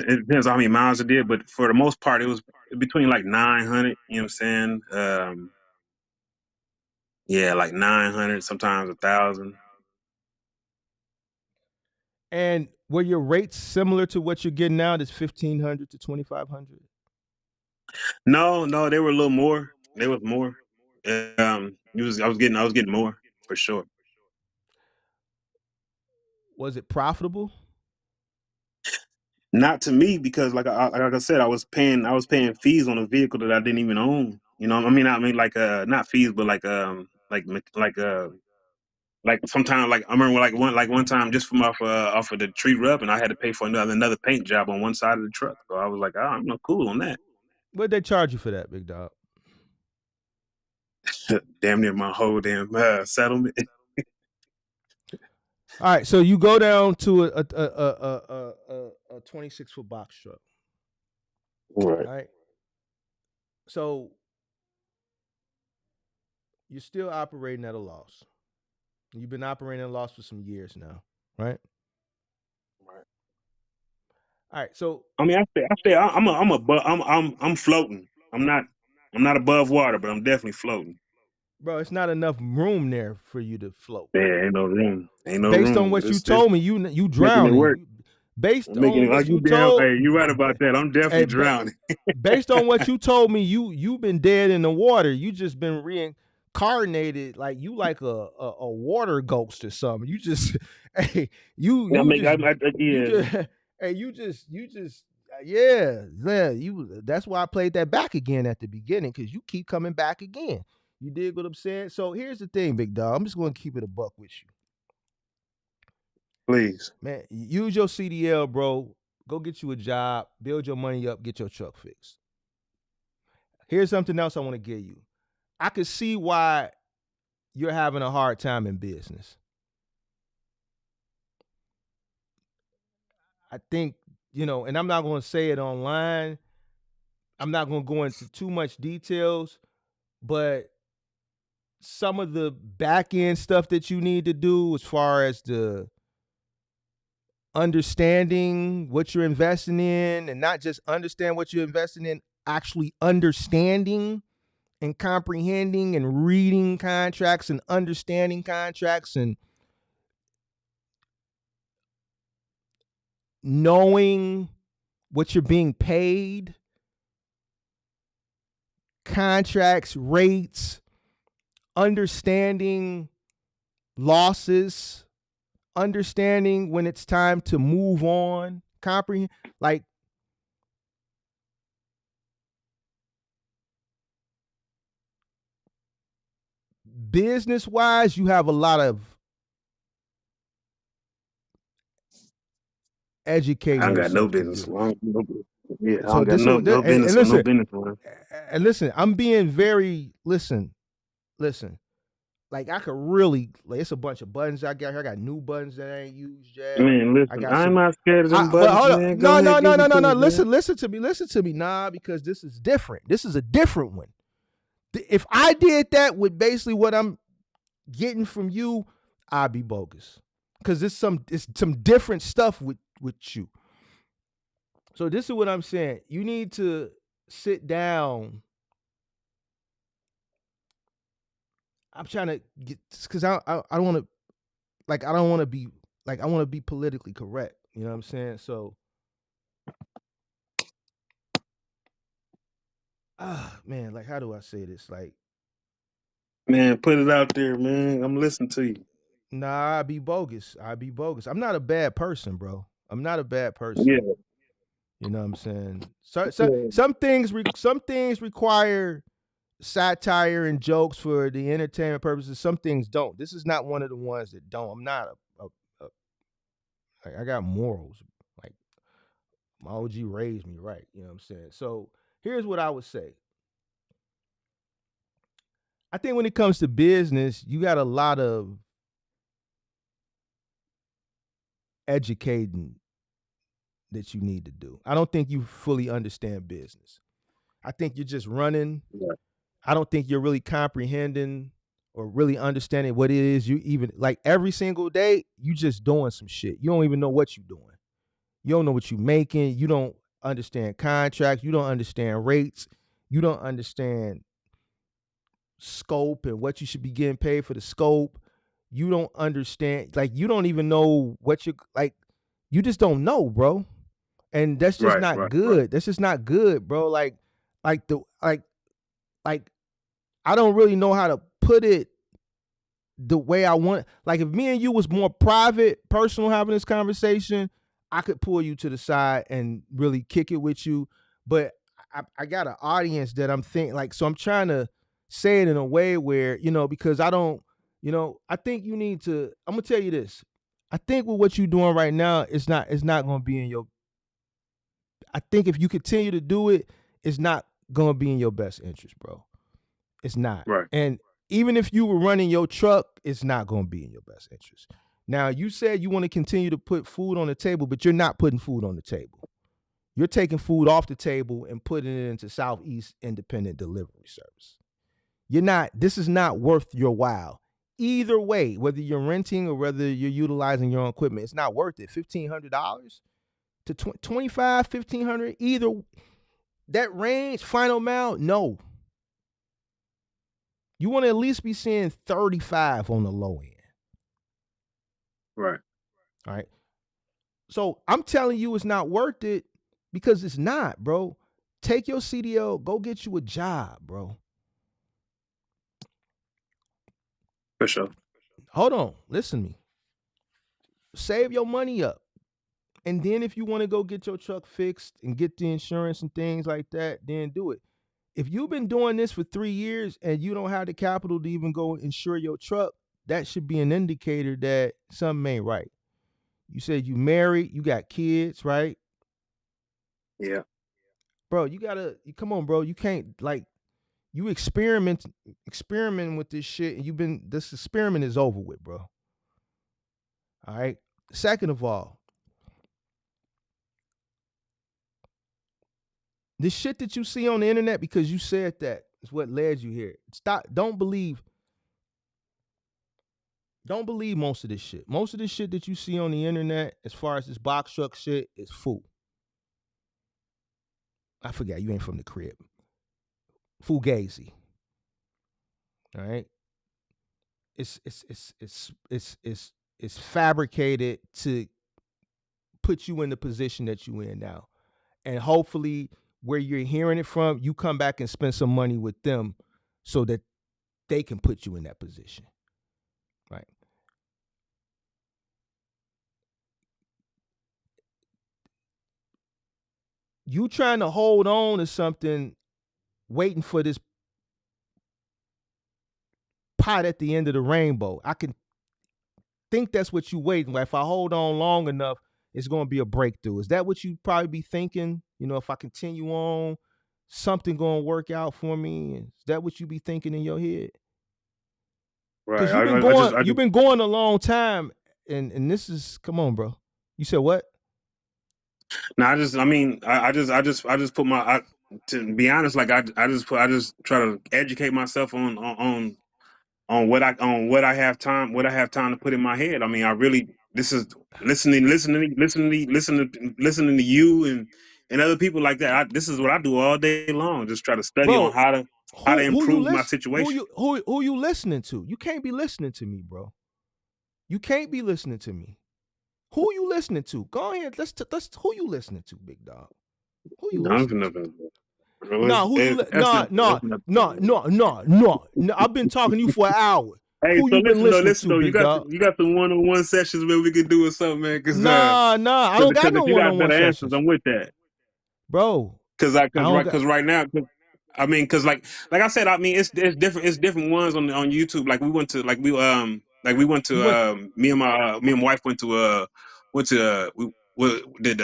depends on how many miles I did. But for the most part, it was between like 900. You know what I'm saying? Yeah, like 900, sometimes 1,000. And were your rates similar to what you're getting now? That's 1,500 to 2,500. No, they were a little more. They was more. I was getting more for sure. Was it profitable? Not to me, because like I said, I was paying fees on a vehicle that I didn't even own. You know, I mean like not fees, but like sometimes like I remember like one time just from off of the tree rub, and I had to pay for another paint job on one side of the truck. So I was like, oh, I'm not cool on that. What'd they charge you for that, big dog? Damn near my whole damn settlement. All right, so you go down to a 26-foot box truck. Right. All right. So you're still operating at a loss. You've been operating at a loss for some years now, right? Right. All right. So I mean, I'm floating. I'm not above water, but I'm definitely floating. bro, it's not enough room there for you to float. There ain't no room. Ain't no Based on room. what you This told me, you making it drowning. work. Based I'm making on it. Oh, what you you damn. told, Hey, you right about that. I'm definitely hey, drowning. based on what you told me, you've been dead in the water. You just been reincarnated, like you like a water ghost or something. You just, hey, you Yeah. just, hey, you just, yeah. You. That's why I played that back again at the beginning because you keep coming back again. You dig what I'm saying? So here's the thing, big dog. I'm just going to keep it a buck with you. Please. Man, use your CDL, bro. Go get you a job, build your money up, get your truck fixed. Here's something else I want to give you. I could see why you're having a hard time in business. I think, and I'm not going to say it online. I'm not going to go into too much details, but some of the back end stuff that you need to do as far as the understanding what you're investing in and not just understand what you're investing in, actually understanding and comprehending and reading contracts and understanding contracts and knowing what you're being paid, contracts, rates, understanding losses, understanding when it's time to move on, comprehend, like business wise, you have a lot of educating I don't got no yourself to business. do. Yeah, I So don't got this no is business or no business. Man. and listen, I'm being very listen. Like I could really, like it's a bunch of buttons I got here. I got new buttons that I ain't used yet. Man, I listen, got I'm some. not scared of them But buttons, hold man. on, Go ahead, give it to no. me, man. Listen to me, nah, because this is different. This is a different one. If I did that with basically what I'm getting from you, I'd be bogus. Because it's some different stuff with you. So this is what I'm saying. You need to sit down. I'm trying to get because I don't want to I don't want to be I want to be politically correct. You know what I'm saying? So man, like how do I say this? Like Man, put it out there, man. I'm listening to you. nah, I'd be bogus. I'm not a bad person, bro. I'm not a bad person. Yeah. You know what I'm saying? So some things require satire and jokes for the entertainment purposes. Some things don't. This is not one of the ones that don't. I'm not I got morals. Like my OG raised me right. You know what I'm saying? So here's what I would say. I think when it comes to business, you got a lot of educating that you need to do. I don't think you fully understand business. I think you're just running. Yeah. I don't think you're really comprehending or really understanding what it is you even like every single day, you just doing some shit. You don't even know what you're doing. You don't know what you're making. You don't understand contracts. You don't understand rates. You don't understand scope and what you should be getting paid for the scope. You don't understand, like you don't even know what you like. You just don't know, bro. And that's just not good. Right. That's just not good, bro. Like I don't really know how to put it the way I want. Like if me and you was more private, personal having this conversation, I could pull you to the side and really kick it with you. But I got an audience that I'm thinking like, so I'm trying to say it in a way where, because I don't, I think you need to, I'm gonna tell you this. I think with what you're doing right now, it's not gonna be in your, I think if you continue to do it, it's not gonna be in your best interest, bro. It's not. Right. And even if you were running your truck, it's not going to be in your best interest. Now, you said you want to continue to put food on the table, but you're not putting food on the table. You're taking food off the table and putting it into Southeast Independent Delivery Service. This is not worth your while. Either way, whether you're renting or whether you're utilizing your own equipment, it's not worth it. $1,500 to $2,500, $1,500, either that range, final amount, no. You want to at least be seeing 35 on the low end. Right. All right. So I'm telling you it's not worth it because it's not, bro. Take your CDL, go get you a job, bro. For sure. Hold on, listen to me. Save your money up. And then if you want to go get your truck fixed and get the insurance and things like that, then do it. If you've been doing this for 3 years and you don't have the capital to even go insure your truck, that should be an indicator that something ain't right. You said you married, you got kids, right? Yeah. Bro, come on, bro. You can't, like, you experimenting with this shit, and this experiment is over with, bro. All right. Second of all, this shit that you see on the internet because you said that is what led you here. Don't believe most of this shit. Most of this shit that you see on the internet, as far as this box truck shit, is fool. I forgot you ain't from the crib. Fugazi. All right. It's fabricated to put you in the position that you in now. And hopefully where you're hearing it from, you come back and spend some money with them so that they can put you in that position. Right. You trying to hold on to something, waiting for this pot at the end of the rainbow. I can think that's what you waiting. Like, if I hold on long enough, it's going to be a breakthrough. Is that what you probably be thinking? You know, if I continue on, something going to work out for me. Is that what you be thinking in your head? Right. Because you've been going a long time, and this is, come on, bro. You said what? No, I just put to be honest, like I just try to educate myself on what I have time to put in my head. I mean, this is listening to you and other people like that. This is what I do all day long. Just try to study on how to improve my situation. Who you listening to? You can't be listening to me, bro. You can't be listening to me. Who you listening to? Go ahead. Let's who you listening to, big dog? Who you listening to? No. I've been talking to you for an hour. Hey, who so you been listening listen to, though. big dog? You got the one-on-one sessions where we could do or something, man. Cause I don't got no one-on-one sessions. Answers, I'm with that, bro. Cause right now, I mean, cause like I said, I mean, it's different ones on YouTube. Like we went to me and my wife went to we did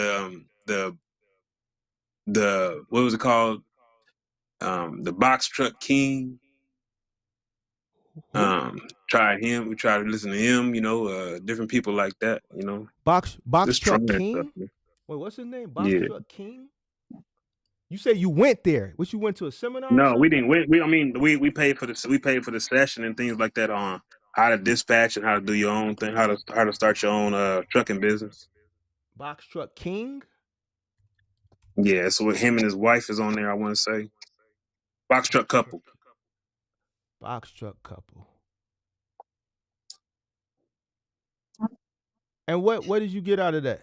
the what was it called, the box truck king. Tried him. We tried to listen to him. You know, different people like that. You know, box truck king. Stuff, wait, what's his name? Box truck king. You say you went there? What, you went to a seminar? No, we didn't. We paid for the session and things like that on how to dispatch and how to do your own thing, how to start your own trucking business. Box truck king. Yeah, so with him and his wife is on there. I want to say, box truck couple. Box truck couple. And what did you get out of that?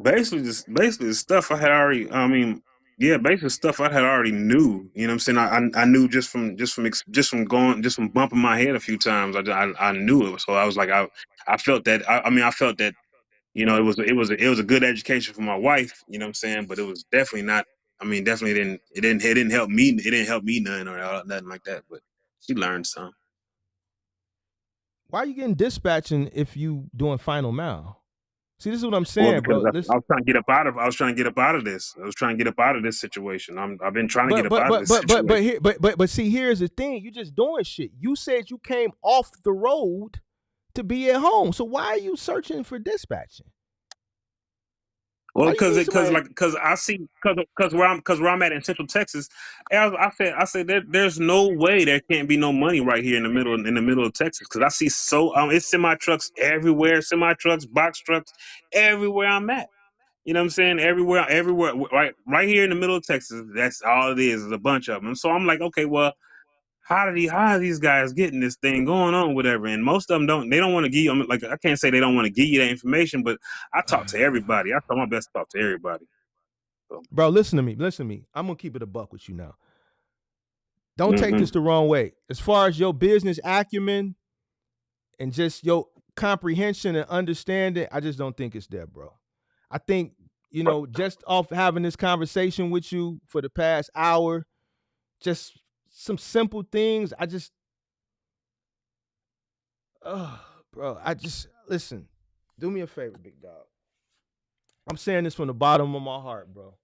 Basically the stuff I had already. I mean, yeah, basically stuff I had already knew. You know what I'm saying? I knew just from bumping my head a few times. I knew it. So I was like, I felt that. I felt that. You know, it was a good education for my wife. You know what I'm saying? But it was definitely not. I mean, definitely it didn't help me. It didn't help me none or nothing like that. But she learned some. Why are you getting dispatching if you doing final mile? See, this is what I'm Well, saying, because bro. Listen, I was trying to get up out of. I was trying to get up out of this. I was trying to get up out of this situation. I've been trying to get but up but out of but this but but situation. but here, but see, here's the thing. You just doing shit. You said you came off the road to be at home. So why are you searching for dispatching? Well, Why you need somebody? because I see because where I'm at in Central Texas, I said there's no way there can't be no money right here in the middle of Texas, because I see it's semi trucks everywhere, semi trucks, box trucks everywhere I'm at. You know what I'm saying? Everywhere, right here in the middle of Texas. That's all it is a bunch of them. So I'm like, okay, well, how are these guys getting this thing going on, whatever? And most of them don't want to give you, like, I can't say they don't want to give you that information, but I talk to everybody. I try my best to talk to everybody. So, Bro, listen to me. I'm gonna keep it a buck with you now. Don't take mm-hmm. this the wrong way. As far as your business acumen and just your comprehension and understanding, I just don't think it's there, bro. I think, just off having this conversation with you for the past hour, just some simple things. Bro, listen, do me a favor, big dog. I'm saying this from the bottom of my heart, bro.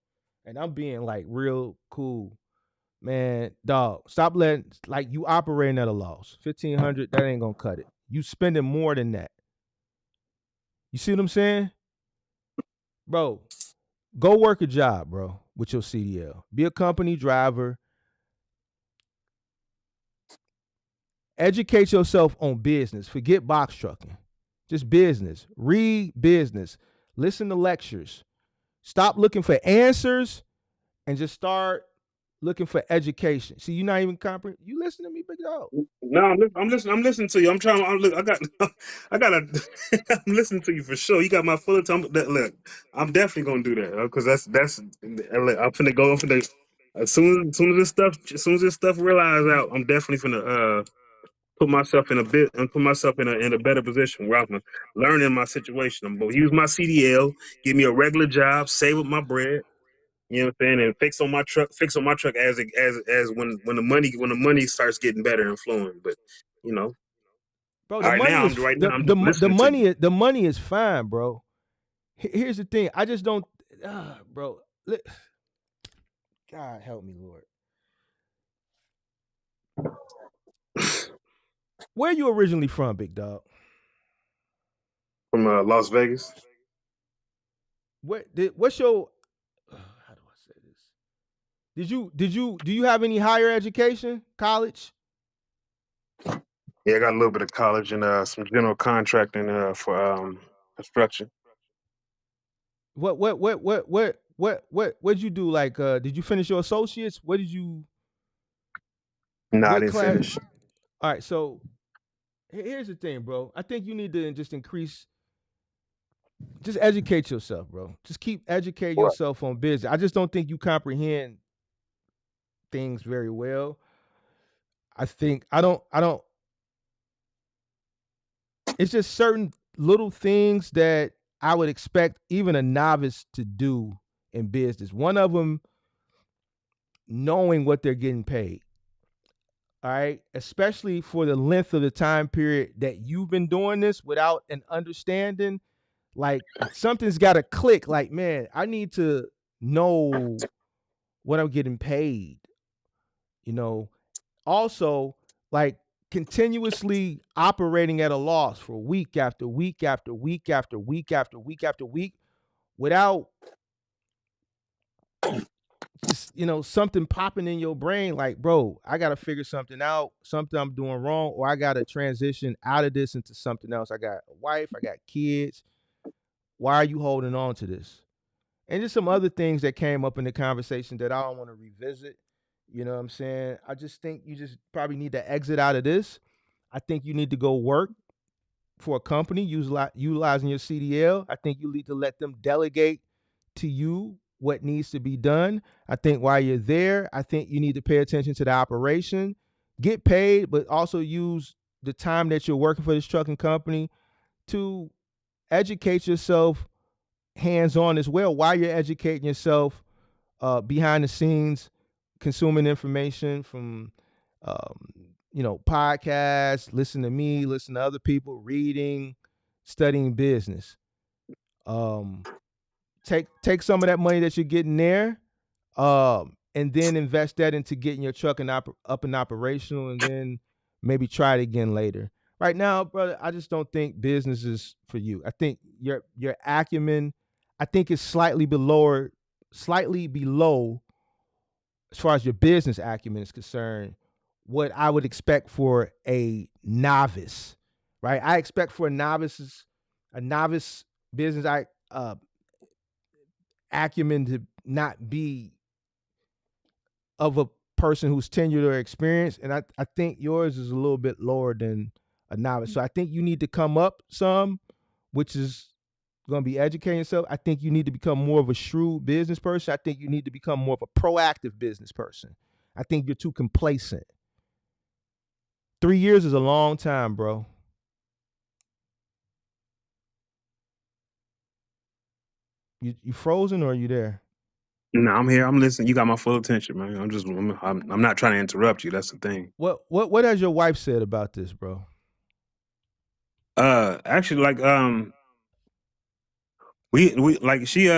And I'm being like real cool. Man, dog, stop letting, like, you operating at a loss. 1,500, that ain't gonna cut it. You spending more than that. You see what I'm saying? Bro, go work a job, bro, with your CDL. Be a company driver. Educate yourself on business. Forget box trucking. Just business. Read business. Listen to lectures. Stop looking for answers and just start looking for education. See, you're not even comprehending. You listen to me, big dog. No, I'm listening. I'm listening to you. I'm trying. I got a. I'm listening to you for sure. You got my full attention. Look, I'm definitely gonna do that, because that's. I'm finna go. I'm finna. As soon as this stuff realize out, I'm definitely finna put myself in a bit and put myself in a better position where I'm learning my situation. I'm gonna use my CDL, give me a regular job, save up my bread. You know what I'm saying, and fix on my truck as when the money starts getting better and flowing. But you know, Bro, right now I'm just listening to you. the money is fine, bro. Here's the thing. I just don't, bro. God help me, Lord. Where you originally from, big dog? From Las Vegas. What's your? How do I say this? Do you have any higher education, college? Yeah, I got a little bit of college and some general contracting for construction. What'd you do? Like, did you finish your associates? What did you? Nah, I What didn't class? finish. All right, so here's the thing, bro. I think you need to just educate yourself, bro. Just keep educating Right. yourself on business. I just don't think you comprehend things very well. I don't. It's just certain little things that I would expect even a novice to do in business. One of them, knowing what they're getting paid. All right, especially for the length of the time period that you've been doing this without an understanding. Like, something's got to click. Like, man, I need to know what I'm getting paid. Also, like, continuously operating at a loss for week after week after week after week after week after week without just, something popping in your brain like, bro, I got to figure something out, something I'm doing wrong, or I got to transition out of this into something else. I got a wife, I got kids. Why are you holding on to this? And just some other things that came up in the conversation that I don't want to revisit. You know what I'm saying? I just think you just probably need to exit out of this. I think you need to go work for a company utilizing your CDL. I think you need to let them delegate to you what needs to be done. I think while you're there, I think you need to pay attention to the operation, get paid, but also use the time that you're working for this trucking company to educate yourself hands-on as well while you're educating yourself behind the scenes, consuming information from podcasts, listen to me, listen to other people, reading, studying business. Um, take some of that money that you're getting there, and then invest that into getting your truck up and operational, and then maybe try it again later. Right now, brother, I just don't think business is for you. I think your acumen, I think, is slightly below as far as your business acumen is concerned, what I would expect for a novice, right? I expect for a novice business acumen to not be of a person who's tenured or experienced, and I think yours is a little bit lower than a novice. So I think you need to come up some, which is going to be educating yourself. I think you need to become more of a shrewd business person. I think you need to become more of a proactive business person. I think you're too complacent. 3 years is a long time, bro. You frozen or are you there? No, I'm here. I'm listening. You got my full attention, man. I'm not trying to interrupt you. That's the thing. What has your wife said about this, bro? Actually, like we like she's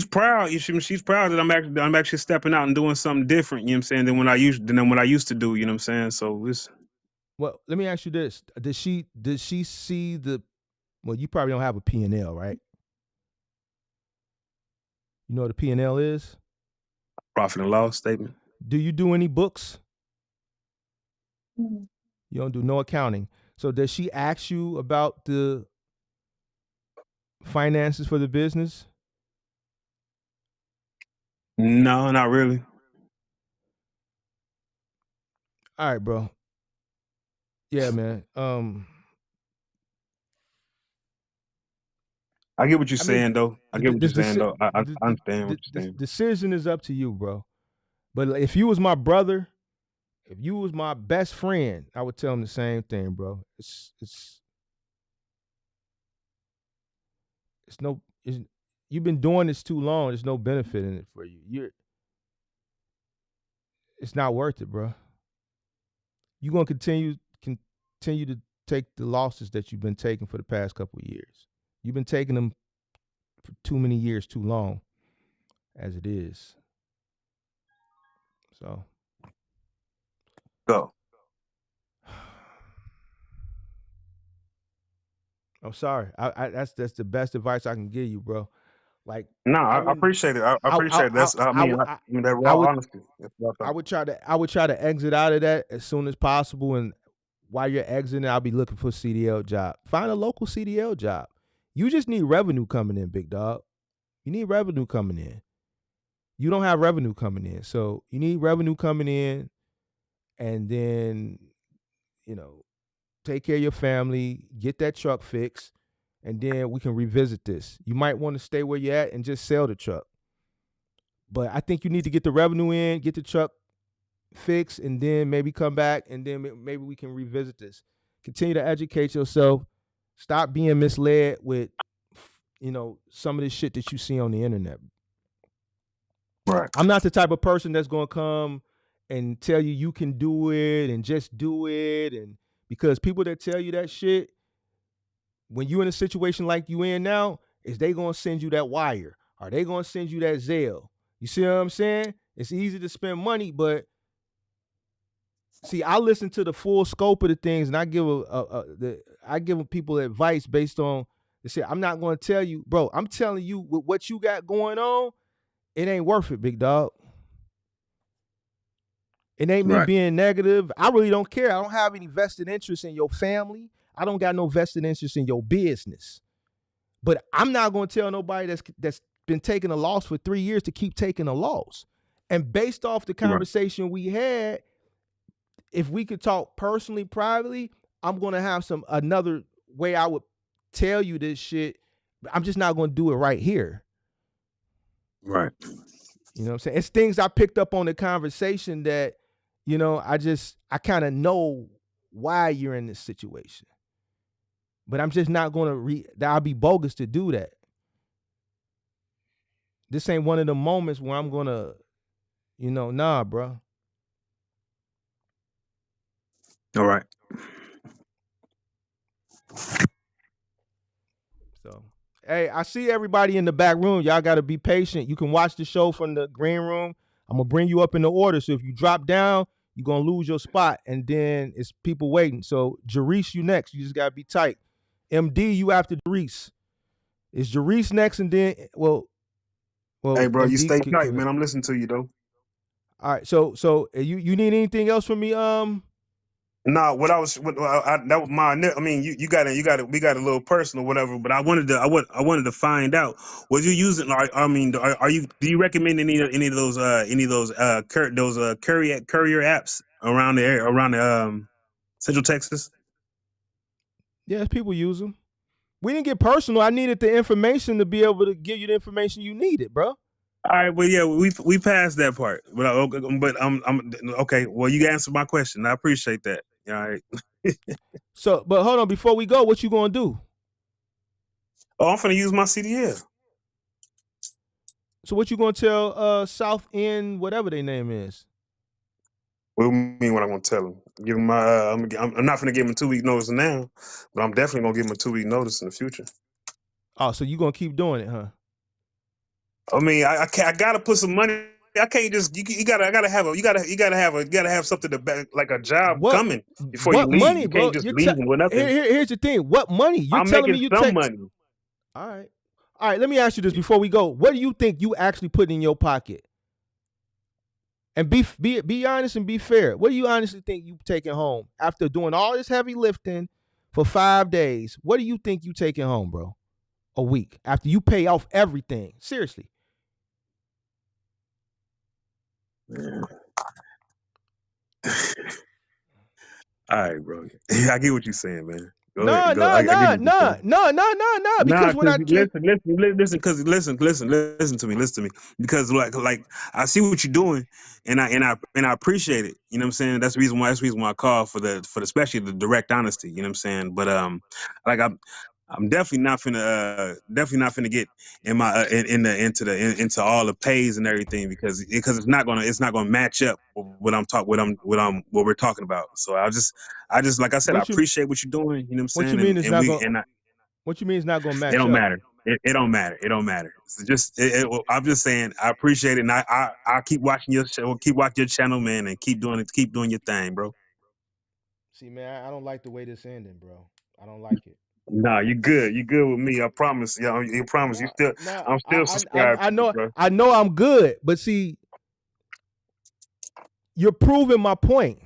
proud. She's proud that I'm actually stepping out and doing something different. You know what I'm saying? Than what I used to do. You know what I'm saying? So it's Well, let me ask you this: Did she see the? Well, you probably don't have a P&L, right? You know what a P&L is? profit and loss statement. Do you do any books? You don't do no accounting. So does she ask you about the finances for the business? No, not really. All right, bro. Yeah, man. I get what you're I mean, saying, though. I get what you're saying, though. I understand what you're the saying. decision is up to you, bro. But if you was my brother, if you was my best friend, I would tell him the same thing, bro. It's no it's, you've been doing this too long. There's no benefit in it for you. It's not worth it, bro. You're gonna continue to take the losses that you've been taking for the past couple of years. You've been taking them for too many years, too long, as it is. So Go. I'm sorry. That's the best advice I can give you, bro. Like No, I I wouldn't. appreciate it. I appreciate it. I mean that I raw would honesty. That's what I I thought. would try to exit out of that as soon as possible. And while you're exiting, I'll be looking for a CDL job. Find a local CDL job. You just need revenue coming in, big dog. You need revenue coming in. You don't have revenue coming in, so you need revenue coming in, and then take care of your family, get that truck fixed, and then we can revisit this. You might want to stay where you're at and just sell the truck. But I think you need to get the revenue in, get the truck fixed, and then maybe come back, and then maybe we can revisit this. Continue to educate yourself. Stop being misled with, some of the shit that you see on the internet. Right. I'm not the type of person that's gonna come and tell you you can do it and just do it, and because people that tell you that shit, when you in a situation like you in now, is they gonna send you that wire? Are they gonna send you that Zelle? You see what I'm saying? It's easy to spend money, but see, I listen to the full scope of the things, and I give people advice based on the shit. I'm not gonna tell you, bro. I'm telling you, with what you got going on, it ain't worth it, big dog. It ain't me Right. being negative. I really don't care. I don't have any vested interest in your family. I don't got no vested interest in your business. But I'm not going to tell nobody that's been taking a loss for 3 years to keep taking a loss. And based off the conversation we had, if we could talk personally, privately, I'm going to have another way I would tell you this shit. I'm just not going to do it right here. Right. You know what I'm saying? It's things I picked up on the conversation that, I kind of know why you're in this situation. But I'm just not going to I'll be bogus to do that. This ain't one of the moments where I'm going to, nah, bro. All right. So, Hey, I see everybody in the back room. Y'all got to be patient. You can watch the show from the green room. I'm going to bring you up in the order. So if you drop down, you're going to lose your spot. And then it's people waiting. So, Jarice, you next. You just got to be tight. MD, you after Jarice. Is Jarice next? And then, well, Hey, bro, you MD stay could. tight, man. I'm listening to you though. All right. So you need anything else from me? Nah, what I was, that was my. I mean, you got it. We got a little personal, whatever. But I wanted to find out. Was you using? I mean, are you? Do you recommend any of those courier apps around the area, around the Central Texas? Yeah, people use them. We didn't get personal. I needed the information to be able to give you the information you needed, bro. All right, well, yeah, we passed that part, but I'm okay. Well, you answered my question. I appreciate that. All right. So, but hold on, before we go, what you gonna do? Oh, I'm finna use my CDL. So, what you gonna tell South End, whatever their name is? What do you mean? What I'm gonna tell them? Give them my. I'm not gonna give them a 2-week notice now, but I'm definitely gonna give them a 2-week notice in the future. Oh, so you gonna keep doing it, huh? I mean, I gotta put some money. I can't just. You gotta have something to back, like a job coming before you What leave. money, You bro? can't just leave with nothing. Here's the thing. What money? You're I'm telling me making you some take money. All right. All right, let me ask you this before we go. What do you think you actually put in your pocket? And be honest and be fair. What do you honestly think you taking home after doing all this heavy lifting for 5 days? What do you think you taking home, bro? A week after you pay off everything. Seriously. All right, bro. I get what you're saying, man. Go No. ahead. I get what you're saying. Because when I listen to me. Because like I see what you're doing, and I appreciate it. You know what I'm saying? That's the reason why I call for the especially the direct honesty. You know what I'm saying? But like I'm definitely not finna get in my into all the pays and everything because it's not gonna match up with what we're talking about. So I just like I said, I appreciate what you're doing. You know what I'm what you saying? mean it's not going And what you mean it's not gonna it match don't up? matter. It don't matter. It don't matter. It's just I'm just saying I appreciate it, and I keep watching your show, keep watching your channel, man, and keep doing your thing, bro. See, man, I don't like the way this ending, bro. I don't like it. Nah, you good. You good with me. I promise. Yeah, you promise. You still. I'm still subscribed I to you, know bro. I know I'm good, but see, you're proving my point.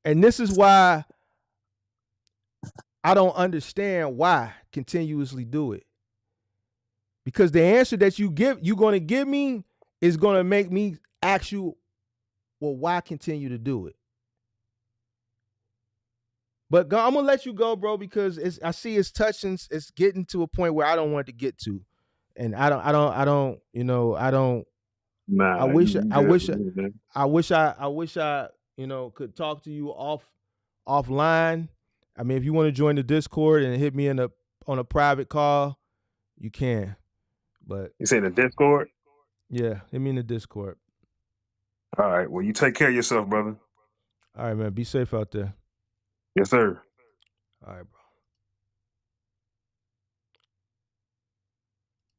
And this is why I don't understand why continuously do it. Because the answer that you're going to give me is going to make me ask you, well, why continue to do it? But I'm gonna let you go, bro, because I see it's touching. It's getting to a point where I don't want it to get to, and I don't. Nah, I wish you I good wish with me, man. I wish I could talk to you offline. I mean, if you want to join the Discord and hit me on a private call, you can. But You say the Discord? Yeah, hit me in the Discord. All right. Well, you take care of yourself, brother. All right, man. Be safe out there. Yes, sir. All right,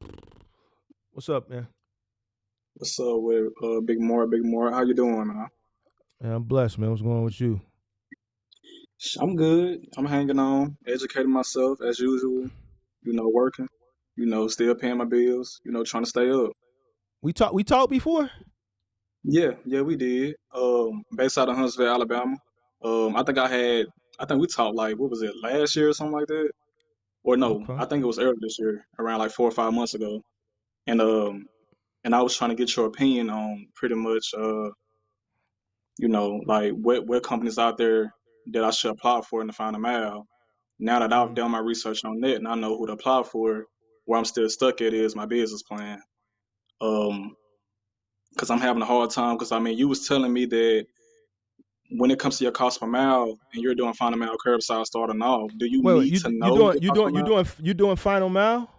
bro. What's up, man? What's up with Big More? Big More, how you doing, man? Man, I'm blessed, man. What's going on with you? I'm good. I'm hanging on, educating myself as usual. Working. Still paying my bills. Trying to stay up. We talked before? Yeah, we did. Based out of Huntsville, Alabama. I think we talked like what was it, last year or something like that? Or no, Okay. I think it was earlier this year, around like 4 or 5 months ago. And I was trying to get your opinion on pretty much like what companies out there that I should apply for in the final mile. Now that I've done my research on that and I know who to apply for, where I'm still stuck at is my business plan. Because I'm having a hard time. Because I mean, you was telling me that when it comes to your cost per mile and you're doing final mile curbside starting off, do you Wait, need to know your cost per mile? you doing final mile?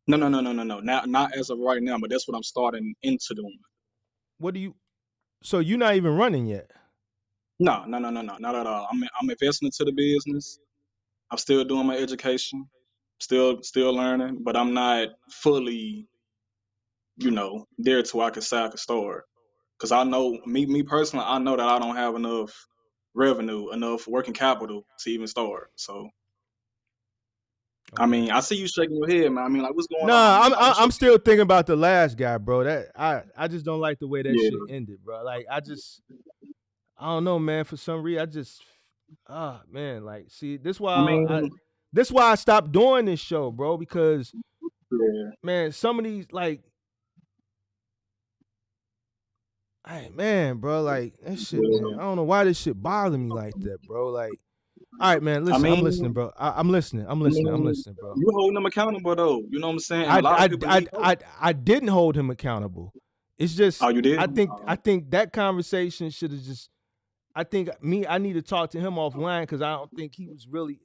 No. Not as of right now, but that's what I'm starting into doing. What do you? So you're not even running yet? No, not at all. I'm investing into the business. I'm still doing my education. Still learning, but I'm not fully, there to I can say I can start. Cause I know me personally, I know that I don't have enough revenue, enough working capital to even start. So I Okay. mean, I see you shaking your head, man. I mean, like, what's going on? I Nah, mean, like, what's your I'm still thinking about the last guy, bro. That I just don't like the way that yeah? shit ended, bro. Like I don't know, man. For some reason, man. Like, see, I mean, this why I stopped doing this show, bro. Because yeah, man, some of these hey, man, bro, like that shit, man. yeah. I don't know why this shit bothered me like that, bro. Like, all right, man, I listen, I'm listening, mean, bro. I'm listening. I'm listening. I'm listening, bro. you holding them accountable though. You know what I'm saying? And a lot of people need help. I didn't hold him accountable. It's just Oh, you did? I think that conversation should have just I need to talk to him offline because I don't think he was really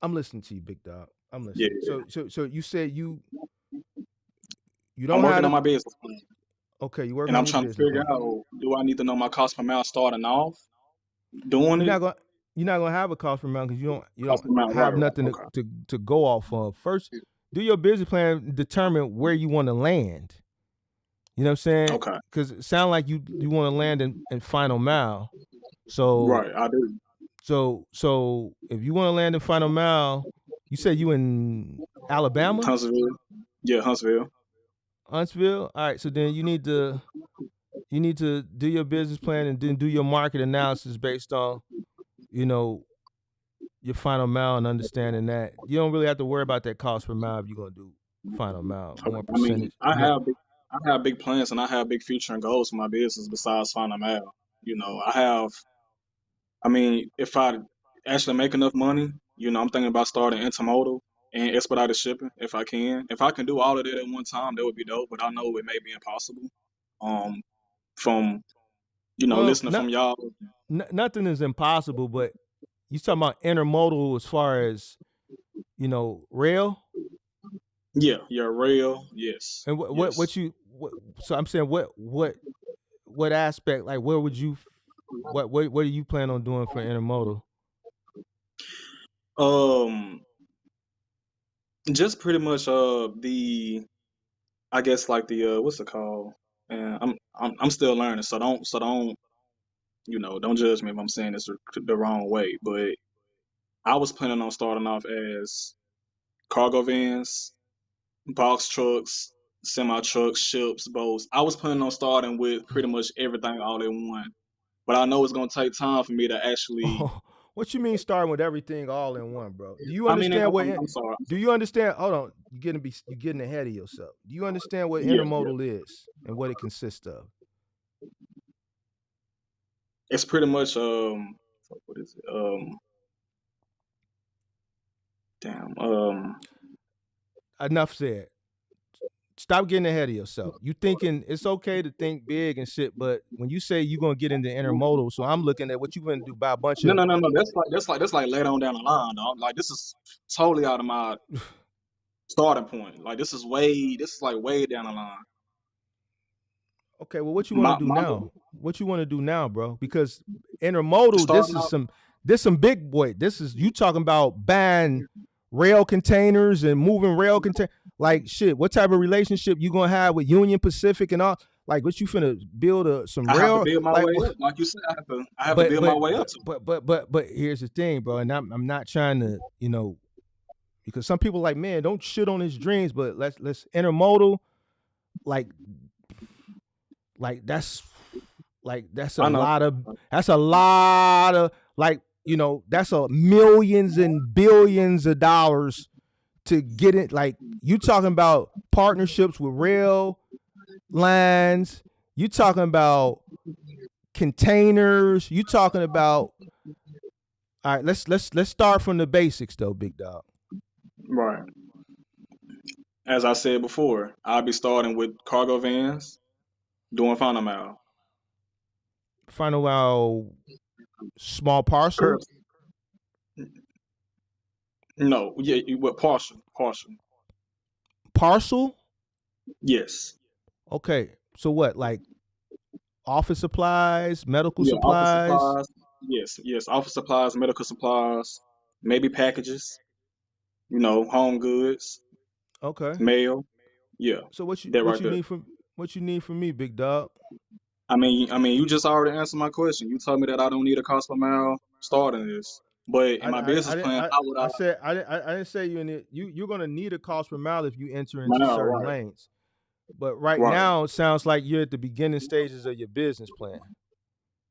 I'm listening to you, big dog. I'm Yeah, listening. So you said you I'm don't working have on to my business plan, okay, you working and I'm on your trying to business figure plan. out: do I need to know my cost per mile starting off doing You're it? not gonna you're not gonna have a cost per mile because you Cost don't per mile, right? have Right. nothing Okay. to go off of. First, do your business plan, determine where you want to land. You know what I'm saying? Okay. Because it sounds like you want to land in final mile. So Right. I do. so if you want to land in final mile, you said you in Alabama, Huntsville. Yeah, Huntsville. Huntsville. All right. So then you need to do your business plan and then do your market analysis based on you know your final mile and understanding that you don't really have to worry about that cost per mile if you're gonna do final mile, Okay. more I mean, percentage, more. I have big plans and I have big future and goals for my business besides finding them out. I have. I mean, if I actually make enough money, I'm thinking about starting intermodal and expedited shipping if I can. If I can do all of that at one time, that would be dope. But I know it may be impossible. Um, from Well, listening from y'all. nothing is impossible, but you talking about intermodal as far as rail Yeah, rail. Yes, and yes. so I'm saying what aspect, like where would you what do you plan on doing for intermodal? Um, just pretty much I guess like the what's it called? And I'm still learning, so don't don't judge me if I'm saying this the wrong way. But I was planning on starting off as cargo vans, box trucks, semi trucks, ships, boats. I was planning on starting with pretty much everything all in one. But I know it's gonna take time for me to actually. Oh, what you mean starting with everything all in one, bro? Do you I mean, understand I'm sorry. do you understand? Hold on, you're getting ahead of yourself. Do you understand what Yeah, yeah. intermodal is and what it consists of? It's pretty much what is it? Damn. Enough said. Stop getting ahead of yourself. You thinking it's okay to think big and shit, but when you say you're gonna get into intermodal, so I'm looking at what you gonna do by a bunch No, of. no, no, no. That's like later on down the line, dog. Like this is totally out of my starting point. Like this is like way down the line. Okay, well, what you want to My do my now? What you want to do now, bro? Because intermodal, starting out. this some big boy. This is you talking about buying rail containers and moving rail container. Like shit, what type of relationship you gonna have with Union Pacific and all? Like, what you finna build some I have to rail? build my Like, way up. Like you said, I have to but build my way up to it. here's the thing, bro. And I'm not trying to because some people like, man, don't shit on his dreams, but let's intermodal like that's that's a I know. lot of like that's a millions and billions of dollars to get it. Like you talking about partnerships with rail lines, you talking about containers, you talking about all right, let's start from the basics though, big dog. Right. As I said before, I'll be starting with cargo vans, doing final mile. Final mile, small parcel. Curves. No, yeah, what partial, Parcel. Yes. Okay, so what, like office supplies, medical Yeah, office supplies? supplies. Yes, yes, office supplies, medical supplies, maybe packages. You know, home goods, Okay. mail. Yeah, So what that right there. what you need from me, big dog? I mean, you just already answered my question. You told me that I don't need a cost per mile starting this, but in my business plan, how would I? I said I didn't say you need you're gonna need a cost per mile if you enter into Mile, certain right, lanes. But right right. now it sounds like you're at the beginning stages of your business plan,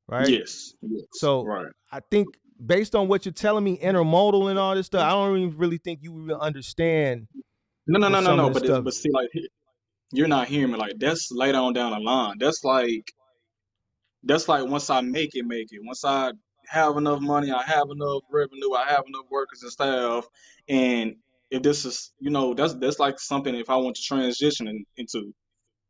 right? Yes, yes, So right. I think based on what you're telling me, intermodal and all this stuff, I don't even really think you even understand No, no, what no, no, some of no. this But stuff. but see, like you're not hearing me. Like that's later on down the line. That's like once I make it. Once I have enough money, I have enough revenue, I have enough workers and staff, and if this is, you know, that's like something if I want to transition into.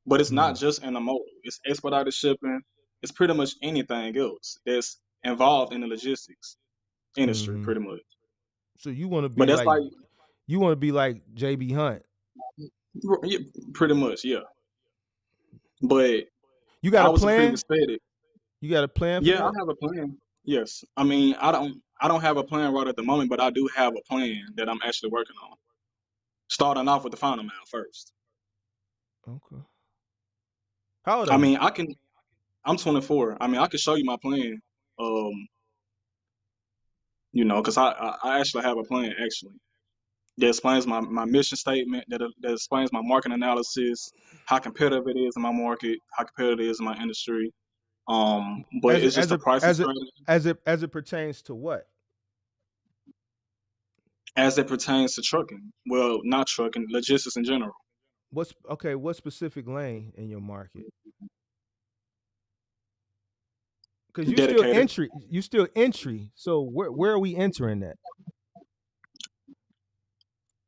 But it's not Mm, just intermodal. It's expedited shipping. It's pretty much anything else that's involved in the logistics industry, hmm pretty much. So you want to But be that's like like JB Hunt. yeah, pretty much, yeah. But You got I a was plan? previously stated. You got a plan for Yeah, I that? have a plan. Yes. I mean, I don't have a plan right at the moment, but I do have a plan that I'm actually working on. Starting off with the final mile first. Okay. How old I are you? mean, I'm 24. I mean, I could show you my plan. Um, you know, because I actually have a plan actually that explains my mission statement, that explains my market analysis, how competitive it is in my market, how competitive it is in my industry. But it's just a pricing strategy As it pertains to what? as it pertains to trucking. Well, not trucking, logistics in general. What specific lane in your market? Because Dedicated. you still entry. So where are we entering that?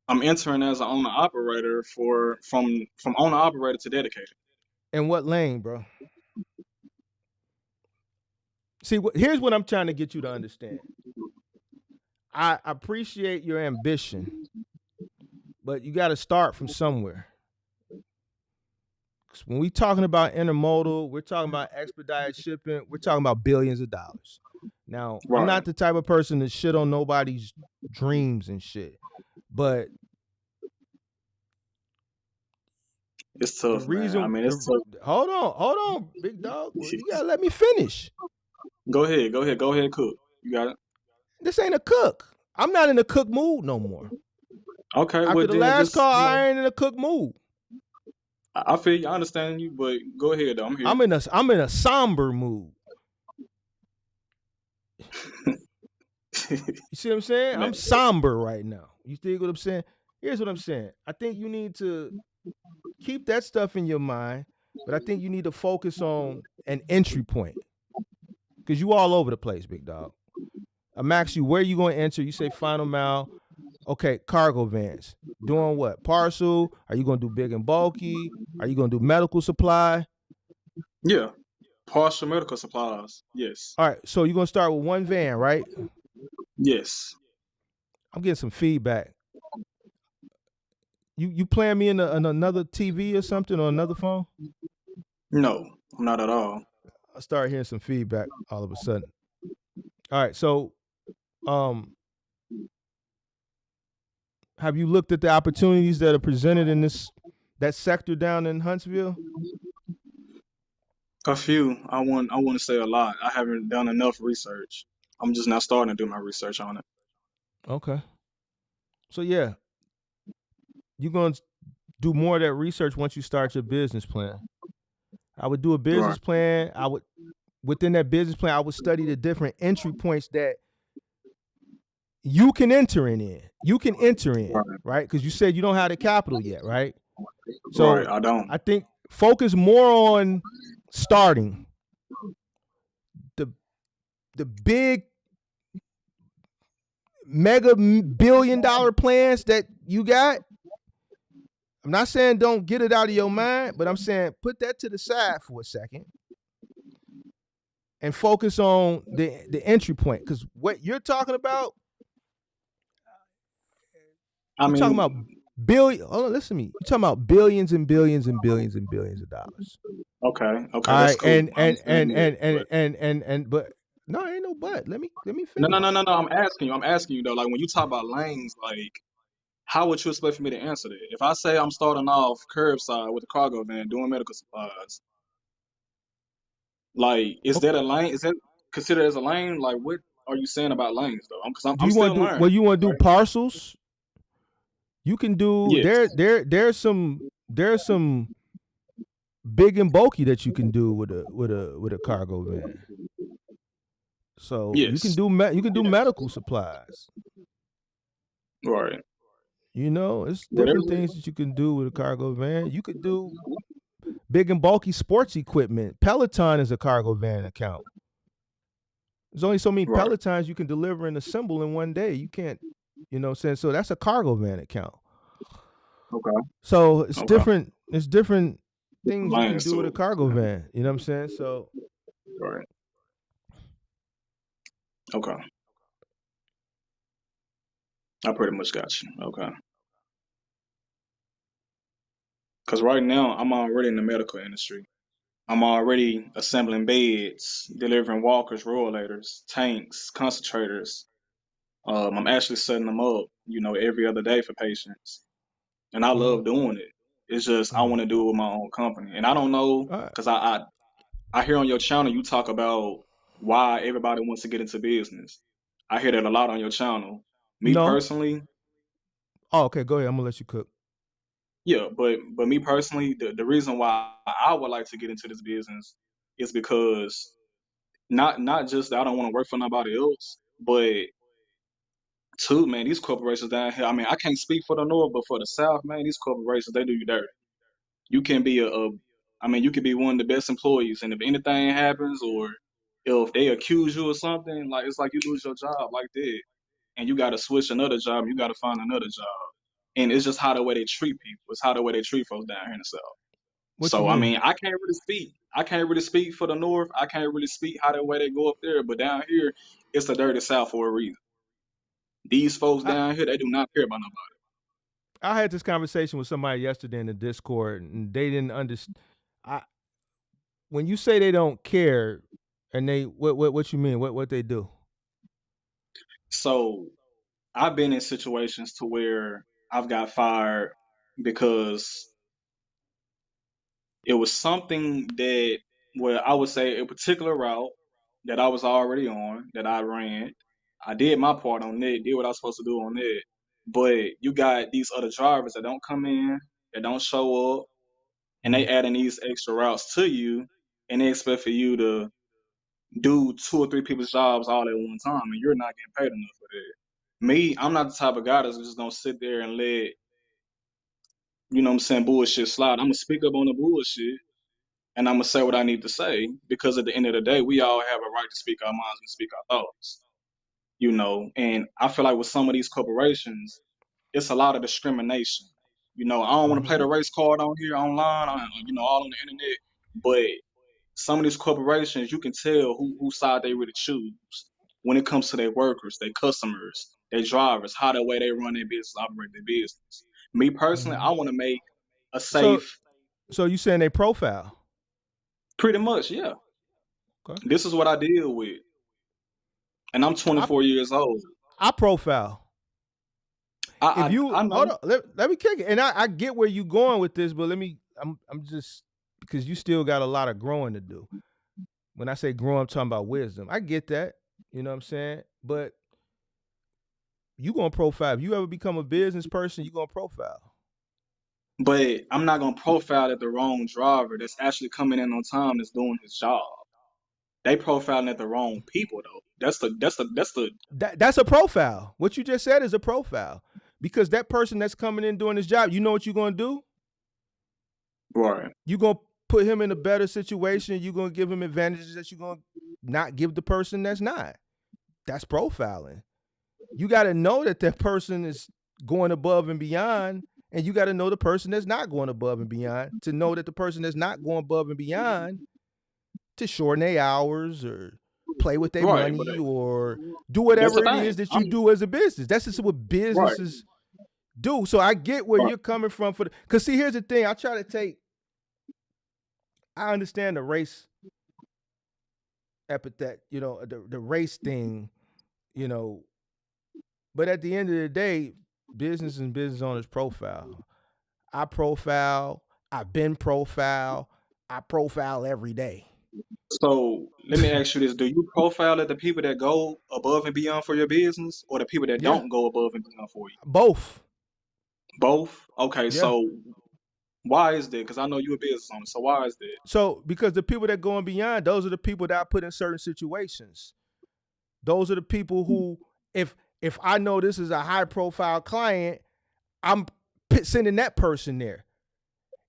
I'm entering as an owner operator from owner operator to dedicated. In what lane, bro? See, here's what I'm trying to get you to understand. I appreciate your ambition, but you got to start from somewhere. 'Cause when we talking about intermodal, we're talking about expedited shipping, we're talking about billions of dollars. Now, I'm Right. not the type of person to shit on nobody's dreams and shit, but It's the tough, man. I reason mean, the it's tough. hold on, big dog. Well, you gotta let me finish. Go ahead, go ahead, cook. You got it. This ain't a cook. I'm not in a cook mood no more. Okay, After well the then last just call, you know, I ain't in a cook mood. I feel you, I understand you, but go ahead though. I'm here. I'm in a somber mood. You see what I'm saying? Man, I'm somber right now. You see what I'm saying? Here's what I'm saying. I think you need to keep that stuff in your mind, but I think you need to focus on an entry point. Because you all over the place, big dog. I'm asking you where you going to enter. You say final mile. Okay, cargo vans. Doing what? Parcel? Are you going to do big and bulky? Are you going to do medical supply? yeah. Partial medical supplies. Yes. All right, so you're going to start with one van, right? Yes. I'm getting some feedback. You playing me in another TV or something or another phone? No, I'm not at all. I started hearing some feedback all of a sudden. All right, so have you looked at the opportunities that are presented in that sector down in Huntsville? A few. I want to say a lot. I haven't done enough research. I'm just now starting to do my research on it. Okay. So yeah, you're going to do more of that research once you start your business plan. I would do a business Right. plan. Within that business plan, I would study the different entry points that you can enter in. You can enter in, right? Because you said you don't have the capital yet, right? So Right, I don't. I think focus more on starting the big mega billion-dollar plans that you got. I'm not saying don't get it out of your mind, but I'm saying put that to the side for a second and focus on the entry point. Because what you're talking about, you're talking about billion. Hold on, listen to me. You're talking about billions and billions and billions and billions of dollars. Okay, All that's right, cool. but no, ain't no but. Let me No, finish. I'm asking you though. Like when you talk about lanes, like how would you expect for me to answer that? If I say I'm starting off curbside with a cargo van doing medical supplies, like, is that a lane? Is that considered as a lane? Like, what are you saying about lanes though? Because Do I'm you want still to do? learning. Well, you want to do Right? parcels? You can do Yes. there's some big and bulky that you can do with a cargo van. So you can Yes. do you can do medical supplies. Right. You know, it's Whatever. different things that you can do with a cargo van. You could do big and bulky sports equipment. Peloton is a cargo van account. There's only so many Right. Pelotons you can deliver and assemble in one day. You can't, you know what I'm saying? So that's a cargo van account. Okay. So it's Okay. different things you can Lanes do with to a cargo van. You know what I'm saying? So it. Right. Okay. I pretty much got you. Okay. Because right now I'm already in the medical industry. I'm already assembling beds, delivering walkers, rollators, tanks, concentrators. I'm actually setting them up, every other day for patients, and I love doing it. It's just I want to do it with my own company, and I don't know all right. because I hear on your channel you talk about why everybody wants to get into business. I hear that a lot on your channel. Me No. personally, Oh, okay, go ahead. I'm gonna let you cook. yeah, but me personally, the reason why I would like to get into this business is because not just that I don't want to work for nobody else, but two, man, these corporations down here. I mean, I can't speak for the North, but for the South, man, these corporations they do you dirty. You can be I mean, you can be one of the best employees, and if anything happens or if they accuse you of something, like it's like you lose your job like that, and you got to switch another job, you got to find another job, and it's just how the way they treat people. It's how the way they treat folks down here in the South. What you So I mean? mean, I can't really speak. I can't really speak for the North. I can't really speak how the way they go up there. But down here, it's the dirty South for a reason. These folks I down here, they do not care about nobody. I had this conversation with somebody yesterday in the Discord, and they didn't understand. I When you say they don't care, and they what you mean? What they do? So I've been in situations to where I've got fired because it was something that, well, I would say a particular route that I was already on that I ran. I did my part on it, did what I was supposed to do on it. But you got these other drivers that don't come in, that don't show up, and they adding these extra routes to you, and they expect for you to do two or three people's jobs all at one time, and you're not getting paid enough for that. Me, I'm not the type of guy that's just gonna sit there and let, what I'm saying, bullshit slide. I'm gonna speak up on the bullshit, and I'm gonna say what I need to say, because at the end of the day, we all have a right to speak our minds and speak our thoughts. And I feel like with some of these corporations, it's a lot of discrimination. I don't want to play the race card on here online, all on the internet, but some of these corporations, you can tell whose side they really choose when it comes to their workers, their customers, their drivers, how the way they run their business, operate their business. Me personally, I want to make a So safe, so you saying they profile? pretty much, yeah. Okay. This is what I deal with, and I'm I 24 years old. I profile. If you I know, hold on, let me kick it. And I get where you going with this, but I'm just because you still got a lot of growing to do. When I say growing, I'm talking about wisdom. I get that. You know what I'm saying? But you gonna profile. If you ever become a business person, you gonna profile. but I'm not gonna profile at the wrong driver that's actually coming in on time, that's doing his job. They profiling at the wrong people though. That's the That's a profile. What you just said is a profile. Because that person that's coming in doing his job, you know what you're gonna do? right. You're gonna put him in a better situation. You're gonna give him advantages that you're gonna not give the person that's not. That's profiling. You got to know that that person is going above and beyond, and you got to know the person that's not going above and beyond to know that the person that's not going above and beyond to shorten their hours or play with their Right, but money or do that's the whatever it thing. is that you do as a business. That's just what Right, businesses do. So I get where right, you're coming from because see, here's the thing. I understand the race epithet, the race thing, you know, but at the end of the day, business and business owners profile. I profile. I've been profile. I profile every day. So let me ask you this: do you profile at the people that go above and beyond for your business, or the people that Yeah, don't go above and beyond for you? both. Both. Okay, Yeah. so why is that? Because I know you're a business owner. So why is that? So because the people that go and beyond, those are the people that I put in certain situations. Those are the people who, if I know this is a high profile client, I'm sending that person there.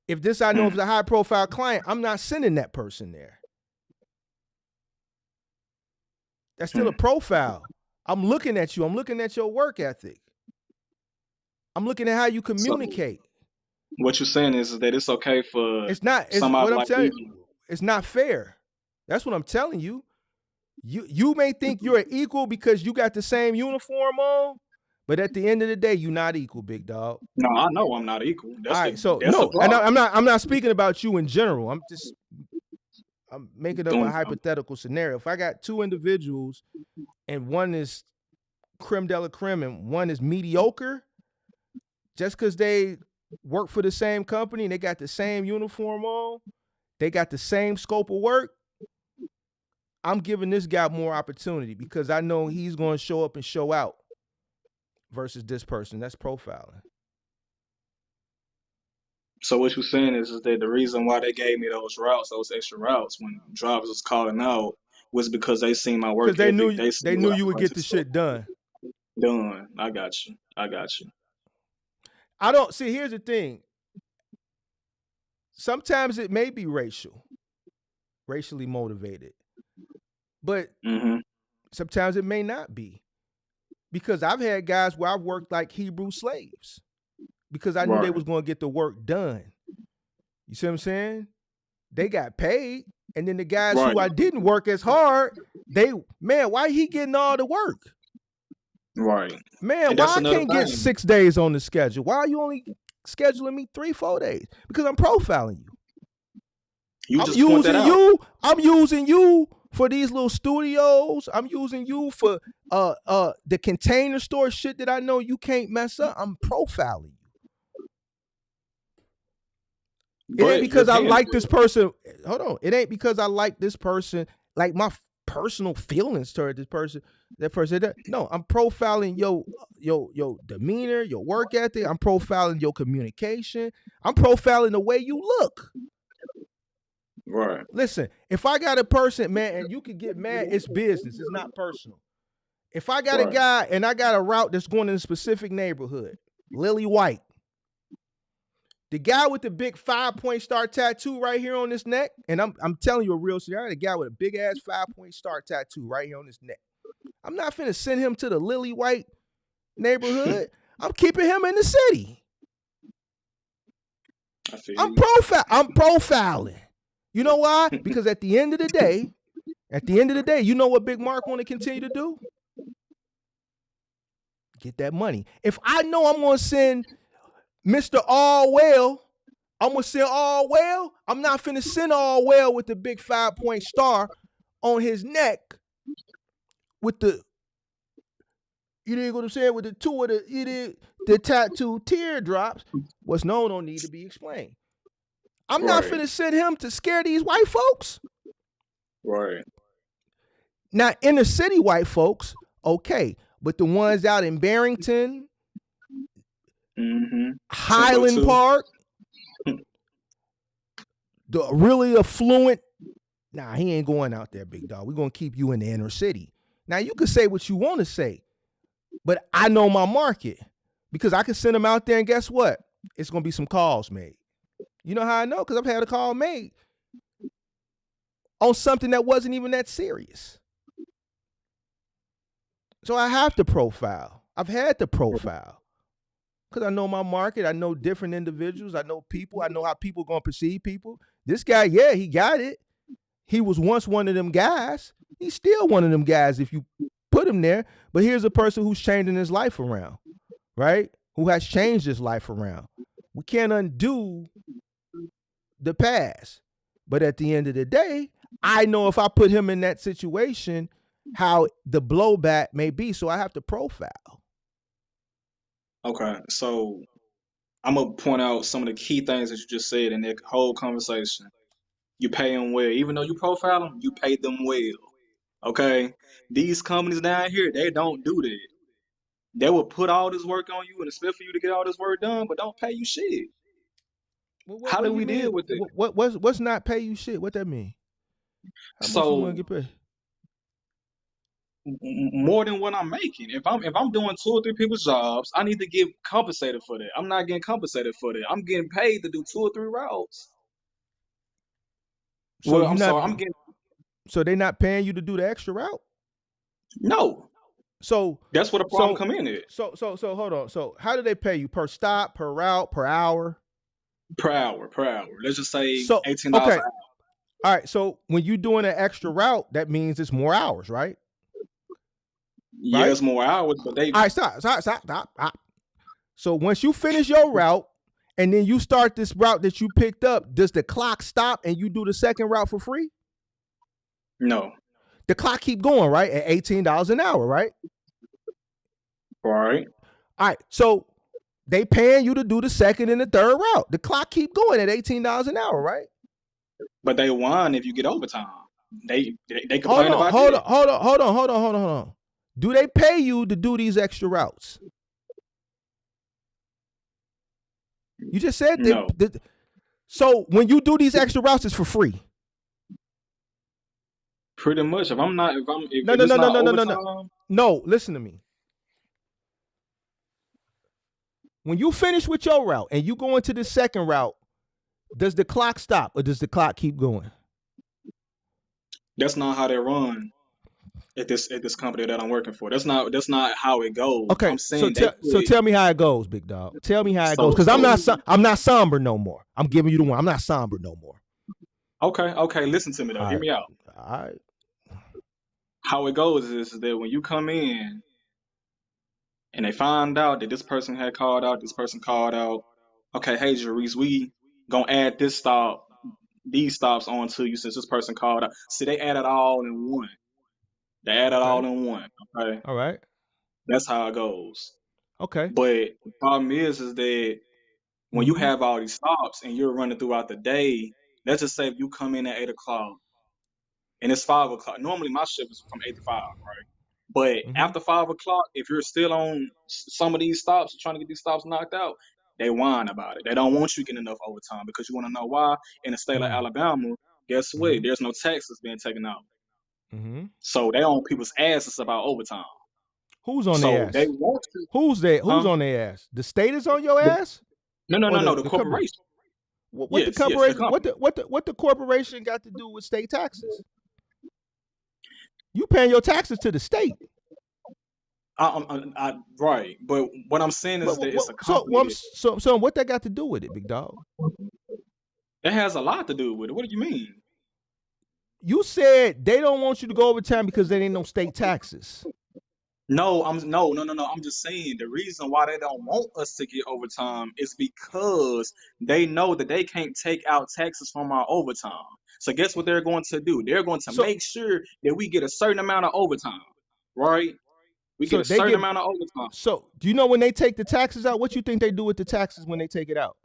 If this I know if it's a high profile client, I'm not sending that person there. That's still a profile. I'm looking at you. I'm looking at your work ethic. I'm looking at how you communicate. So what you're saying is that it's okay for It's not. It's somebody what I'm like telling me. you. It's not fair. That's what I'm telling you. You may think you're an equal because you got the same uniform on, but at the end of the day, you're not equal, big dog. No, I know I'm not equal. All right, so That's the no, and problem. I'm not speaking about you in general. I'm making up a Doing hypothetical scenario. If I got two individuals and one is creme de la creme and one is mediocre, just because they work for the same company and they got the same uniform on, they got the same scope of work, I'm giving this guy more opportunity because I know he's going to show up and show out versus this person. That's profiling. So what you're saying is that the reason why they gave me those extra routes when drivers was calling out was because they seen my work Because they ethic. knew They seen they knew what I you would bring get to the the store. shit done. Done. I got you. I don't see. Here's the thing. Sometimes it may be racially motivated, but sometimes it may not be. Because I've had guys where I've worked like Hebrew slaves because I knew they was going to get the work done. You see what I'm saying? They got paid, and then the guys who I didn't work as hard, why he getting all the work? Right. Man, And why that's I another can't get thing. 6 days on the schedule? Why are you only scheduling me 3-4 days? Because I'm profiling you. You just point that out. I'm using you for these little studios. I'm using you for the container store shit that I know you can't mess up. I'm profiling you. It ain't because I like this person. Hold on. It ain't because I like this person, like my personal feelings toward this person. No, I'm profiling your demeanor, your work ethic. I'm profiling your communication. I'm profiling the way you look. Right. Listen, if I got a person, man, and you can get mad, it's business. It's not personal. If I got a guy and I got a route that's going in a specific neighborhood, Lily White, the guy with the big 5-point star tattoo right here on his neck, and I'm telling you a real story. I had a guy with a big ass 5-point star tattoo right here on his neck. I'm not finna send him to the Lily White neighborhood. I'm keeping him in the city. I'm profiling. You know why? Because at the end of the day, you know what Big Mark want to continue to do? Get that money. If I know I'm going to send Mr. Allwell, I'm going to send Allwell. I'm not finna send Allwell with the big 5-point star on his neck with the, you know what I'm saying, with the two of the tattoo teardrops. What's known don't need to be explained. I'm not finna send him to scare these white folks. Right. Now, inner city white folks, okay. But the ones out in Barrington, Highland Park, the really affluent, nah, he ain't going out there, big dog. We're going to keep you in the inner city. Now, you can say what you want to say, but I know my market because I can send them out there and guess what? It's going to be some calls made. You know how I know? Because I've had a call made on something that wasn't even that serious. So I have to profile. I've had to profile because I know my market. I know different individuals. I know people. I know how people going to perceive people. This guy, yeah, he got it. He was once one of them guys. He's still one of them guys if you put him there. But here's a person who's changing his life around, right? Who has changed his life around. We can't undo the past. But at the end of the day, I know if I put him in that situation, how the blowback may be. So I have to profile. Okay, so I'm gonna point out some of the key things that you just said in that whole conversation. You pay them well, even though you profile them, you pay them well. Okay, these companies down here, they don't do that. They will put all this work on you and expect for you to get all this work done, but don't pay you shit. How What do do you we deal mean? with it? What's not pay you shit? What that mean? How much you want So to get paid? more than what I'm making. If I'm doing two or three people's jobs, I need to get compensated for that. I'm not getting compensated for that. I'm getting paid to do two or three routes. So Well, you I'm not sorry, I'm getting so they not paying you to do the extra route? no. So That's where the problem so come in at. so hold on. So how do they pay you? Per stop, per route, per hour? Per hour, per hour. Let's just say So $18 okay. an hour. All right. So when you doing an extra route, that means it's more hours, right? Yeah, Right? it's more hours, but they All right, stop. So once you finish your route and then you start this route that you picked up, does the clock stop and you do the second route for free? no. The clock keep going, right? At $18 an hour, right? All right. All right. So they paying you to do the second and the third route. The clock keep going at $18 an hour, right? But they whine if you get overtime. They complain about Hold that. on. Do they pay you to do these extra routes? You just said No. so when you do these extra routes, it's for free. Pretty much. If No. it's not overtime, No, listen to me. When you finish with your route and you go into the second route, does the clock stop or does the clock keep going? that's not how they run at this company that I'm working for. That's not how it goes. Okay, I'm saying so tell me how it goes, big dog. Tell me how it goes, so because I'm not somber no more. I'm giving you the one. I'm not somber no more. okay. Listen to me though. All Hear right. me out. All right. How it goes is that when you come in and they find out that this person had called out, this person called out. Okay, hey Jerice, we gonna add these stops onto you since this person called out. See, they add it all in one. They add it all Okay. in one. Okay, All right. that's how it goes. Okay. But the problem is that when you Mm-hmm. have all these stops and you're running throughout the day, let's just say if you come in at 8 o'clock and it's 5 o'clock. Normally my shift is from 8 to 5, right? But Mm-hmm. after 5 o'clock, if you're still on some of these stops, trying to get these stops knocked out, they whine about it. They don't want you getting enough overtime because you want to know why. In the state of Alabama, guess what? Mm-hmm. There's no taxes being taken out. Mm-hmm. So they on people's asses about overtime. Who's on their So they ass? want to. Who's Huh? on their ass? The state is on your The- ass? No. Or The the company? corporation. What the Yes, the corporation? company. What the corporation got to do with state taxes? You paying your taxes to the state. Right, but what I'm saying is that it's a company So what that got to do with it, big dog? that has a lot to do with it. What do you mean? You said they don't want you to go overtime because there ain't no state taxes. No. I'm just saying the reason why they don't want us to get overtime is because they know that they can't take out taxes from our overtime. So guess what they're going to do? They're going to So make sure that we get a certain amount of overtime, right? We get so a they certain get amount of overtime. so do you know when they take the taxes out? What you think they do with the taxes when they take it out?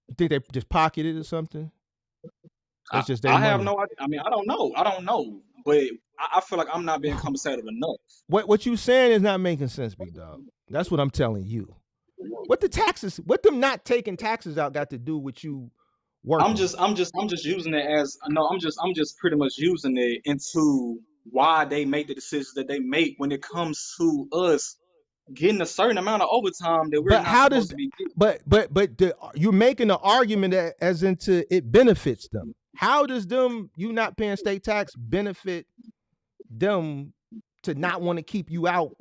You think they just pocket it or something? It's just their I have money. no idea. I mean, I don't know, but I feel like I'm not being compensated enough. What you saying is not making sense, big dog. That's what I'm telling you. What them not taking taxes out got to do with you working? I'm just using it as no. I'm just pretty much using it into why they make the decisions that they make when it comes to us getting a certain amount of overtime that we're But not how does supposed to be getting. but you're making an argument that as into it benefits them. How does you not paying state tax benefit them to not want to keep you out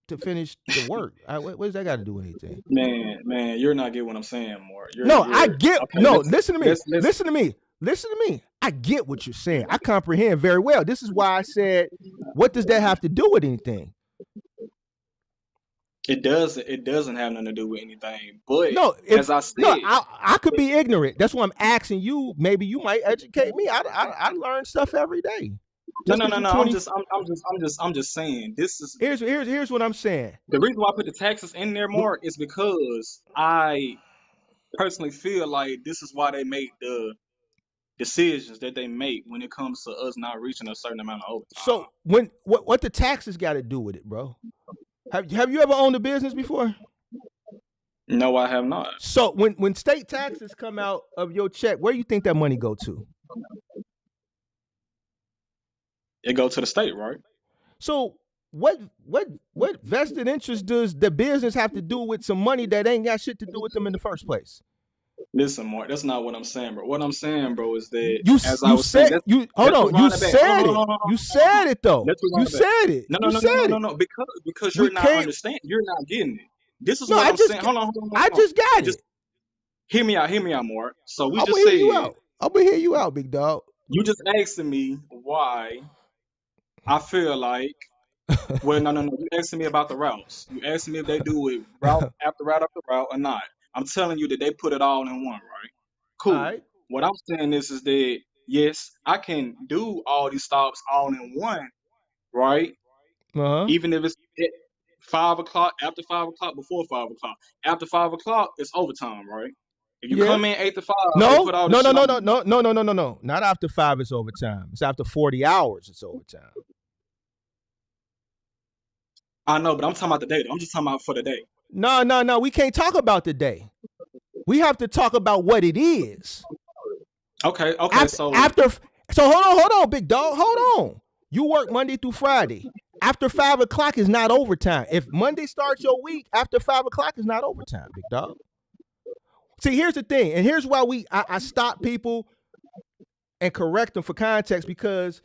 to finish the work? What does that got to do with anything? Man, you're not getting what I'm saying, more. I get. Okay, No, listen to me. let's- Listen to me. Listen to me. I get what you're saying. I comprehend very well. This is why I said, what does that have to do with anything? It doesn't have nothing to do with anything. But No, as I said, I could be ignorant. That's why I'm asking you. Maybe you might educate me. I learn stuff every day. No, Just no, because no, you're no. 20. I'm just saying. This is Here's what I'm saying. the reason why I put the taxes in there, Mark, is because I personally feel like this is why they make the decisions that they make when it comes to us not reaching a certain amount of overtime. So what the taxes got to do with it, bro? Have you ever owned a business before? No, I have not. So when state taxes come out of your check, where do you think that money go to? It go to the state, right? So what vested interest does the business have to do with some money that ain't got shit to do with them in the first place? Listen, Mark, that's not what I'm saying, bro. What I'm saying, bro, is that You as I was saying, you said it though. You said it. No. Because you're not understanding. You're not getting it. This is what I'm saying. Hold on. I just got it. Hear me out, Mark. So we I'm just gonna said hear you out. I'm gonna hear you out, big dog. You just asking me why I feel like. Well, no. You asking me about the routes. You asking me if they do it route after route or not. I'm telling you that they put it all in one, right? Cool. All right. What I'm saying is that yes, I can do all these stops all in one, right? Even if it's at 5 o'clock, after 5 o'clock, before 5 o'clock. After 5 o'clock, it's overtime, right? If you come in 8 to 5, they put all this shit on. No. Not after 5 it's overtime. It's after 40 hours it's overtime. I know, but I'm talking about the day. I'm just talking about for the day. No. We can't talk about the day. We have to talk about what it is. Okay. So hold on, big dog. Hold on. You work Monday through Friday. After 5 o'clock is not overtime. If Monday starts your week, after 5 o'clock is not overtime, big dog. See, here's the thing, and here's why I stop people and correct them for context, because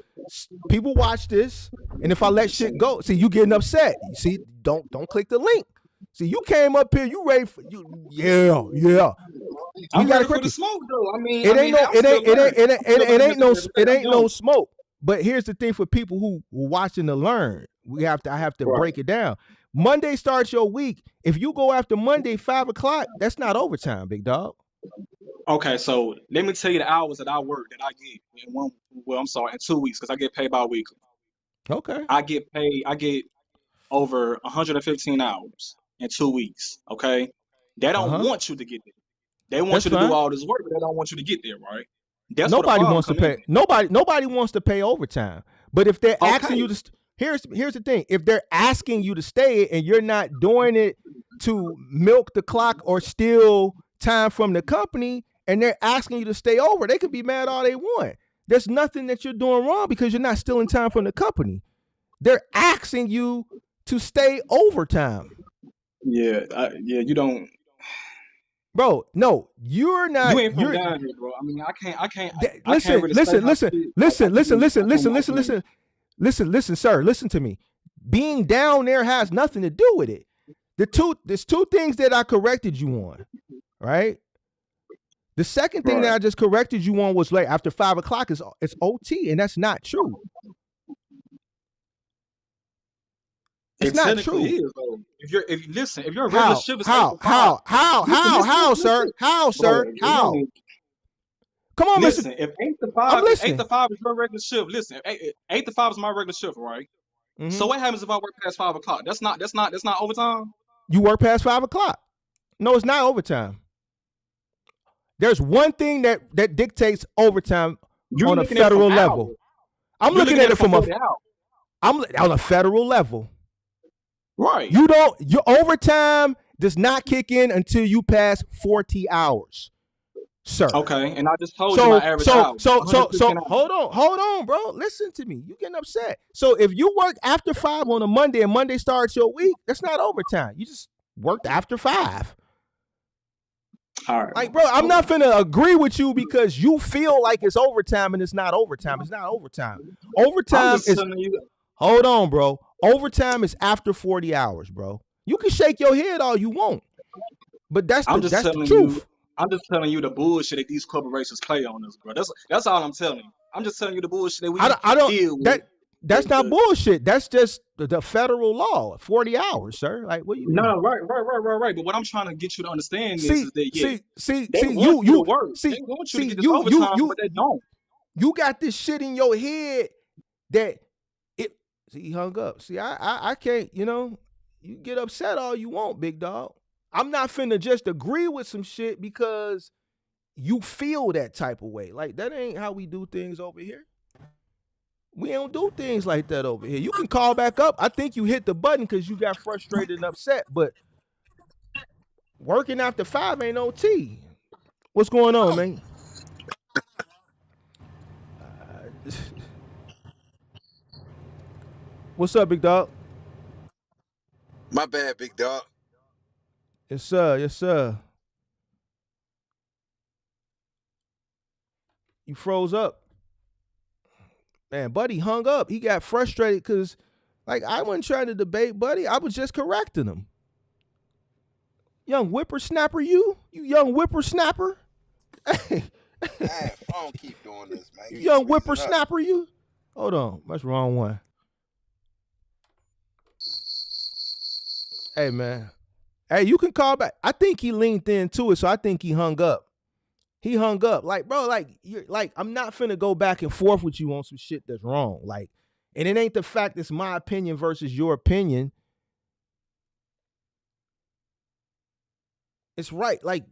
people watch this, and if I let shit go, see, you getting upset. See, don't click the link. See, you came up here, you ready for you? Yeah. I'm ready for the smoke, though. I mean, it ain't no smoke. But here's the thing for people who watching to learn. I have to break it down. Monday starts your week. If you go after Monday 5 o'clock, that's not overtime, big dog. Okay, so let me tell you the hours that I work that I get in 2 weeks, because I get paid bi-weekly. Okay. I get over 115 hours in 2 weeks. Okay. They don't want you to get there. They want you to do all this work, but they don't want you to get there, right? That's nobody wants to pay. Nobody wants to pay overtime. But if they're asking you to, here's the thing: if they're asking you to stay and you're not doing it to milk the clock or steal time from the company, and they're asking you to stay over, they could be mad all they want. There's nothing that you're doing wrong because you're not stealing time from the company. They're asking you to stay overtime. Yeah, you don't. Bro, no, you're not. You ain't from down here, bro. I mean, I can't. Listen, sir. Listen to me. Being down there has nothing to do with it. There's two things that I corrected you on, right? The second thing that I just corrected you on was after 5 o'clock it's OT, and that's not true. It's not true. Is, though. If you're a regular shift, how, sir? How? Come on, listen. If 8 to 5 is your regular shift, listen. 8 to 5 is my regular shift, right? Mm-hmm. So what happens if I work past 5 o'clock? That's not overtime. You work past 5 o'clock. No, it's not overtime. There's one thing that dictates overtime on a federal level. I'm looking at it from on a federal level. Right. Your overtime does not kick in until you pass 40 hours, sir. Okay, and I just told you my average hours. So hold on, bro. Listen to me. You getting upset. So if you work after 5 on a Monday and Monday starts your week, that's not overtime. You just worked after 5. All right. Like, bro, I'm not finna agree with you because you feel like it's overtime and it's not overtime. It's not overtime. Overtime is. Hold on, bro. Overtime is after 40 hours, bro. You can shake your head all you want, but that's the truth. I'm just telling you the bullshit that these corporations play on us, bro. That's all I'm telling you. I'm just telling you the bullshit that we deal with. That's not bullshit. That's just the federal law. 40 hours, sir. Like, what you mean? No, right. But what I'm trying to get you to understand is that they want you to work. They want you to get this overtime, but they don't. You got this shit in your head that it. See, he hung up. See, I can't. You get upset all you want, big dog. I'm not finna just agree with some shit because you feel that type of way. Like, that ain't how we do things over here. We don't do things like that over here. You can call back up. I think you hit the button because you got frustrated and upset, but working after 5 ain't OT. What's going on, man? What's up, big dog? My bad, big dog. Yes, sir. Yes, sir. You froze up. Man, Buddy hung up. He got frustrated because, like, I wasn't trying to debate Buddy. I was just correcting him. Young whippersnapper, you young whippersnapper. Hey, Man, phone keep doing this, man. You young whippersnapper, you. Hold on, that's the wrong one. Hey, man. Hey, you can call back. I think he leaned into it, so I think he hung up. He hung up. Like, bro, I'm not finna go back and forth with you on some shit that's wrong. Like, and it ain't the fact it's my opinion versus your opinion. It's right. Like,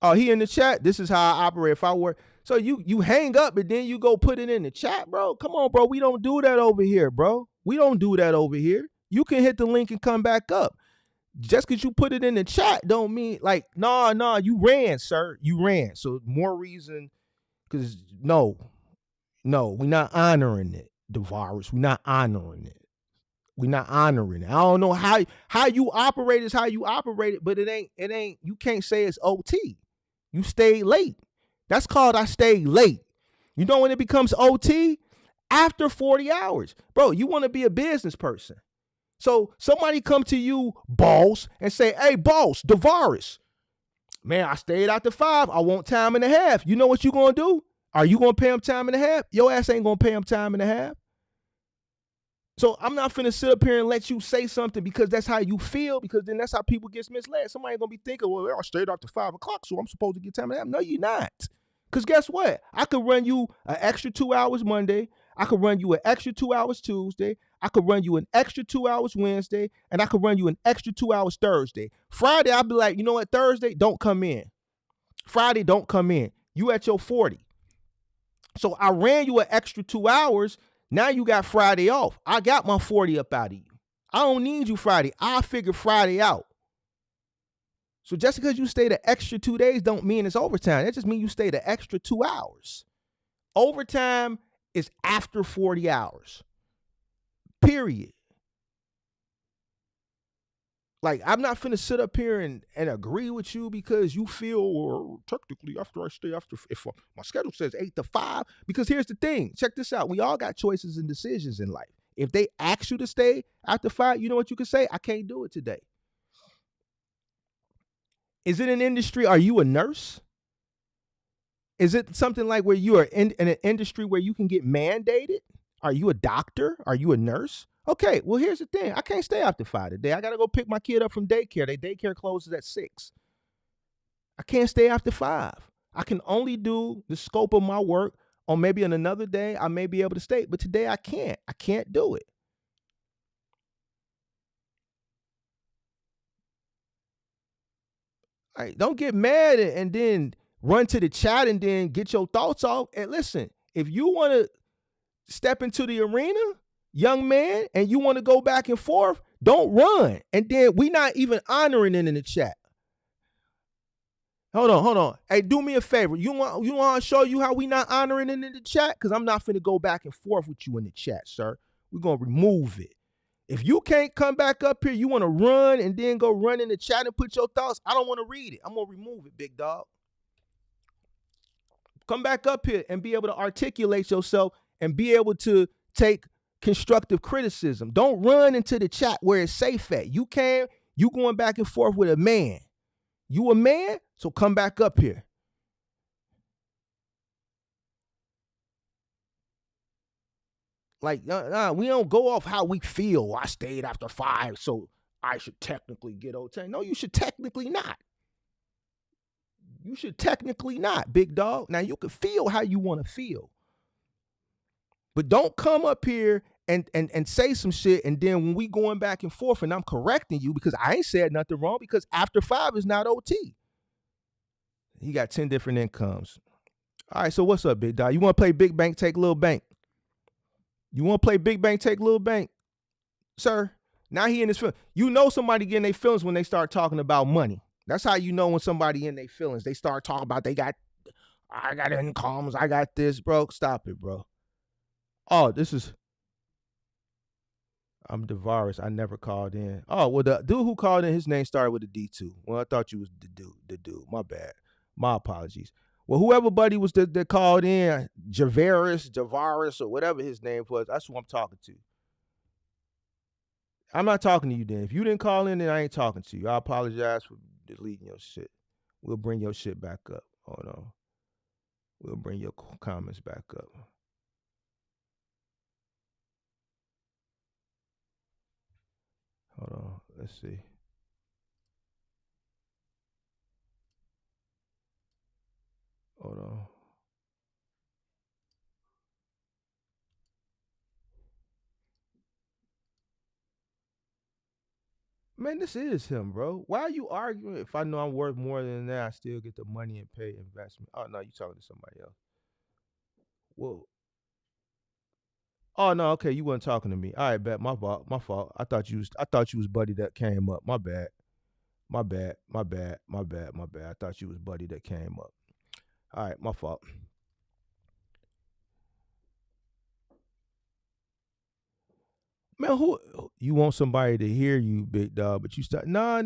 oh, he in the chat. This is how I operate. If I were, so you hang up and then you go put it in the chat, bro. Come on, bro. We don't do that over here, bro. We don't do that over here. You can hit the link and come back up. Just because you put it in the chat don't mean, like, nah, you ran, sir. You ran. So more reason, because no, we're not honoring it, the virus. We're not honoring it. We're not honoring it. I don't know how you operate is how you operate it, but it ain't, you can't say it's OT. You stayed late. That's called I stayed late. You know when it becomes OT? After 40 hours. Bro, you want to be a business person. So somebody come to you, boss, and say, hey, boss, the virus. Man, I stayed out to 5. I want time and a half. You know what you going to do? Are you going to pay him time and a half? Your ass ain't going to pay him time and a half. So I'm not finna sit up here and let you say something because that's how you feel, because then that's how people get misled. Somebody gonna be thinking, well, I stayed up to 5 o'clock, so I'm supposed to get time and a half. No, you're not. Because guess what? I could run you an extra 2 hours Monday. I could run you an extra 2 hours Tuesday. I could run you an extra 2 hours Wednesday. And I could run you an extra 2 hours Thursday. Friday, I'll be like, you know what? Thursday, don't come in. Friday, don't come in. You at your 40. So I ran you an extra 2 hours. Now you got Friday off. I got my 40 up out of you. I don't need you Friday. I'll figure Friday out. So just because you stay the extra 2 days don't mean it's overtime. That just means you stay the extra 2 hours. Overtime is after 40 hours. Period. Like, I'm not finna sit up here and agree with you because you feel, or technically after I stay after, if my schedule says 8 to 5, because here's the thing. Check this out. We all got choices and decisions in life. If they ask you to stay after 5, you know what you can say? I can't do it today. Is it an industry? Are you a nurse? Is it something like where you are in an industry where you can get mandated? Are you a doctor? Are you a nurse? Okay, well, here's the thing. I can't stay after 5 today. I got to go pick my kid up from daycare. Their daycare closes at 6. I can't stay after 5. I can only do the scope of my work on maybe on another day. I may be able to stay, but today I can't. I can't do it. All right, don't get mad and then run to the chat and then get your thoughts off. And listen, if you want to step into the arena, young man, and you want to go back and forth, don't run. And then we not even honoring it in the chat. Hold on. Hey, do me a favor. You want to show you how we not honoring it in the chat? Because I'm not finna go back and forth with you in the chat, sir. We're going to remove it. If you can't come back up here, you want to run and then go run in the chat and put your thoughts, I don't want to read it. I'm going to remove it, big dog. Come back up here and be able to articulate yourself and be able to take constructive criticism. Don't run into the chat where it's safe at. You going back and forth with a man. You a man, so come back up here. Like, we don't go off how we feel. I stayed after 5, so I should technically get OT. No, you should technically not. You should technically not, big dog. Now, you can feel how you want to feel. But don't come up here and say some shit, and then when we going back and forth and I'm correcting you because I ain't said nothing wrong, because after 5 is not OT. He got 10 different incomes. All right, so what's up, big dog? You want to play big bank, take little bank? You want to play big bank, take little bank? Sir, now he in his feelings. You know somebody getting their feelings when they start talking about money. That's how you know when somebody in their feelings. They start talking about I got incomes, I got this, bro. Stop it, bro. Oh, I'm DeVaris. I never called in. Oh, well, the dude who called in, his name started with a D2. Well, I thought you was the dude. My bad. My apologies. Well, whoever buddy was that called in, Javaris, or whatever his name was, that's who I'm talking to. I'm not talking to you then. If you didn't call in, then I ain't talking to you. I apologize for deleting your shit. We'll bring your shit back up. Hold on. We'll bring your comments back up. Hold on. Let's see. Hold on. Man, this is him, bro. Why are you arguing? If I know I'm worth more than that, I still get the money and pay investment. Oh no, you talking to somebody else. Whoa. Oh no, okay, you wasn't talking to me. All right, bet. My fault. I thought you was buddy that came up. My bad. I thought you was buddy that came up. All right, my fault. Man, who you want somebody to hear you, big dog, but you start nah. I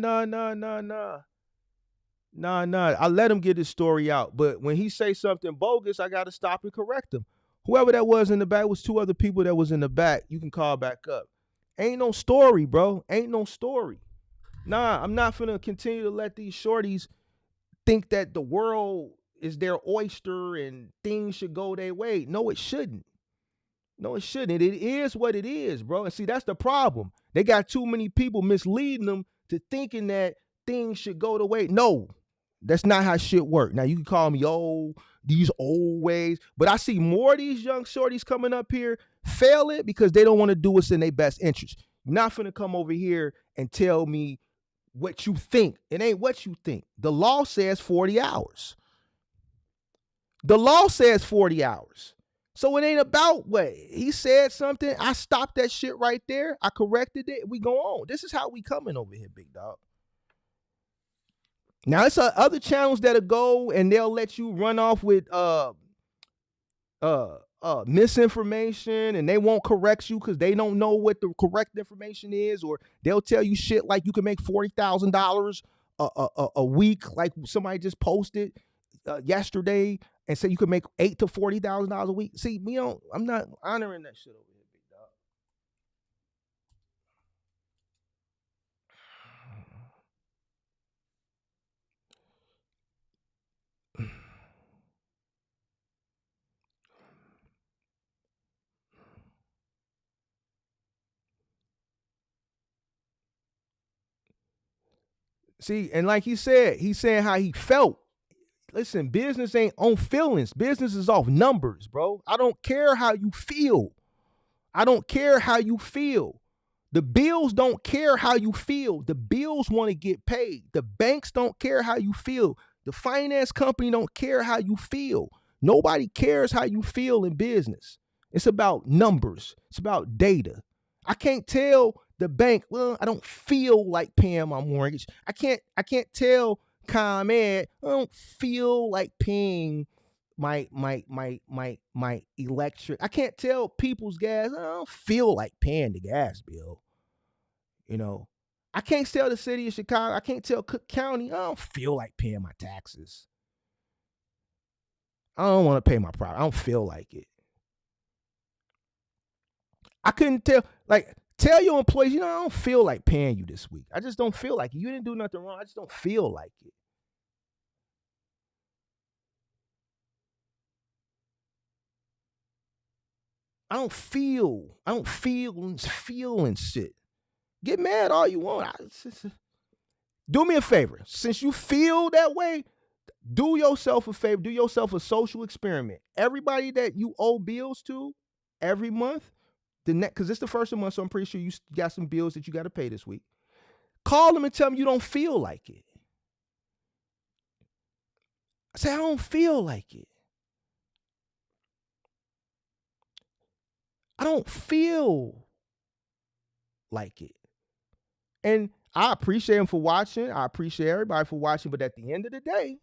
let him get his story out. But when he say something bogus, I gotta stop and correct him. Whoever that was in the back, was 2 other people that was in the back. You can call back up. Ain't no story, bro. Ain't no story. Nah, I'm not finna continue to let these shorties think that the world is their oyster and things should go their way. No, it shouldn't. No, it shouldn't. It is what it is, bro. And see, that's the problem. They got too many people misleading them to thinking that things should go the way. No, that's not how shit work. Now, you can call me old, these old ways, but I see more of these young shorties coming up here fail it because they don't want to do what's in their best interest. You're not finna come over here and tell me what you think. It ain't what you think. The law says 40 hours. The law says 40 hours. So it ain't about what he said something. I stopped that shit right there. I corrected it. We go on. This is how we coming over here, big dog. Now it's other channels that'll go and they'll let you run off with misinformation, and they won't correct you because they don't know what the correct information is, or they'll tell you shit like you can make $40,000 a week, like somebody just posted yesterday, and say you can make $8,000 to $40,000 a week. See, I'm not honoring that shit over here, big dog. See, and like he's saying how he felt. Listen, business ain't on feelings. Business is off numbers, bro. I don't care how you feel. The bills don't care how you feel. The bills want to get paid. The banks don't care how you feel. The finance company don't care how you feel. Nobody cares how you feel in business. It's about numbers. It's about data. I can't tell the bank, well, I don't feel like paying my mortgage. I can't tell ComEd, I don't feel like paying my electric. I can't tell People's Gas, I don't feel like paying the gas bill. You know, I can't tell the city of Chicago, I can't tell Cook County, I don't feel like paying my taxes. I don't want to pay my property. I don't feel like it. I couldn't tell, like, tell your employees, I don't feel like paying you this week. I just don't feel like it. You didn't do nothing wrong. I just don't feel like it. I don't feel feeling shit. Get mad all you want. Do me a favor. Since you feel that way, do yourself a favor. Do yourself a social experiment. Everybody that you owe bills to, every month, because it's the first of the month, so I'm pretty sure you got some bills that you got to pay this week. Call them and tell them you don't feel like it. I say, I don't feel like it. I don't feel like it. And I appreciate him for watching. I appreciate everybody for watching. But at the end of the day,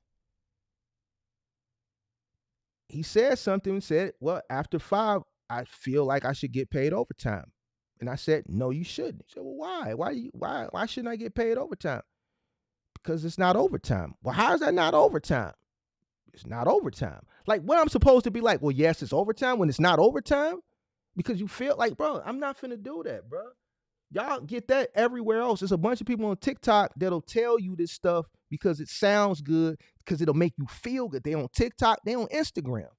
he said something and said, well, after 5, I feel like I should get paid overtime. And I said, no, you shouldn't. He said, well, why? Why shouldn't I get paid overtime? Because it's not overtime. Well, how is that not overtime? It's not overtime. Like, what I'm supposed to be like, well, yes, it's overtime when it's not overtime? Because you feel like, bro, I'm not finna do that, bro. Y'all get that everywhere else. There's a bunch of people on TikTok that'll tell you this stuff because it sounds good, because it'll make you feel good. They on TikTok, they on Instagram.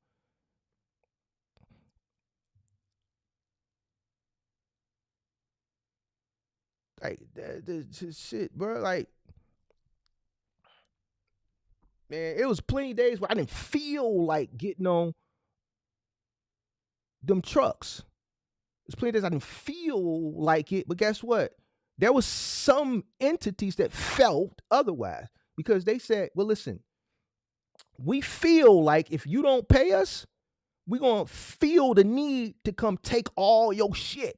Like, that shit, bro. Like, man, it was plenty of days where I didn't feel like getting on them trucks. There's plenty of days I didn't feel like it, but guess what? There was some entities that felt otherwise, because they said, well, listen, we feel like if you don't pay us, we're going to feel the need to come take all your shit.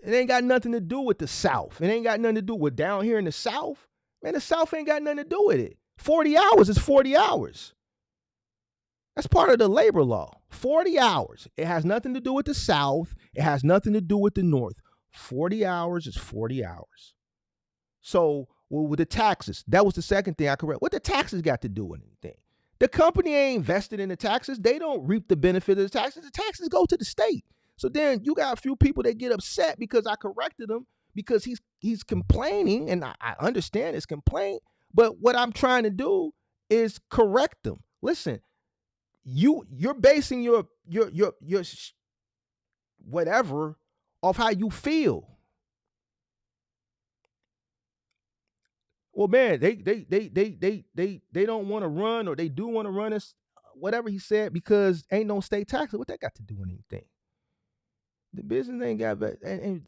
It ain't got nothing to do with the South. It ain't got nothing to do with down here in the South. Man, the South ain't got nothing to do with it. 40 hours is 40 hours. That's part of the labor law. 40 hours. It has nothing to do with the South. It has nothing to do with the North. 40 hours is 40 hours. So, well, with the taxes, that was the second thing I correct. What the taxes got to do with anything? The company ain't invested in the taxes. They don't reap the benefit of the taxes. The taxes go to the state. So then you got a few people that get upset because I corrected him, because he's complaining, and I understand his complaint. But what I'm trying to do is correct them. Listen, you're basing your whatever off how you feel. Well, man, they don't want to run, or they do want to run us, whatever he said, because ain't no state taxes. What that got to do with anything? The business ain't got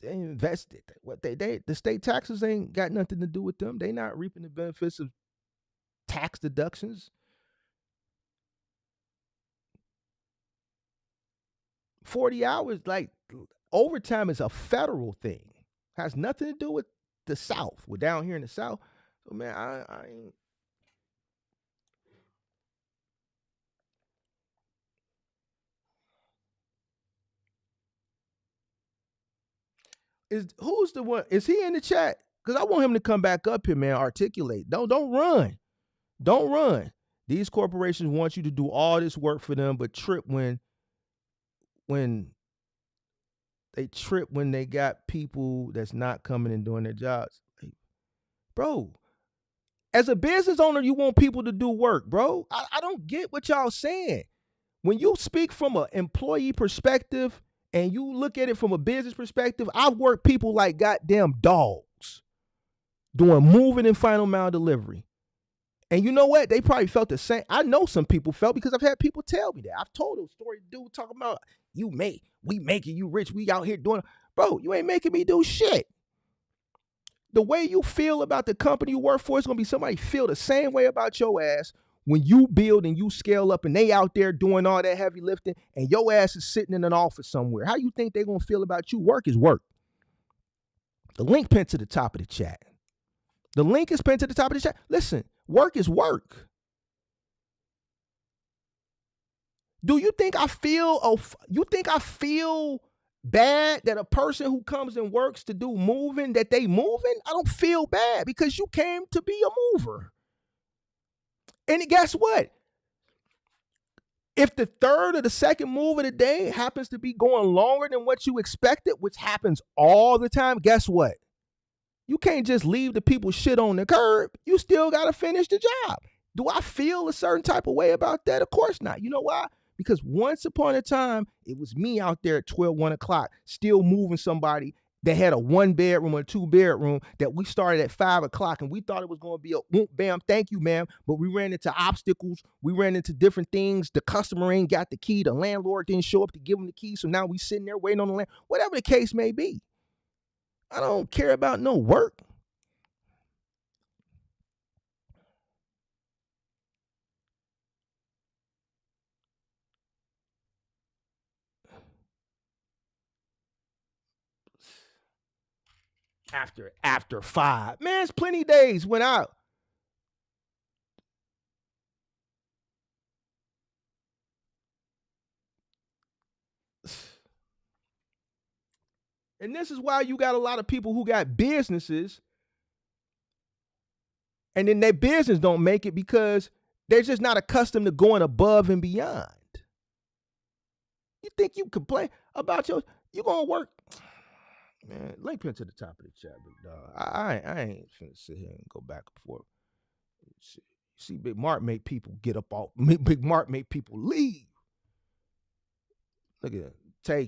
invested. What the state taxes ain't got nothing to do with them. They not reaping the benefits of tax deductions. 40 hours, like, overtime is a federal thing. Has nothing to do with the South. We're down here in the South. So, man, I ain't. Who's the one? Is he in the chat? Because I want him to come back up here, man. Articulate. Don't run. Don't run. These corporations want you to do all this work for them, but trip when they got people that's not coming and doing their jobs. Like, bro, as a business owner, you want people to do work, bro. I don't get what y'all saying. When you speak from an employee perspective and you look at it from a business perspective, I've worked people like goddamn dogs doing moving and final mile delivery. And you know what? They probably felt the same. I know some people felt, because I've had people tell me that. I've told a story, dude, talking about we making you rich. We out here doing, bro, you ain't making me do shit. The way you feel about the company you work for is going to be somebody feel the same way about your ass when you build and you scale up and they out there doing all that heavy lifting and your ass is sitting in an office somewhere. How you think they're going to feel about you? Work is work. The link pinned to the top of the chat. The link is pinned to the top of the chat. Listen, work is work. Do you think I feel bad that a person who comes and works to do moving, that they moving? I don't feel bad, because you came to be a mover. And guess what? If the third or the second move of the day happens to be going longer than what you expected, which happens all the time, guess what? You can't just leave the people shit on the curb. You still got to finish the job. Do I feel a certain type of way about that? Of course not. You know why? Because once upon a time, it was me out there at 12, 1 o'clock, still moving somebody that had a 1 bedroom or 2 bedroom that we started at 5 o'clock, and we thought it was going to be a whoop, bam, thank you, ma'am. But we ran into obstacles. We ran into different things. The customer ain't got the key. The landlord didn't show up to give him the key. So now we sitting there waiting on the land, whatever the case may be. I don't care about no work. After 5. Man, it's plenty of days when I and this is why you got a lot of people who got businesses and then their business don't make it because they're just not accustomed to going above and beyond. You think you complain about you gonna work? Man, link pin to the top of the chat, big dog. I ain't finna sit here and go back and forth. See, Big Mark make people get up off. Big Mark make people leave. Look at it.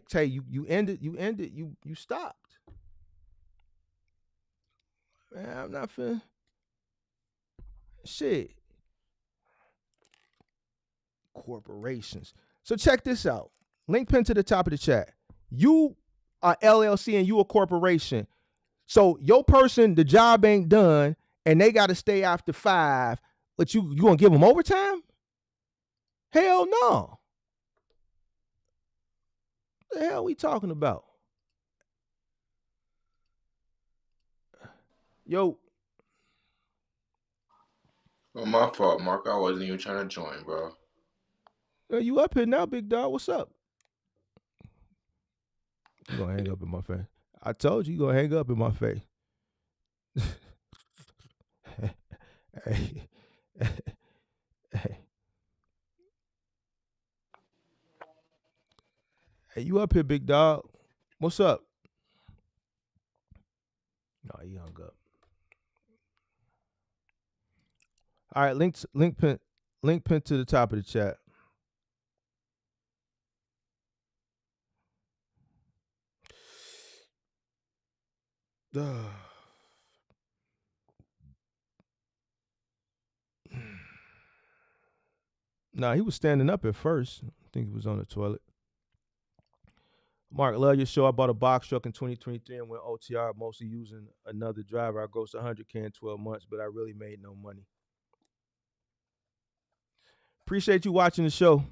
Tay, you ended, you stopped. Man, I'm not finna. Shit. Corporations. So check this out. Link pin to the top of the chat. You are LLC and you a corporation. So your person, the job ain't done, and they got to stay after 5. But you gonna give them overtime? Hell no. What the hell we talking about? Yo. Oh, my fault, Mark. I wasn't even trying to join, bro. You up here now, big dog? What's up? You gonna hang up in my face? I told you gonna hang up in my face. Hey. Hey, you up here, big dog? What's up? No, he hung up. All right, link pin to the top of the chat. Nah, he was standing up at first. I think he was on the toilet. Mark, love your show. I bought a box truck in 2023 and went OTR, mostly using another driver. I grossed 100K in 12 months, but I really made no money. Appreciate you watching the show.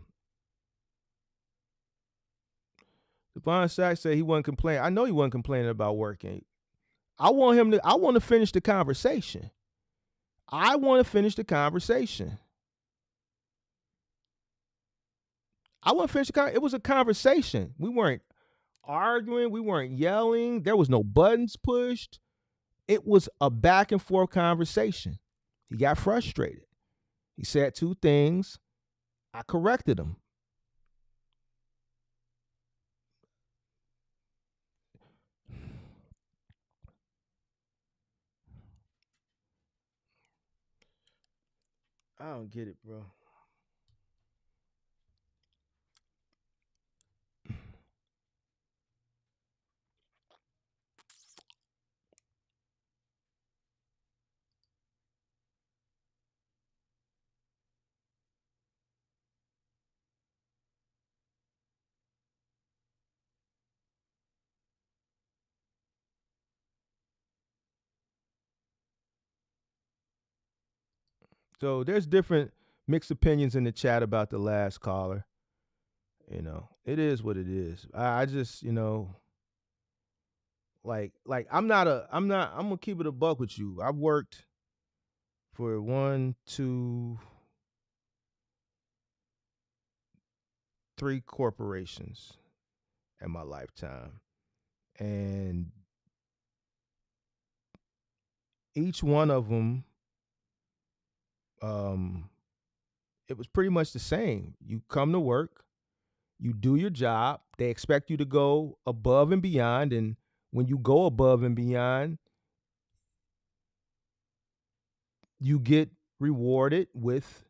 Devon Sachs said he wasn't complaining. I know he wasn't complaining about working. I want to finish the conversation. I want to finish the conversation. It was a conversation. We weren't arguing. We weren't yelling. There was no buttons pushed. It was a back and forth conversation. He got frustrated. He said 2 things. I corrected him. I don't get it, bro. So there's different mixed opinions in the chat about the last caller. You know, it is what it is. I just, like I'm gonna keep it a buck with you. I've worked for 1, 2, 3 corporations in my lifetime. And each one of them, it was pretty much the same. You come to work, you do your job, they expect you to go above and beyond, and when you go above and beyond, you get rewarded with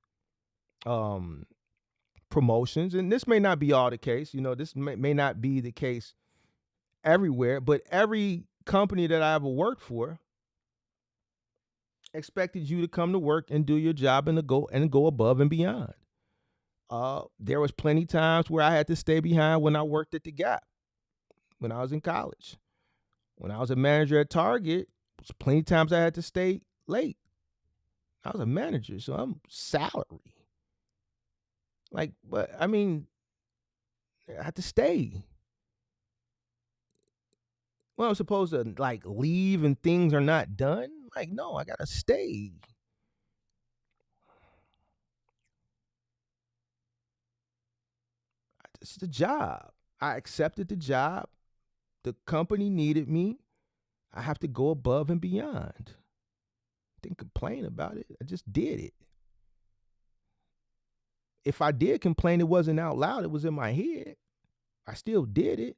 promotions, and this may not be all the case. This may not be the case everywhere, but every company that I ever worked for expected you to come to work and do your job and to go above and beyond. There was plenty times where I had to stay behind when I worked at the Gap, when I was in college. When I was a manager at Target, there's plenty times I had to stay late. I was a manager, so I'm salary. But I mean, I had to stay. Well, I'm supposed to leave and things are not done. No, I gotta stay. It's the job. I accepted the job. The company needed me. I have to go above and beyond. Didn't complain about it. I just did it. If I did complain, it wasn't out loud. It was in my head. I still did it.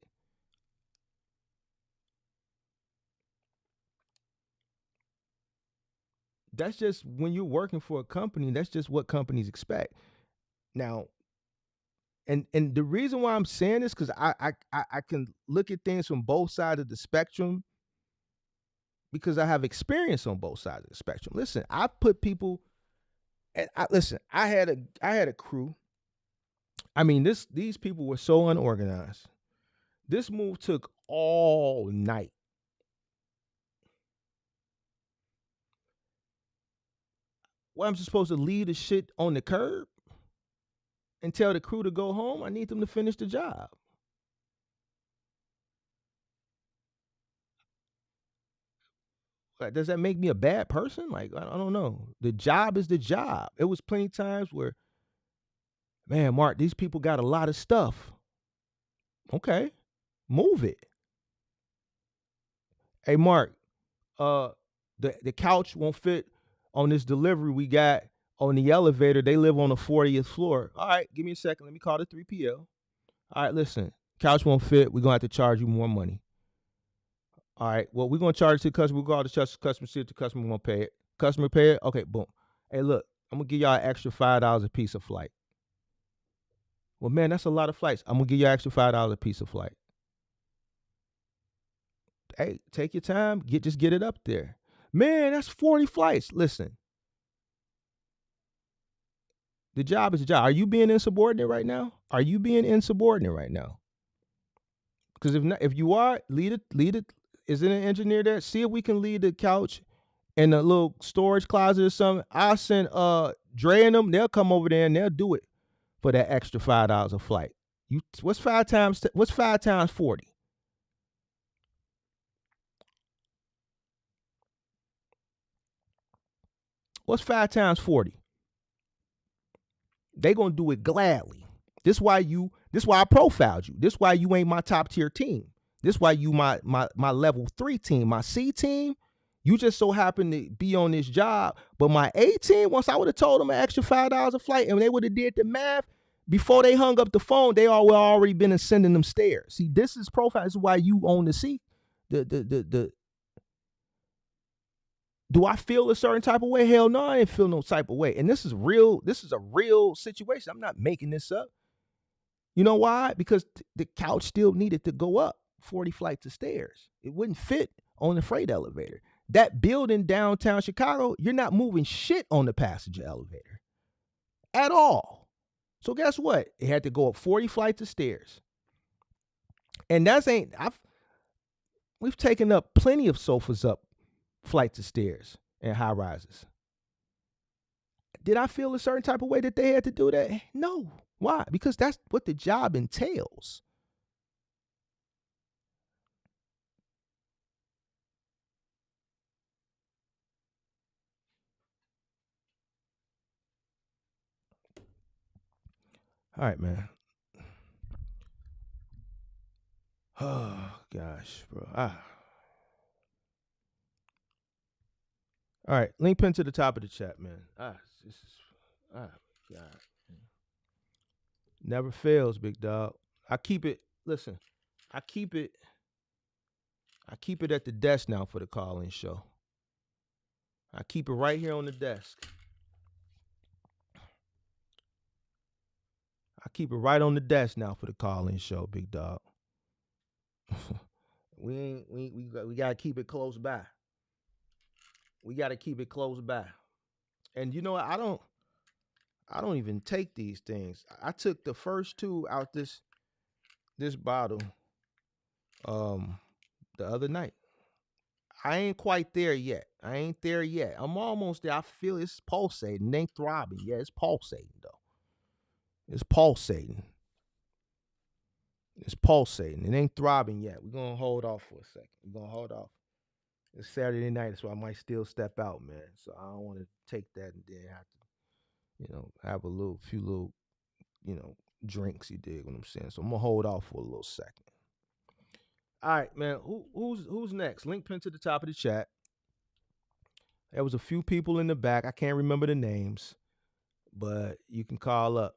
That's just when you're working for a company, that's just what companies expect. Now, and the reason why I'm saying this, because I can look at things from both sides of the spectrum, because I have experience on both sides of the spectrum. Listen, I put people, and I had a crew. I mean, these people were so unorganized. This move took all night. What, I'm supposed to leave the shit on the curb and tell the crew to go home? I need them to finish the job. Does that make me a bad person? I don't know. The job is the job. It was plenty times where, man, Mark, these people got a lot of stuff. Okay, move it. Hey, Mark, the couch won't fit on this delivery we got on the elevator. They live on the 40th floor. All right, give me a second. Let me call the 3PL. All right, listen, couch won't fit. We're going to have to charge you more money. All right, well, we're going to charge it to the customer. We'll call the customer, see if the customer won't pay it. Customer pay it? Okay, boom. Hey, look, I'm going to give y'all an extra $5 a piece of flight. Well, man, that's a lot of flights. I'm going to give you an extra $5 a piece of flight. Hey, take your time. Just get it up there. Man, that's 40 flights. Listen, the job is a job. Are you being insubordinate right now? Are you being insubordinate right now? Because if you are, lead it. Is it an engineer there? See if we can leave the couch in a little storage closet or something. I'll send Dre and them. They'll come over there and they'll do it for that extra $5 a flight. What's 5 times 40? What's 5 times 40? They gonna do it gladly. This why I profiled you. This why you ain't my top tier team. This why you my level 3 team, my C team. You just so happen to be on this job. But my A team, once I would have told them an extra $5 a flight and they would have did the math, before they hung up the phone, they all would already been ascending them stairs. See, this is profile. This is why you own the seat. Do I feel a certain type of way? Hell no, I didn't feel no type of way. And this is real. This is a real situation. I'm not making this up. You know why? Because the couch still needed to go up 40 flights of stairs. It wouldn't fit on the freight elevator. That building downtown Chicago, you're not moving shit on the passenger elevator at all. So guess what? It had to go up 40 flights of stairs. And we've taken up plenty of sofas up flights of stairs and high rises. Did I feel a certain type of way that they had to do that? No. Why? Because that's what the job entails. All right, man. Oh, gosh, bro. All right, link pin to the top of the chat, man. God. Never fails, big dog. I keep it at the desk now for the call-in show. I keep it right here on the desk. I keep it right on the desk now for the call-in show, big dog. we gotta keep it close by. We gotta keep it close by. And you know what? I don't even take these things. I took the first two out this bottle the other night. I ain't quite there yet. I'm almost there. I feel it's pulsating. It ain't throbbing. Yeah, it's pulsating though. It's pulsating. It's pulsating. It ain't throbbing yet. We're gonna hold off for a second. We're gonna hold off. It's Saturday night, so I might still step out, man. So I don't want to take that and then have to, have a few little, drinks. You dig what I'm saying? So I'm gonna hold off for a little second. All right, man. Who's next? Link pin to the top of the chat. There was a few people in the back. I can't remember the names, but you can call up.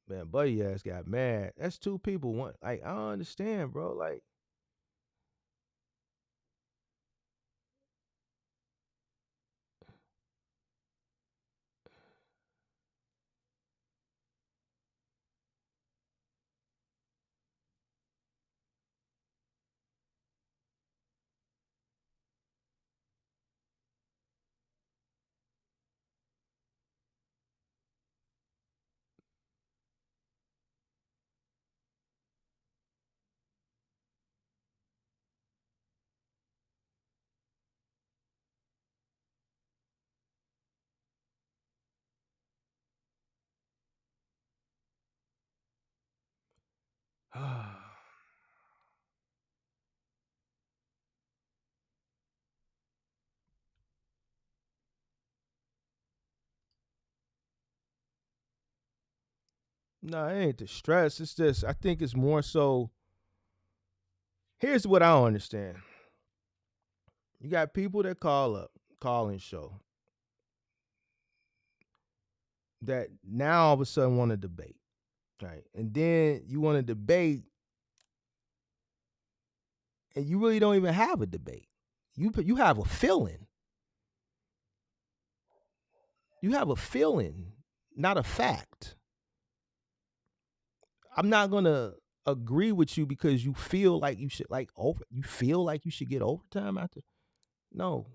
Man, buddy ass got mad. That's two people. One, like, I don't understand, bro. Like, no, it ain't the stress. It's just, I think it's more so. Here's what I don't understand. You got people that call up, call in show, that now all of a sudden want to debate, right? And then you want to debate, and you really don't even have a debate. You have a feeling. You have a feeling, not a fact. I'm not gonna agree with you because you feel like you should you feel like you should get overtime after. No.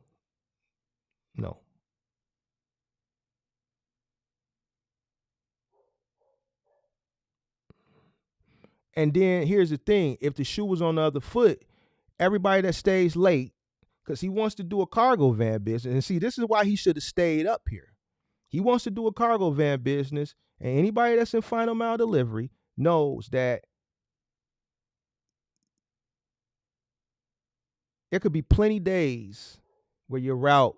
And then here's the thing: if the shoe was on the other foot, everybody that stays late, because he wants to do a cargo van business, and see, this is why he should have stayed up here. He wants to do a cargo van business, and anybody that's in final mile delivery knows that there could be plenty days where your route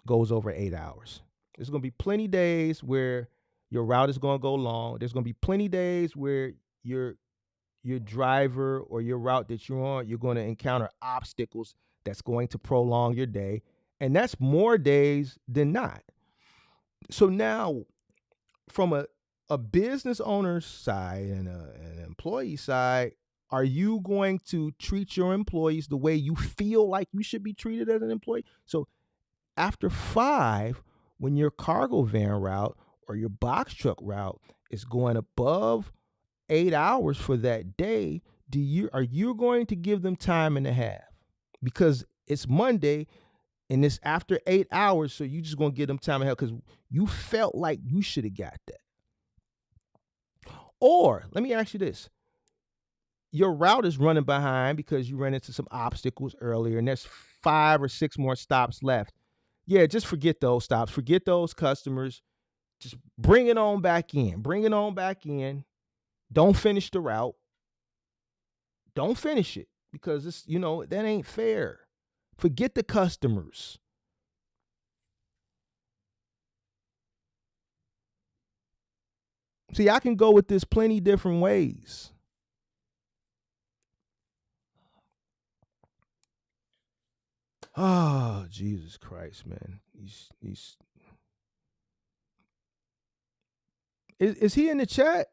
goes over 8 hours. There's going to be plenty days where your route is going to go long. There's going to be plenty days where your driver or your route that you're on, you're going to encounter obstacles that's going to prolong your day. And that's more days than not. So now, from a business owner's side and an employee side, are you going to treat your employees the way you feel like you should be treated as an employee? So after 5, when your cargo van route or your box truck route is going above 8 hours for that day, are you going to give them time and a half? Because it's Monday and it's after 8 hours, so you just gonna give them time and a half because you felt like you should have got that. Or let me ask you this: your route is running behind because you ran into some obstacles earlier, and there's 5 or 6 more stops left. Yeah, just forget those stops. Forget those customers. Just bring it on back in. Bring it on back in. Don't finish the route. Don't finish it because it's, that ain't fair. Forget the customers. See, I can go with this plenty different ways. Oh, Jesus Christ, man. Is he in the chat?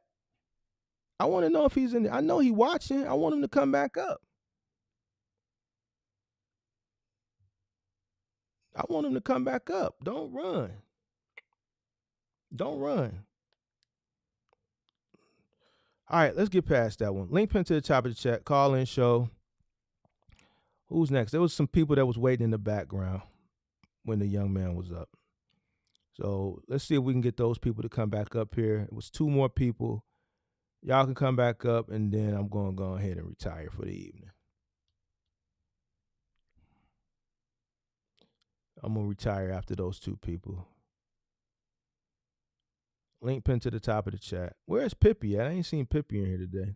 I want to know if he's in I know he's watching. I want him to come back up. I want him to come back up. Don't run. Don't run. All right, let's get past that one. Link pin to the top of the chat. Call in show. Who's next? There was some people that was waiting in the background when the young man was up. So let's see if we can get those people to come back up here. It was 2 more people. Y'all can come back up, and then I'm going to go ahead and retire for the evening. I'm going to retire after those 2 people. Link pin to the top of the chat. Where's Pippi at? I ain't seen Pippi in here today.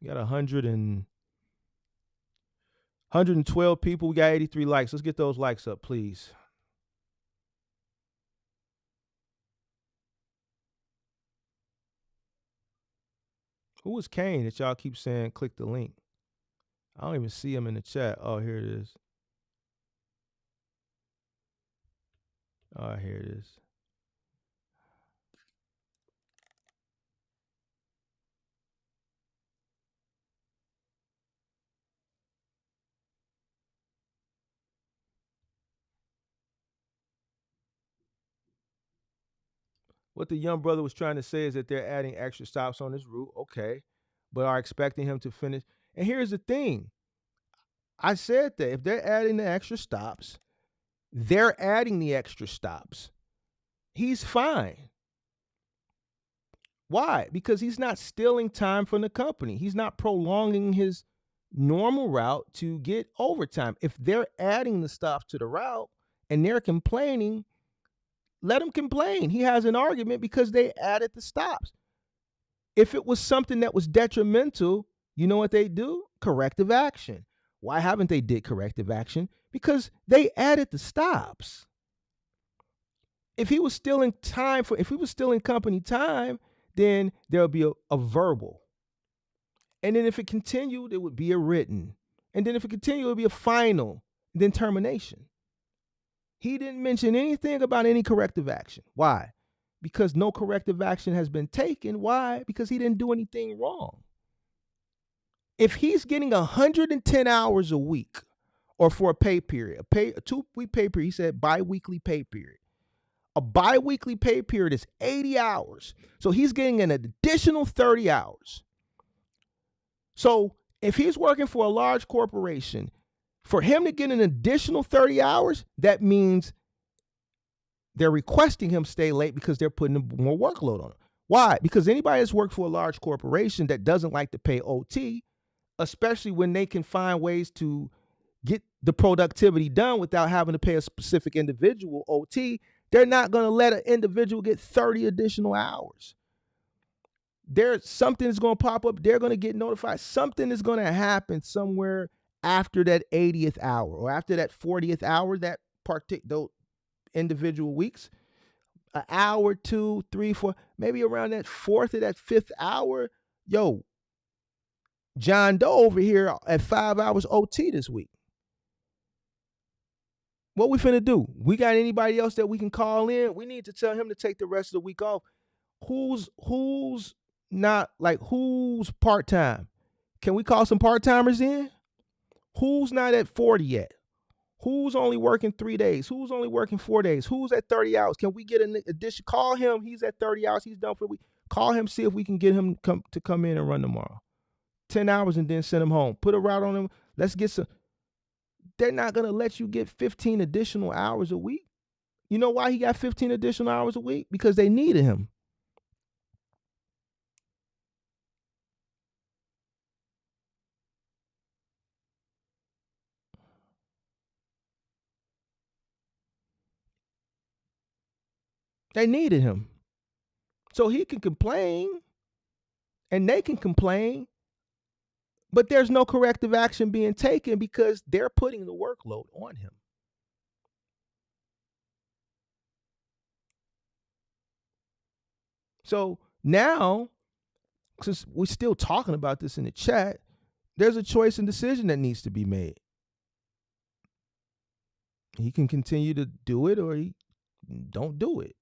We got 112 people. We got 83 likes. Let's get those likes up, please. Who was Kane that y'all keep saying click the link? I don't even see him in the chat. Oh, here it is. Oh, here it is. What the young brother was trying to say is that they're adding extra stops on his route, okay, but are expecting him to finish. And here's the thing. I said that if they're adding the extra stops, they're adding the extra stops. He's fine. Why? Because he's not stealing time from the company. He's not prolonging his normal route to get overtime. If they're adding the stops to the route and they're complaining, let him complain. He has an argument because they added the stops. If it was something that was detrimental, you know what they do? Corrective action. Why haven't they did corrective action? Because they added the stops. If he was stealing company time, then there'll be a verbal. And then if it continued, it would be a written. And then if it continued, it would be a final, then termination. He didn't mention anything about any corrective action. Why? Because no corrective action has been taken. Why? Because he didn't do anything wrong. If he's getting 110 hours a week, or for a pay period, a 2-week pay period, he said bi-weekly pay period. A bi-weekly pay period is 80 hours. So he's getting an additional 30 hours. So if he's working for a large corporation, for him to get an additional 30 hours, that means they're requesting him stay late because they're putting more workload on him. Why? Because anybody that's worked for a large corporation that doesn't like to pay OT, especially when they can find ways to get the productivity done without having to pay a specific individual OT, they're not going to let an individual get 30 additional hours. Something is going to pop up. They're going to get notified. Something is going to happen somewhere after that 80th hour or after that 40th hour, those individual weeks, an hour, 2, 3, 4, maybe around that 4th or that 5th hour. Yo, John Doe over here at 5 hours OT this week. What we finna do? We got anybody else that we can call in? We need to tell him to take the rest of the week off. Who's part-time? Can we call some part-timers in? Who's not at 40 yet? Who's only working 3 days? Who's only working 4 days? Who's at 30 hours? Can we get an addition? Call him. He's at 30 hours. He's done for the week. Call him, see if we can get him to come in and run tomorrow. 10 hours and then send him home. Put a route on him. Let's get some. They're not going to let you get 15 additional hours a week. You know why he got 15 additional hours a week? Because they needed him. They needed him. So he can complain and they can complain, but there's no corrective action being taken because they're putting the workload on him. So now, since we're still talking about this in the chat, there's a choice and decision that needs to be made. He can continue to do it or he don't do it.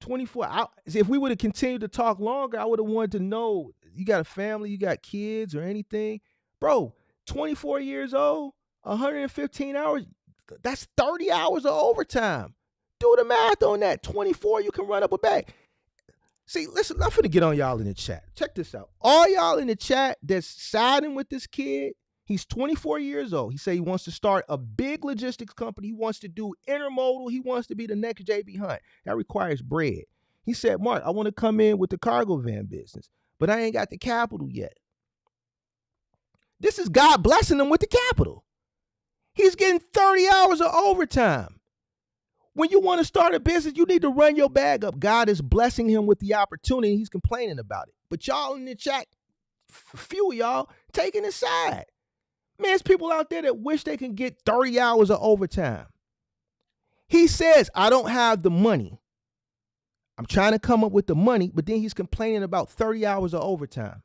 24 hours. If we would have continued to talk longer, I would have wanted to know, you got a family, you got kids or anything. Bro, 24 years old, 115 hours, That's 30 hours of overtime. Do the math on that. 24, you can run up a bag. See, listen, I'm finna get on y'all in the chat. Check this out. All y'all in the chat that's siding with this kid, he's 24 years old. He said he wants to start a big logistics company. He wants to do intermodal. He wants to be the next J.B. Hunt. That requires bread. He said, Mark, I want to come in with the cargo van business, but I ain't got the capital yet. This is God blessing him with the capital. He's getting 30 hours of overtime. When you want to start a business, you need to run your bag up. God is blessing him with the opportunity. He's complaining about it. But y'all in the chat, few of y'all taking his side. Man, there's people out there that wish they can get 30 hours of overtime. He says, I don't have the money. I'm trying to come up with the money, but then he's complaining about 30 hours of overtime.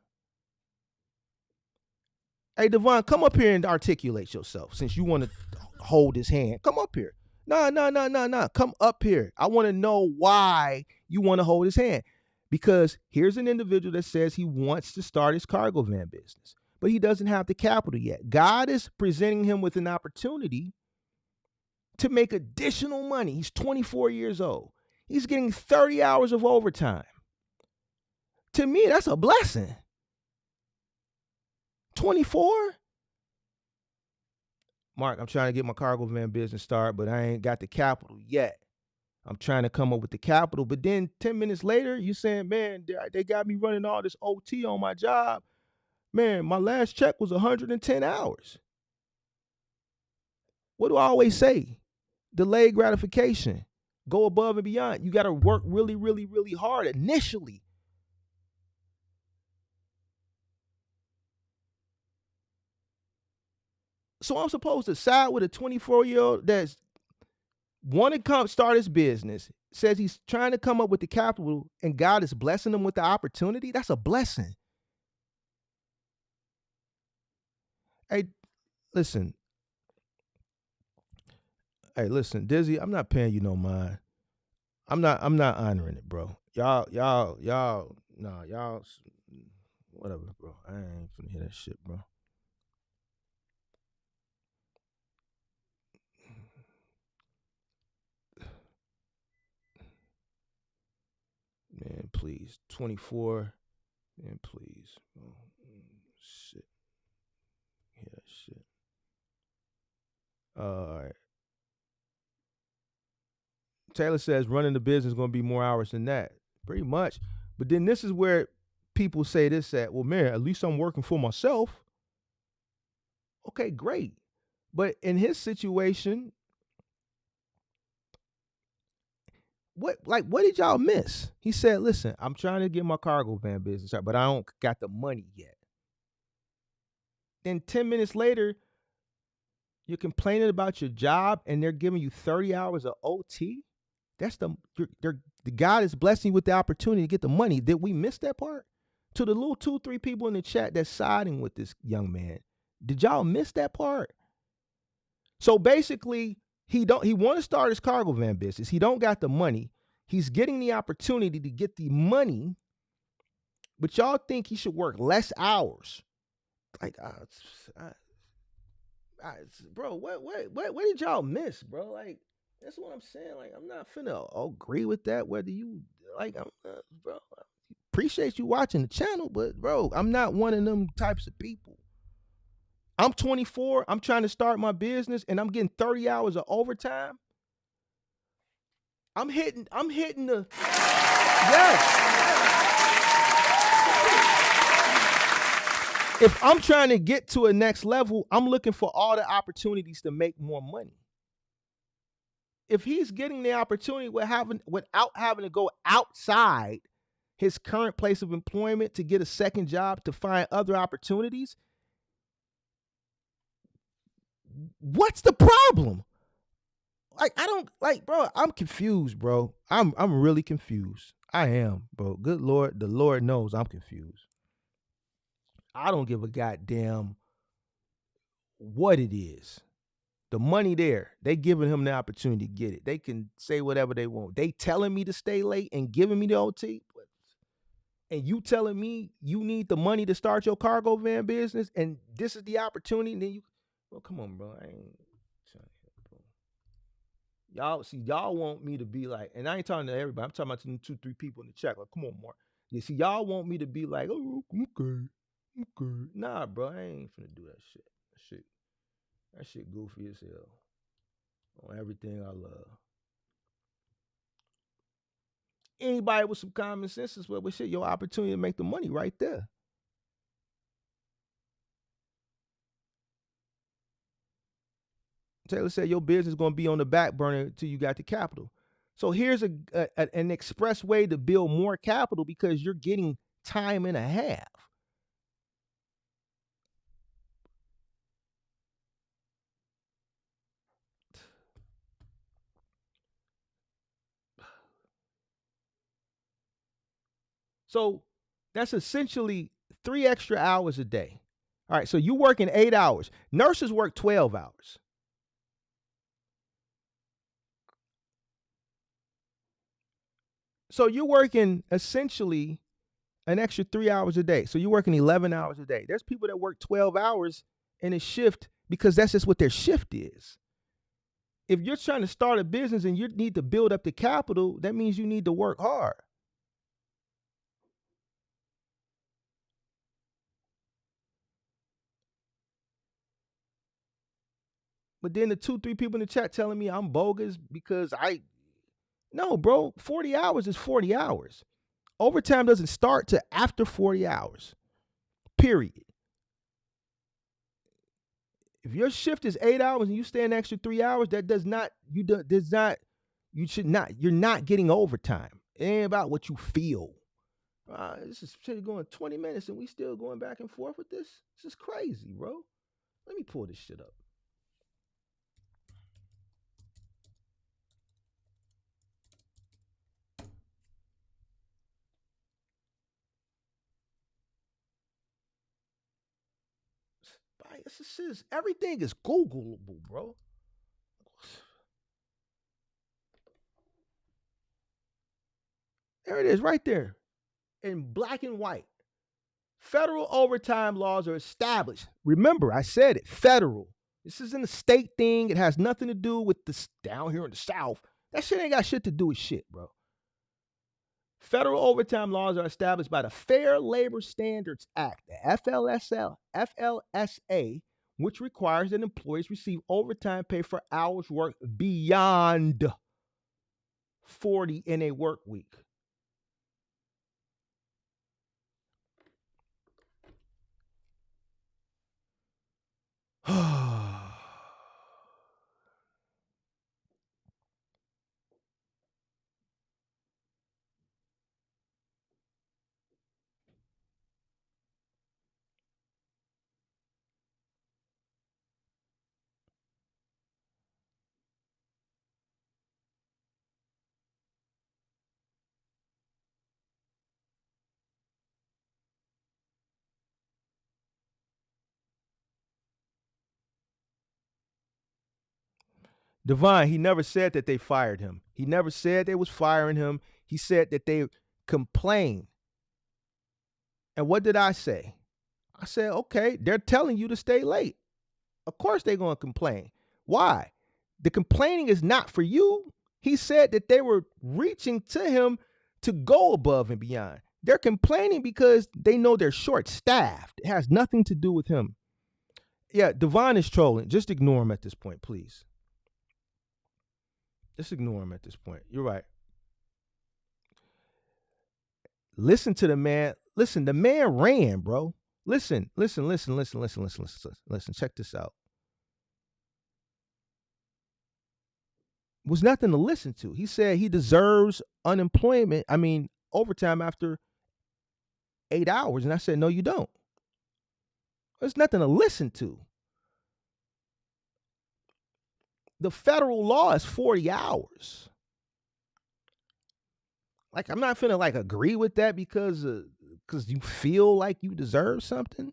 Hey, Devon, come up here and articulate yourself since you want to hold his hand. Come up here. No. Come up here. I want to know why you want to hold his hand. Because here's an individual that says he wants to start his cargo van business, but he doesn't have the capital yet. God is presenting him with an opportunity to make additional money. He's 24 years old. He's getting 30 hours of overtime. To me, that's a blessing. 24? Mark, I'm trying to get my cargo van business started, but I ain't got the capital yet. I'm trying to come up with the capital. But then 10 minutes later, you saying, man, they got me running all this OT on my job. Man, my last check was 110 hours. What do I always say? Delayed gratification. Go above and beyond. You got to work really, really, really hard initially. So I'm supposed to side with a 24-year-old that's want to come start his business, says he's trying to come up with the capital, and God is blessing him with the opportunity? That's a blessing. Hey, listen. Dizzy, I'm not paying you no mind. I'm not honoring it, bro. Y'all, whatever, bro. I ain't finna hear that shit, bro. Man, please. 24. Man, please. Oh, shit. Hear that shit. All right. Taylor says running the business is going to be more hours than that. Pretty much. But then this is where people say this at, well, man, at least I'm working for myself. Okay, great. But in his situation, what did y'all miss? He said, listen, I'm trying to get my cargo van business started, but I don't got the money yet. Then 10 minutes later, you're complaining about your job and they're giving you 30 hours of OT. That's the God is blessing you with the opportunity to get the money. Did we miss that part? To the little 2-3 people in the chat that's siding with this young man, did y'all miss that part? So basically, he want to start his cargo van business. He don't got the money. He's getting the opportunity to get the money, but y'all think he should work less hours. Like, bro, what did y'all miss, bro? Like, that's what I'm saying. Like, I'm not finna agree with that. Whether you like, bro, I appreciate you watching the channel, but bro, I'm not one of them types of people. I'm 24. I'm trying to start my business, and I'm getting 30 hours of overtime. I'm hitting the yes. If I'm trying to get to a next level, I'm looking for all the opportunities to make more money. If he's getting the opportunity without having to go outside his current place of employment to get a second job to find other opportunities, what's the problem? Like, I don't like, bro, I'm confused, bro. I'm really confused. I am, bro. Good Lord, the Lord knows I'm confused. I don't give a goddamn what it is. The money there, they giving him the opportunity to get it. They can say whatever they want. They telling me to stay late and giving me the OT. And you telling me you need the money to start your cargo van business and this is the opportunity. And then you, well, come on, bro. I ain't trying to, bro. Y'all want me to be like, and I ain't talking to everybody. I'm talking about to 2, 3 people in the chat. Like, come on, Mark. You see, y'all want me to be like, oh, okay. Nah, bro, I ain't finna do that shit. That shit goofy as hell on everything I love. Anybody with some common sense is well, shit, your opportunity to make the money right there. Taylor said your business is going to be on the back burner until you got the capital. So here's an express way to build more capital because you're getting time and a half. So that's essentially 3 extra hours a day. All right, so you working 8 hours. Nurses work 12 hours. So you're working essentially an extra 3 hours a day. So you're working 11 hours a day. There's people that work 12 hours in a shift because that's just what their shift is. If you're trying to start a business and you need to build up the capital, that means you need to work hard. But then the 2, 3 people in the chat telling me I'm bogus because no, bro, 40 hours is 40 hours. Overtime doesn't start till after 40 hours, period. If your shift is 8 hours and you stay an extra 3 hours, you're not getting overtime. It ain't about what you feel. This is going 20 minutes and we still going back and forth with this? This is crazy, bro. Let me pull this shit up. Everything is Googleable, bro. There it is right there in black and white. Federal overtime laws are established. Remember, I said it, federal. This isn't a state thing. It has nothing to do with this down here in the South. That shit ain't got shit to do with shit, bro. Federal overtime laws are established by the Fair Labor Standards Act, the FLSA, which requires that employees receive overtime pay for hours worked beyond 40 in a work week. Devon, he never said that they fired him. He never said they was firing him. He said that they complained. And what did I say? I said, okay, they're telling you to stay late. Of course they're going to complain. Why? The complaining is not for you. He said that they were reaching to him to go above and beyond. They're complaining because they know they're short-staffed. It has nothing to do with him. Yeah, Devon is trolling. Just ignore him at this point, please. Just ignore him at this point. You're right. Listen to the man. Listen, the man ran, bro. Listen. Check this out. Was nothing to listen to. He said he deserves overtime after 8 hours. And I said, no, you don't. There's nothing to listen to. The federal law is 40 hours. Like, I'm not finna agree with that because you feel like you deserve something.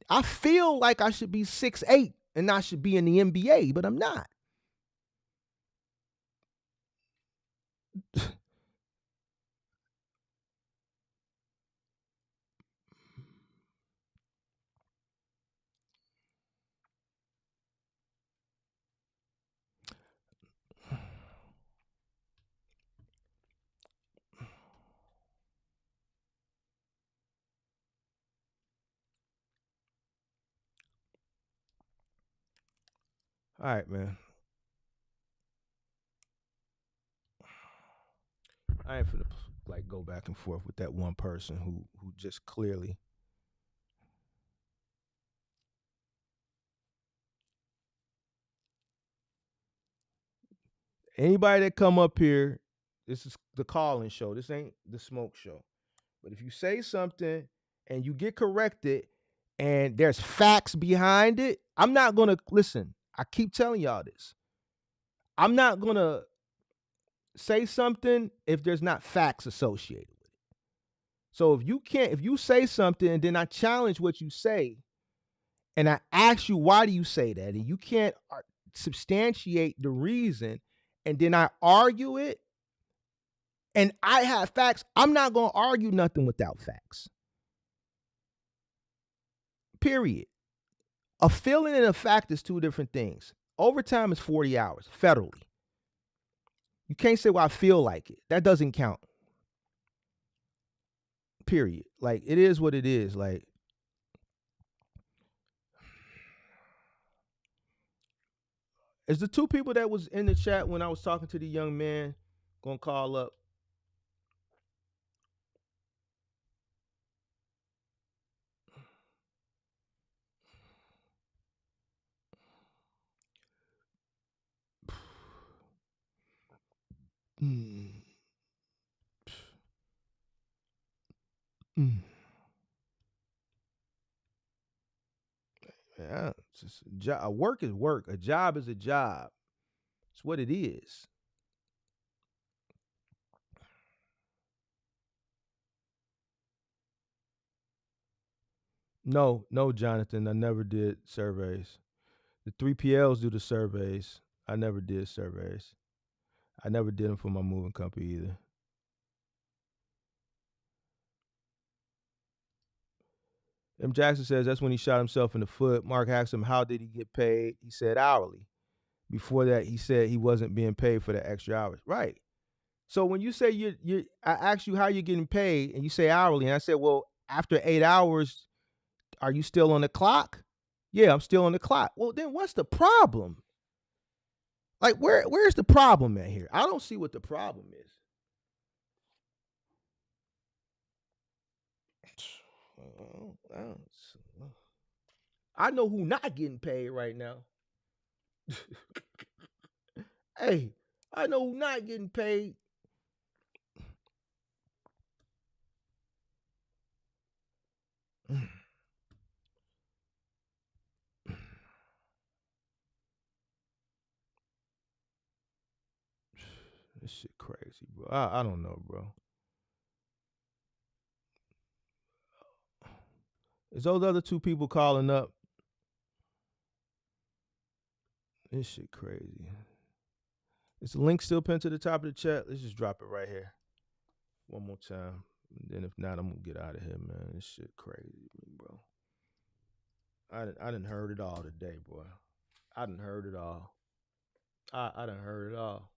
I feel like I should be 6'8" and I should be in the NBA, but I'm not. All right, man. I ain't finna like go back and forth with that one person who just clearly. Anybody that come up here, this is the call-in show. This ain't the smoke show. But if you say something and you get corrected and there's facts behind it, I'm not gonna listen. I keep telling y'all this. I'm not gonna say something if there's not facts associated with it. So if you say something and then I challenge what you say, and I ask you why do you say that, and you can't substantiate the reason, and then I argue it, and I have facts, I'm not gonna argue nothing without facts. Period. A feeling and a fact is two different things. Overtime is 40 hours federally. You can't say, well, I feel like it. That doesn't count. Period. Like, it is what it is. Like, is the two people that was in the chat when I was talking to the young man gonna call up? Mm. Mm. Yeah, it's just a job. A work is work. A job is a job. It's what it is. No, Jonathan. I never did surveys. The 3PLs do the surveys. I never did surveys. I never did them for my moving company either. M. Jackson says that's when he shot himself in the foot. Mark asked him, how did he get paid? He said hourly. Before that, he said he wasn't being paid for the extra hours. Right. So when you say I asked you how you're getting paid, and you say hourly, and I said, well, after 8 hours, are you still on the clock? Yeah, I'm still on the clock. Well, then what's the problem? Like, where's the problem at here? I don't see what the problem is. I know who not getting paid right now. Hey, I know who not getting paid. This shit crazy, bro. I don't know, bro. Is those other two people calling up? This shit crazy. Is the link still pinned to the top of the chat? Let's just drop it right here. One more time. And then if not, I'm gonna get out of here, man. This shit crazy, bro. I done heard it all today, boy. I done heard it all. I done heard it all.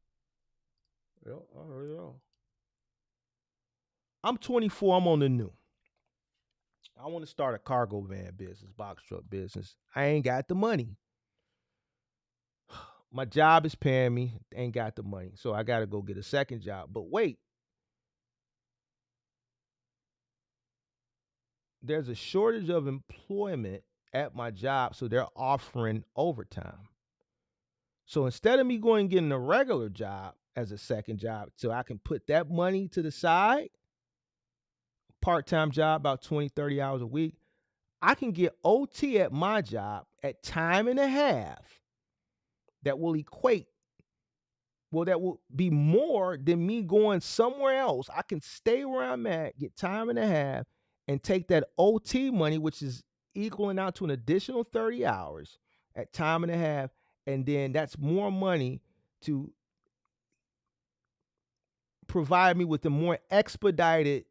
Yep, I heard it all. I'm 24. I'm on the new. I want to start a cargo van business, box truck business. I ain't got the money. My job is paying me. Ain't got the money. So I got to go get a second job. But wait. There's a shortage of employment at my job, so they're offering overtime. So instead of me going and getting a regular job as a second job, so I can put that money to the side, part-time job, about 20, 30 hours a week, I can get OT at my job at time and a half that will that will be more than me going somewhere else. I can stay where I'm at, get time and a half, and take that OT money, which is equaling out to an additional 30 hours at time and a half, and then that's more money to provide me with a more expedited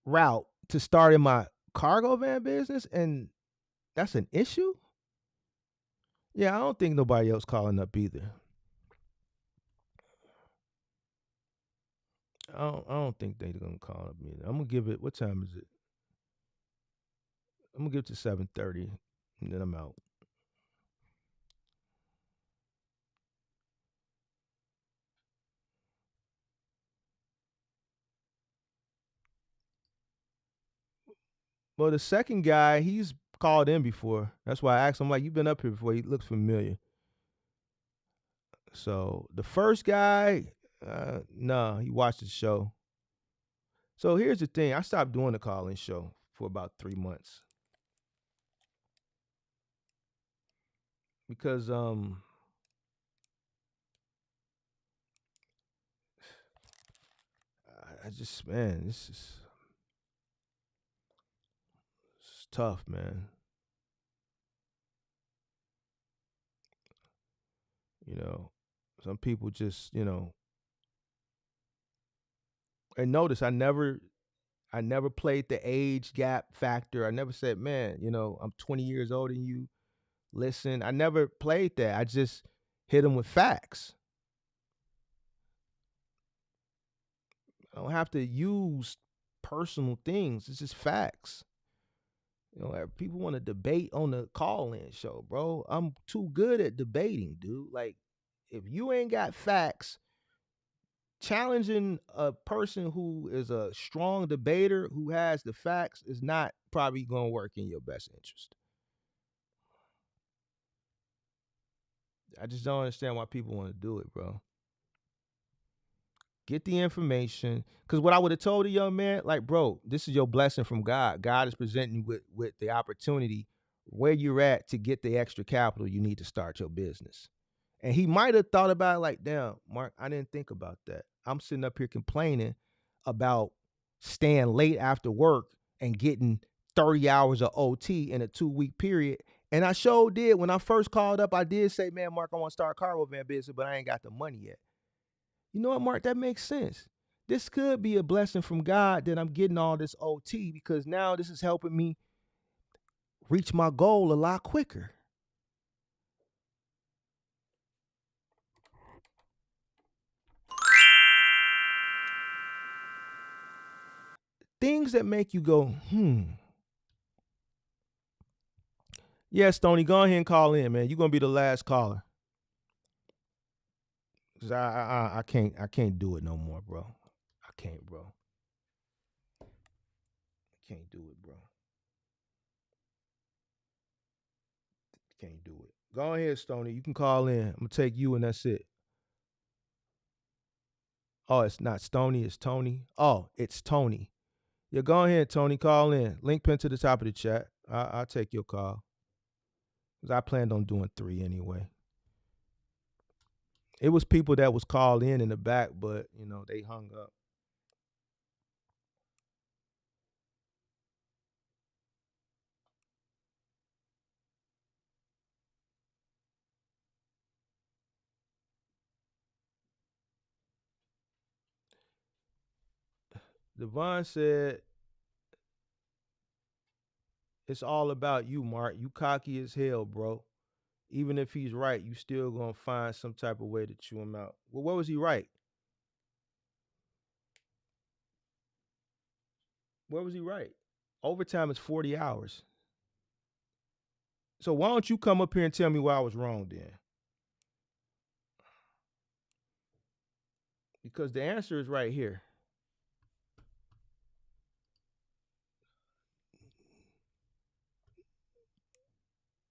route to starting my cargo van business, and that's an issue? Yeah, I don't think nobody else calling up either. I don't think they're gonna call up either. I'm gonna give it. What time is it? I'm gonna give it to 7:30, and then I'm out. Well, the second guy, he's called in before. That's why I asked him, like, you've been up here before. He looks familiar. So the first guy, no, he watched the show. So here's the thing. I stopped doing the call-in show for about 3 months. Because I just, man, it's tough, man. You know, some people just, and notice I never played the age gap factor. I never said, man, I'm 20 years older than you. Listen, I never played that. I just hit them with facts. I don't have to use personal things. It's just facts. People want to debate on the call-in show, bro. I'm too good at debating, dude. Like, if you ain't got facts, challenging a person who is a strong debater who has the facts is not probably going to work in your best interest. I just don't understand why people want to do it, bro. Get the information. Because what I would have told the young man, like, bro, this is your blessing from God. God is presenting you with the opportunity where you're at to get the extra capital you need to start your business. And he might have thought about it like, damn, Mark, I didn't think about that. I'm sitting up here complaining about staying late after work and getting 30 hours of OT in a 2-week period. And I sure did. When I first called up, I did say, man, Mark, I want to start a cargo van business, but I ain't got the money yet. You know what, Mark? That makes sense. This could be a blessing from God that I'm getting all this OT because now this is helping me reach my goal a lot quicker. Things that make you go, Yes, Tony, go ahead and call in, man. You're gonna be the last caller. Cause I can't do it no more, bro. I can't, bro. I can't do it, bro. Can't do it. Go ahead, Stony. You can call in. I'm gonna take you and that's it. Oh, it's not Stony, it's Tony. Oh, it's Tony. Yeah, go ahead, Tony. Call in. Link pin to the top of the chat. I'll take your call. Cause I planned on doing 3 anyway. It was people that was called in the back, but they hung up. Devon said, it's all about you, Mark. You cocky as hell, bro. Even if he's right, you still gonna find some type of way to chew him out. Well, what was he right? Where was he right? Overtime is 40 hours. So why don't you come up here and tell me why I was wrong then? Because the answer is right here.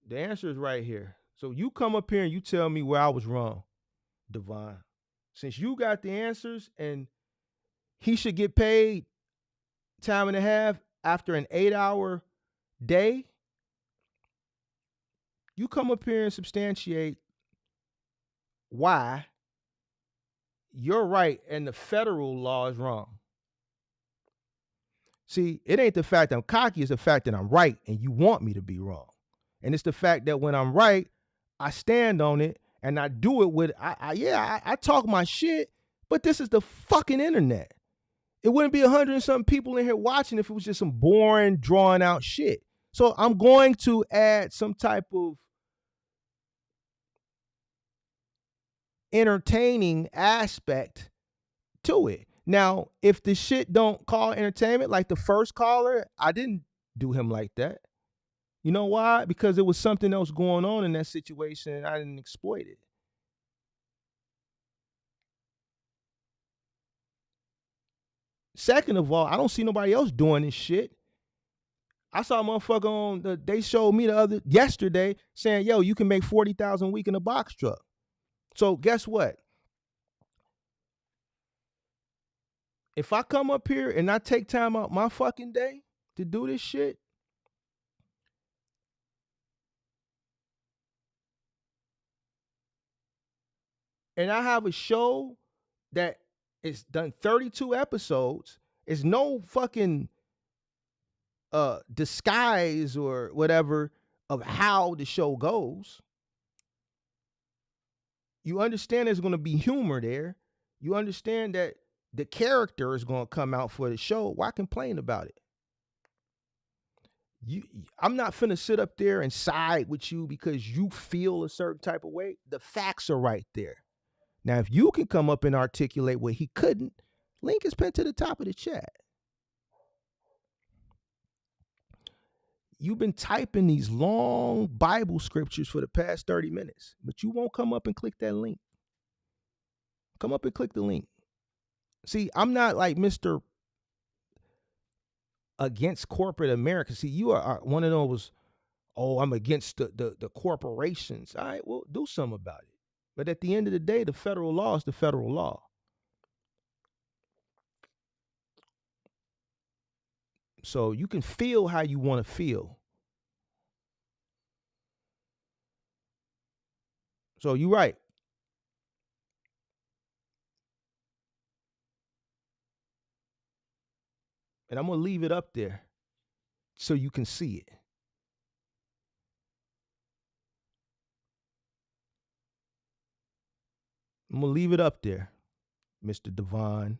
The answer is right here. So you come up here and you tell me where I was wrong, Devon. Since you got the answers and he should get paid time and a half after an 8-hour day, you come up here and substantiate why you're right and the federal law is wrong. See, it ain't the fact that I'm cocky, it's the fact that I'm right and you want me to be wrong. And it's the fact that when I'm right, I stand on it and I do it with, I talk my shit, but this is the fucking internet. It wouldn't be 100 and something people in here watching if it was just some boring, drawn out shit. So I'm going to add some type of entertaining aspect to it. Now, if the shit don't call entertainment, like the first caller, I didn't do him like that. You know why? Because there was something else going on in that situation and I didn't exploit it. Second of all, I don't see nobody else doing this shit. I saw a motherfucker on they showed me yesterday saying, yo, you can make 40,000 a week in a box truck. So guess what? If I come up here and I take time out my fucking day to do this shit, and I have a show that is done 32 episodes, it's no fucking disguise or whatever of how the show goes. You understand there's going to be humor there. You understand that the character is going to come out for the show. Why complain about it? I'm not finna sit up there and side with you because you feel a certain type of way. The facts are right there. Now, if you can come up and articulate what he couldn't, link is pinned to the top of the chat. You've been typing these long Bible scriptures for the past 30 minutes, but you won't come up and click that link. Come up and click the link. See, I'm not like Mr. against corporate America. See, you are one of those, oh, I'm against the corporations. All right, well, do something about it. But at the end of the day, the federal law is the federal law. So you can feel how you want to feel. So you're right. And I'm going to leave it up there so you can see it. I'm going to leave it up there, Mr. Devon.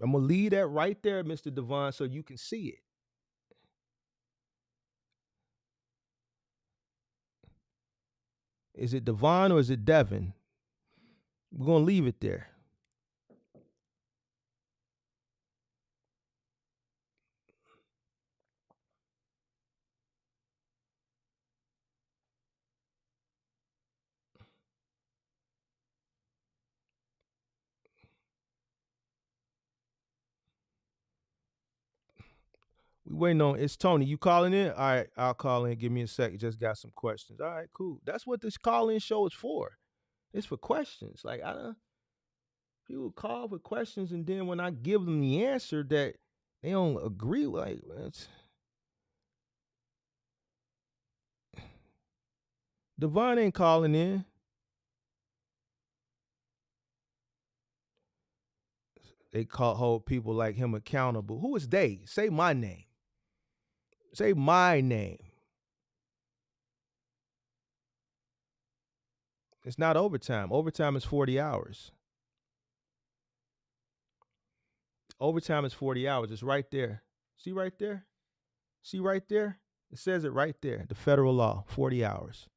I'm going to leave that right there, Mr. Devon, so you can see it. Is it Devon or is it Devin? We're going to leave it there. We waiting on, it's Tony. You calling in? All right, I'll call in. Give me a sec. Just got some questions. All right, cool. That's what this call-in show is for. It's for questions. Like, people call for questions, and then when I give them the answer that they don't agree with, like, Devon ain't calling in. They hold people like him accountable. Who is they? Say my name. Say my name. It's not overtime. Overtime is 40 hours. Overtime is 40 hours. It's right there. See right there? See right there? It says it right there. The federal law, 40 hours.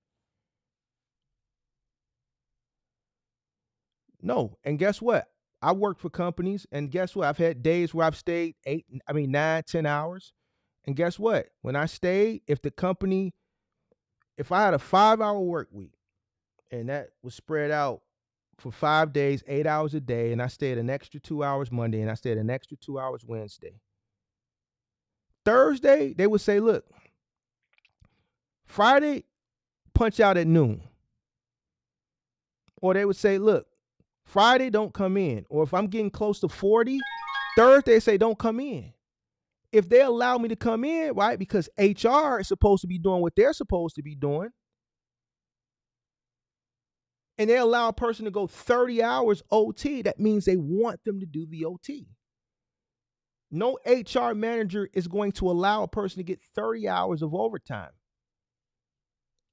No. And guess what? I worked for companies, and guess what? I've had days where I've stayed 9, 10 hours. And guess what? When I stayed, if I had a 5-hour work week, and that was spread out for 5 days, 8 hours a day, and I stayed an extra 2 hours Monday, and I stayed an extra 2 hours Wednesday. Thursday, they would say, look, Friday, punch out at noon. Or they would say, look, Friday, don't come in. Or if I'm getting close to 40, Thursday, say, don't come in. If they allow me to come in, right, because HR is supposed to be doing what they're supposed to be doing, and they allow a person to go 30 hours OT, that means they want them to do the OT. No HR manager is going to allow a person to get 30 hours of overtime.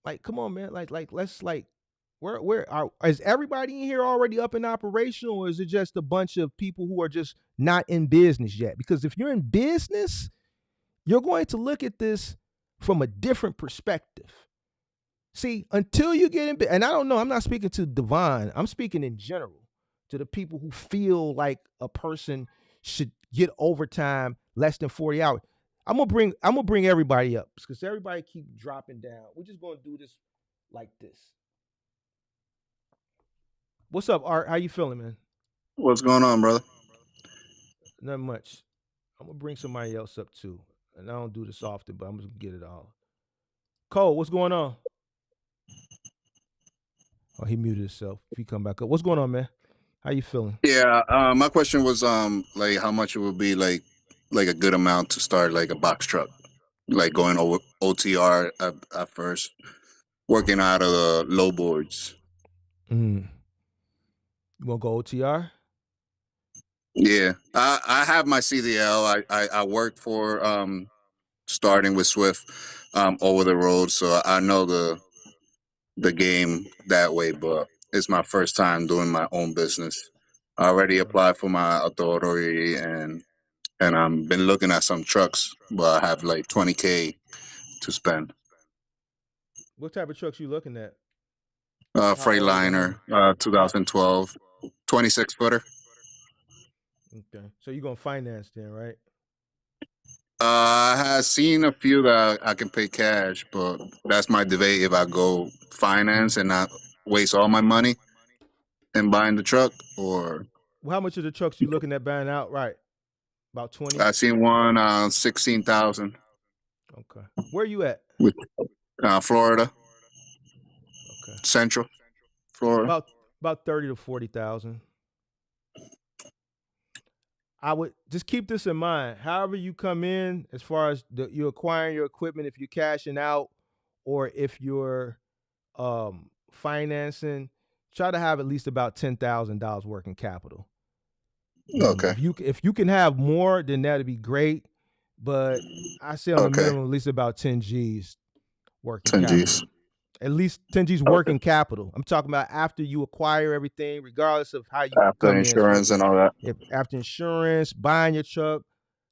Like, come on, man. Let's is everybody in here already up and operational, or is it just a bunch of people who are just not in business yet? Because if you're in business, you're going to look at this from a different perspective. See, until you get in, and I don't know, I'm not speaking to Devon, I'm speaking in general to the people who feel like a person should get overtime less than 40 hours. I'm gonna bring everybody up because everybody keep dropping down. We're just gonna do this like this. What's up, Art? How you feeling, man? What's going on, brother? Not much. I'm gonna bring somebody else up too, and I don't do this often, but I'm just gonna get it all. Cole, what's going on? Oh, he muted himself. If he come back up, what's going on, man? How you feeling? Yeah, my question was like how much it would be like a good amount to start like a box truck, like going over OTR at first, working out of the low boards. Mm. You want to go OTR? Yeah, I have my CDL. I worked for starting with Swift over the road, so I know the game that way. But it's my first time doing my own business. I already Okay. applied for my authority and I've been looking at some trucks, but I have like 20K to spend. What type of trucks you looking at? How old and how Freightliner, how 2012, 26 footer. okay. So you're gonna finance then, right? I have seen a few that I can pay cash, but that's my debate if I go finance and not waste all my money in buying the truck, or Well, how much of the trucks you looking at buying outright? About 20? I seen one 16,000 Okay. Where you at? with Florida, Okay. Central Florida. About 30 to 40,000. I would just keep this in mind. However you come in, as far as you acquiring your equipment, if you're cashing out or if you're financing, try to have at least about $10,000 working capital minimum. Okay, If you can have more, then that'd be great. But I say on the okay, minimum, at least about 10 G's working 10 capital. G's. At least 10 G's Okay, working capital. I'm talking about after you acquire everything, regardless of how you after come in, as far as insurance and all that. if after insurance, buying your truck,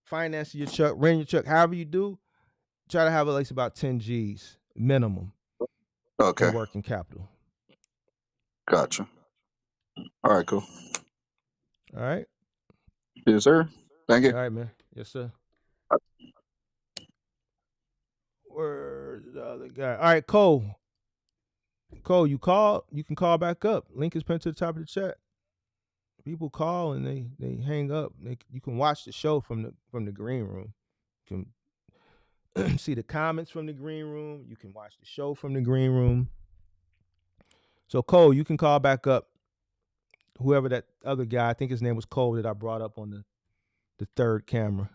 financing your truck, renting your truck, however you do, try to have at least about 10 G's minimum in Okay, working capital. gotcha. All right, cool. All right. Yes, sir. Thank you. All right, man. Yes, sir. Where's the other guy? All right, Cole. Cole, you can call back up. Link is pinned to the top of the chat. People call and they hang up. You can watch the show from the green room. You can see the comments from the green room. You can watch the show from the green room. So Cole, you can call back up. Whoever that other guy, I think his name was Cole, that I brought up on the third camera.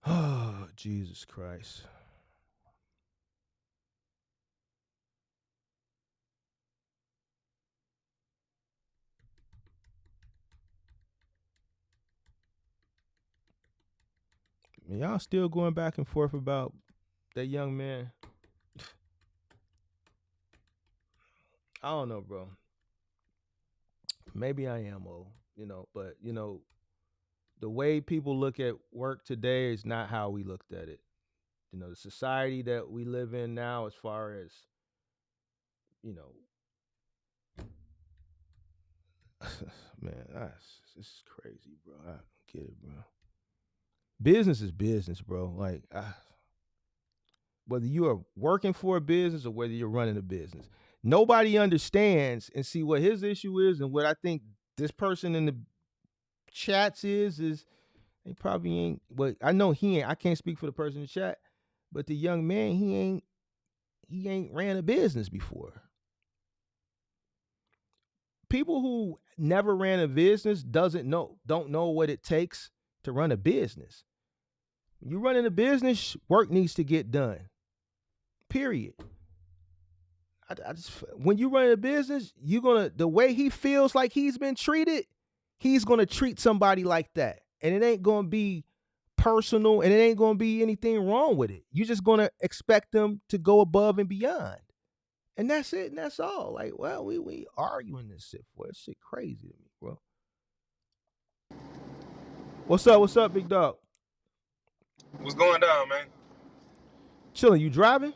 Oh, Jesus Christ. Y'all still going back and forth about that young man. I don't know, bro. Maybe I am old, but the way people look at work today is not how we looked at it. The society that we live in now, as far as, you know, man, this is crazy, bro. I don't get it, bro. Business is business, bro. Like, whether you are working for a business or whether you're running a business, nobody understands and see what his issue is, and what I think this person in the chats is they probably ain't. But I know he ain't. I can't speak for the person in the chat, but the young man, he ain't ran a business before. People who never ran a business don't know what it takes to run a business. When you're running a business, work needs to get done. Period. When you run a business, the way he feels like he's been treated, he's gonna treat somebody like that, and it ain't gonna be personal, and it ain't gonna be anything wrong with it. You're just gonna expect them to go above and beyond, and that's it, and that's all. Like, well, we arguing this shit for this shit crazy to me, bro. What's up, big dog? What's going down, man? Chilling. You driving?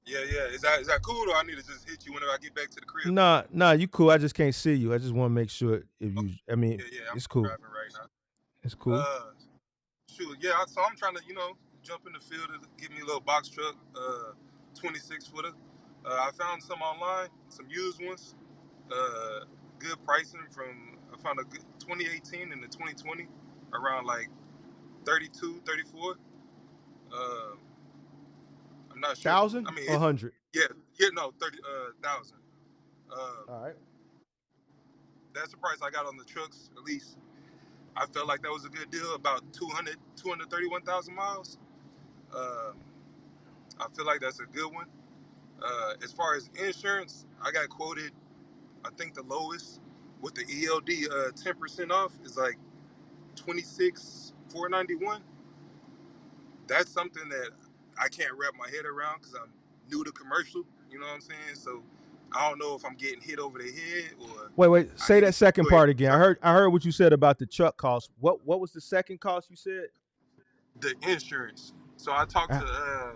Yeah, yeah. Is that cool, or I need to just hit you whenever I get back to the crib? Nah, you cool. I just can't see you. I just want to make sure if you. I mean, Yeah, yeah. I'm it's cool. driving right now. It's cool. Shoot, yeah. So I'm trying to, jump in the field and get me a little box truck, 26 footer. I found some online, some used ones. Uh, Good pricing from. I found a good 2018 and the 2020 around like 32, 34. Uh, I'm not sure. I 1,000 mean, or 100. yeah, no, 30,000. All right. That's the price I got on the trucks. At least I felt like that was a good deal. About 231,000 miles. Uh, I feel like that's a good one. As far as insurance, I got quoted. I think the lowest with the ELD 10% off is like 26,491. That's something that I can't wrap my head around because I'm new to commercial. You know what I'm saying? So I don't know if I'm getting hit over the head or Wait. I Say need to that second go ahead part and again. try I heard what you said about the truck cost. What was the second cost you said? the insurance. So I talked Uh, to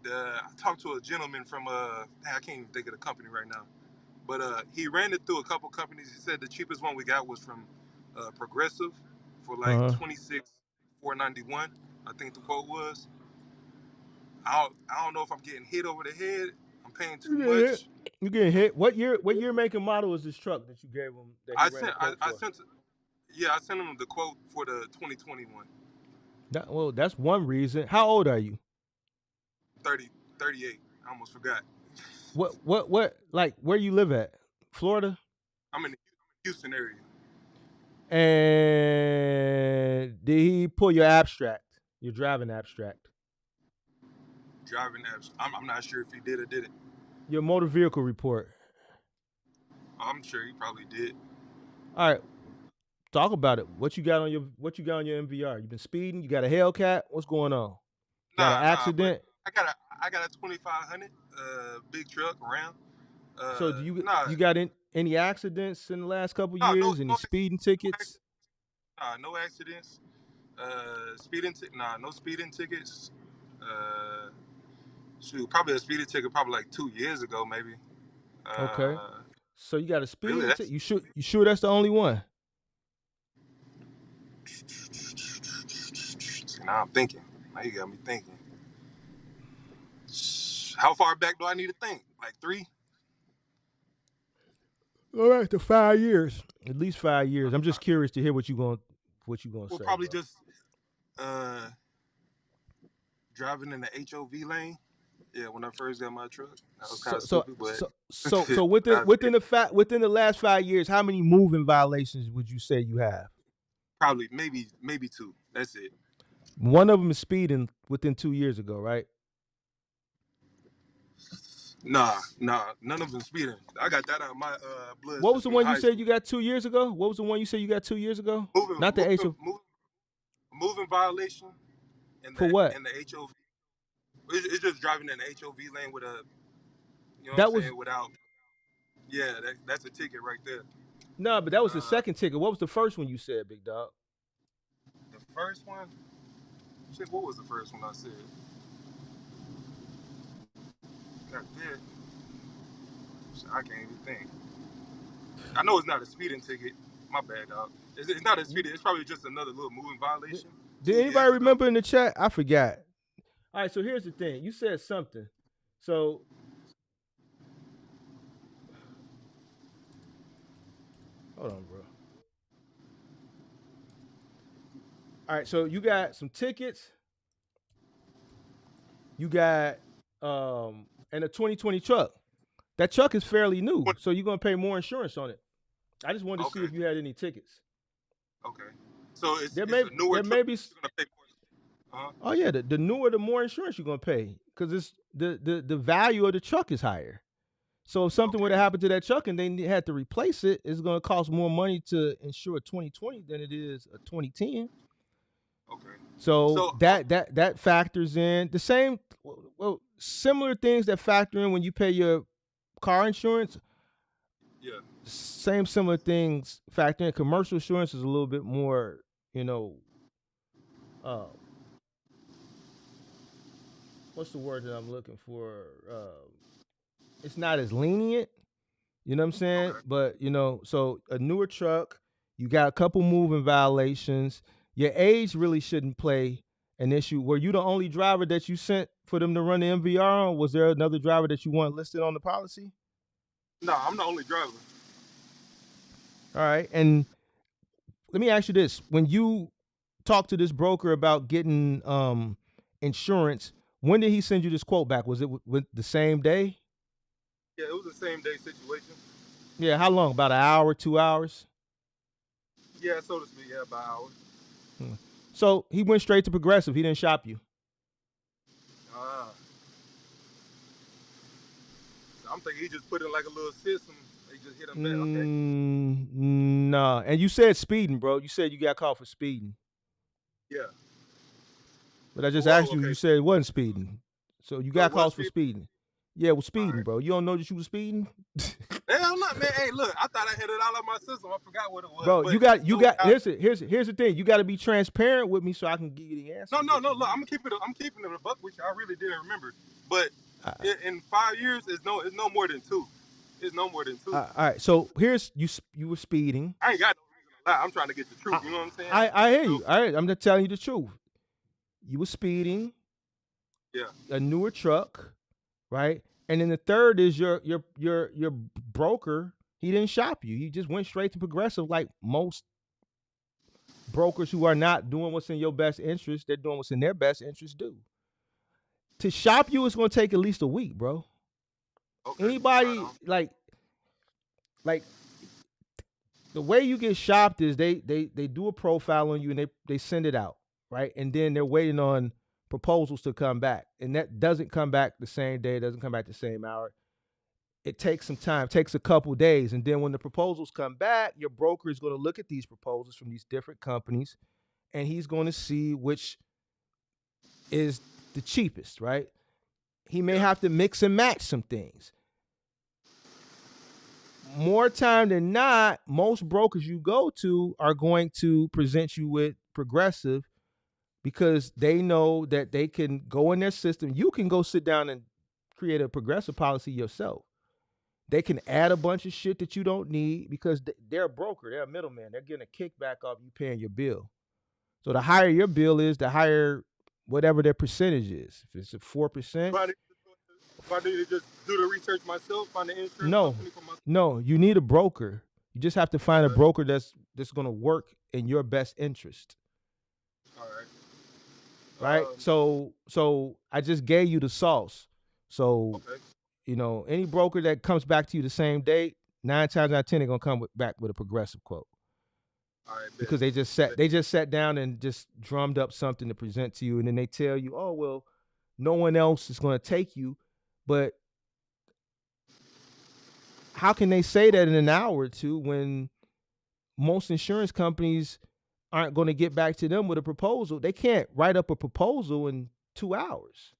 I talked to a gentleman from I can't even think of the company right now, but he ran it through a couple companies. He said the cheapest one we got was from Progressive for like uh-huh. 26,491. I think the quote was. I don't know if I'm getting hit over the head. I'm paying too You getting hit. much. You getting hit. What year make and model is this truck that you gave him that he I ran a sent quote I for? sent I sent him the quote for the 2021. That's one reason. How old are you? 30 38. I almost forgot. What like where you live at? Florida? I'm in the Houston area. And did he pull your abstract? Your driving abstract? Driving apps. I'm not sure if he did or didn't. Your motor vehicle report? I'm sure he probably did. All right. Talk about it. What you got on your MVR? You been speeding? You got a Hellcat? What's going on? Got an Nah, but accident? I got a 2500 big truck around. So do Nah, you got any accidents in the last couple nah, years? Any speeding tickets? no accidents. No speeding tickets. Uh, Probably a speeding ticket probably like 2 years ago, maybe. Okay. So you got a Really, speeding ticket. You sure that's the only one? now I'm thinking. Now you got me thinking. How far back do I need to think? Like 3? All right, to 5 years. At least 5 years. I'm just curious to hear what you gonna Well, say, probably bro. just driving in the HOV lane. Yeah, when I first got my truck, that was kind So of so stupid, but so so within within the last 5 years, how many moving violations would you say you have? probably maybe 2. That's it. One of them is speeding within 2 years ago, right? Nah, none of them speeding. I got that out of my blood What was the system in one you high said school. you got 2 years ago? What was the one you said you got 2 years ago? Moving, Not the moving, HO. moving, moving violation in For what? the HOV. It's just driving in the HOV lane with a, you know what I'm That was saying, without. Yeah, that's a ticket right there. no, but that was the Uh, second ticket. What was the first one you said, big dog? the first one. Shit, what was the first one I said? God damn. I can't even think. I know it's not a speeding ticket. My bad, dog. It's not a speeding. It's probably just another little moving violation Did 2 anybody years ago. remember in the chat? I forgot. All right, so here's the thing. You said something. So hold on, bro. All right, so you got some tickets. You got and a 2020 truck. That truck is fairly new, so you're gonna pay more insurance on it. I just wanted to see Okay, if you had any tickets. okay. So There it's may a newer there truck. may be. It's gonna pay more. Oh yeah, the newer, the more insurance you're gonna pay because it's the value of the truck is higher. So if something would Okay, have happened to that truck and they had to replace it, it's gonna cost more money to insure a 2020 than it is a 2010. okay. So So that factors in the same, similar things that factor in when you pay your car insurance. yeah, Same similar things factor in. Commercial insurance is a little bit more, uh, what's the word that I'm looking for? It's not as lenient. You know what I'm saying? Okay. But so a newer truck, you got a couple moving violations. Your age really shouldn't play an issue. Were you the only driver that you sent for them to run the MVR on? Was there another driver that you want listed on the policy? No, I'm the only driver. All right. And let me ask you this: when you talked to this broker about getting insurance, when did he send you this quote back? Was it with the same day? Yeah, it was the same day situation. Yeah. How long? About an hour, 2 hours? Yeah, so to speak. Yeah, about an hour. Hmm. So he went straight to Progressive. He didn't shop you. Ah. I'm thinking he just put in like a little system. They just hit him back. Okay. Nah. And you said speeding, bro. You said you got caught for speeding. Yeah. But I just Whoa. asked you. You Okay. said it wasn't speeding. So you So got it was caught for speed. speeding. Yeah, it was All speeding, right. bro. You don't know that you was speeding, Hell no, man. Hey, look, I thought I had it all on my system. I forgot what it was, bro. but You no got. doubt. Here's the thing. You got to be transparent with me so I can give you the No, answers no, that no. you Look, need. I'm keeping it a buck with you. I really didn't remember, but I, in 5 years, it's no more than two. It's no more than two. all right. So here's you were speeding. I ain't got no reason to lie. I'm trying to get the truth. I You know what I'm saying? I hear You know? you. All right. I'm just telling you the truth. You were speeding. Yeah. A newer truck, right? And then the third is your broker. He didn't shop you. He just went straight to Progressive, like most brokers who are not doing what's in your best interest. They're doing what's in their best interest. Do to shop you is going to take at least a week, bro. Okay. Right Anybody on. like the way you get shopped is they do a profile on you and they send it out, right? And then they're waiting on proposals to come back, and that doesn't come back the same day. It doesn't come back the same hour. It takes some time, takes a couple days. And then when the proposals come back, your broker is going to look at these proposals from these different companies and he's going to see which is the cheapest, right? He may Yeah. have to mix and match some things. More time than not, most brokers you go to are going to present you with Progressive because they know that they can go in their system. You can go sit down and create a Progressive policy yourself. They can add a bunch of shit that you don't need because they're a broker. They're a middleman. They're getting a kickback off you paying your bill. So the higher your bill is, the higher whatever their percentage is. If it's a 4%, If I need to just do the research myself, find the insurance no, company for myself. no, you need a broker. You just have to find a Okay. broker that's going to work in your best interest, All right. right? So I just gave you the sauce. So Okay. any broker that comes back to you the same day, 9 times out of 10 they're gonna come back with a Progressive quote. All right. Bet. Because they just sat down and just drummed up something to present to you, and then they tell you, oh well, no one else is going to take you. But how can they say that in an hour or two when most insurance companies aren't going to get back to them with a proposal? They can't write up a proposal in 2 hours.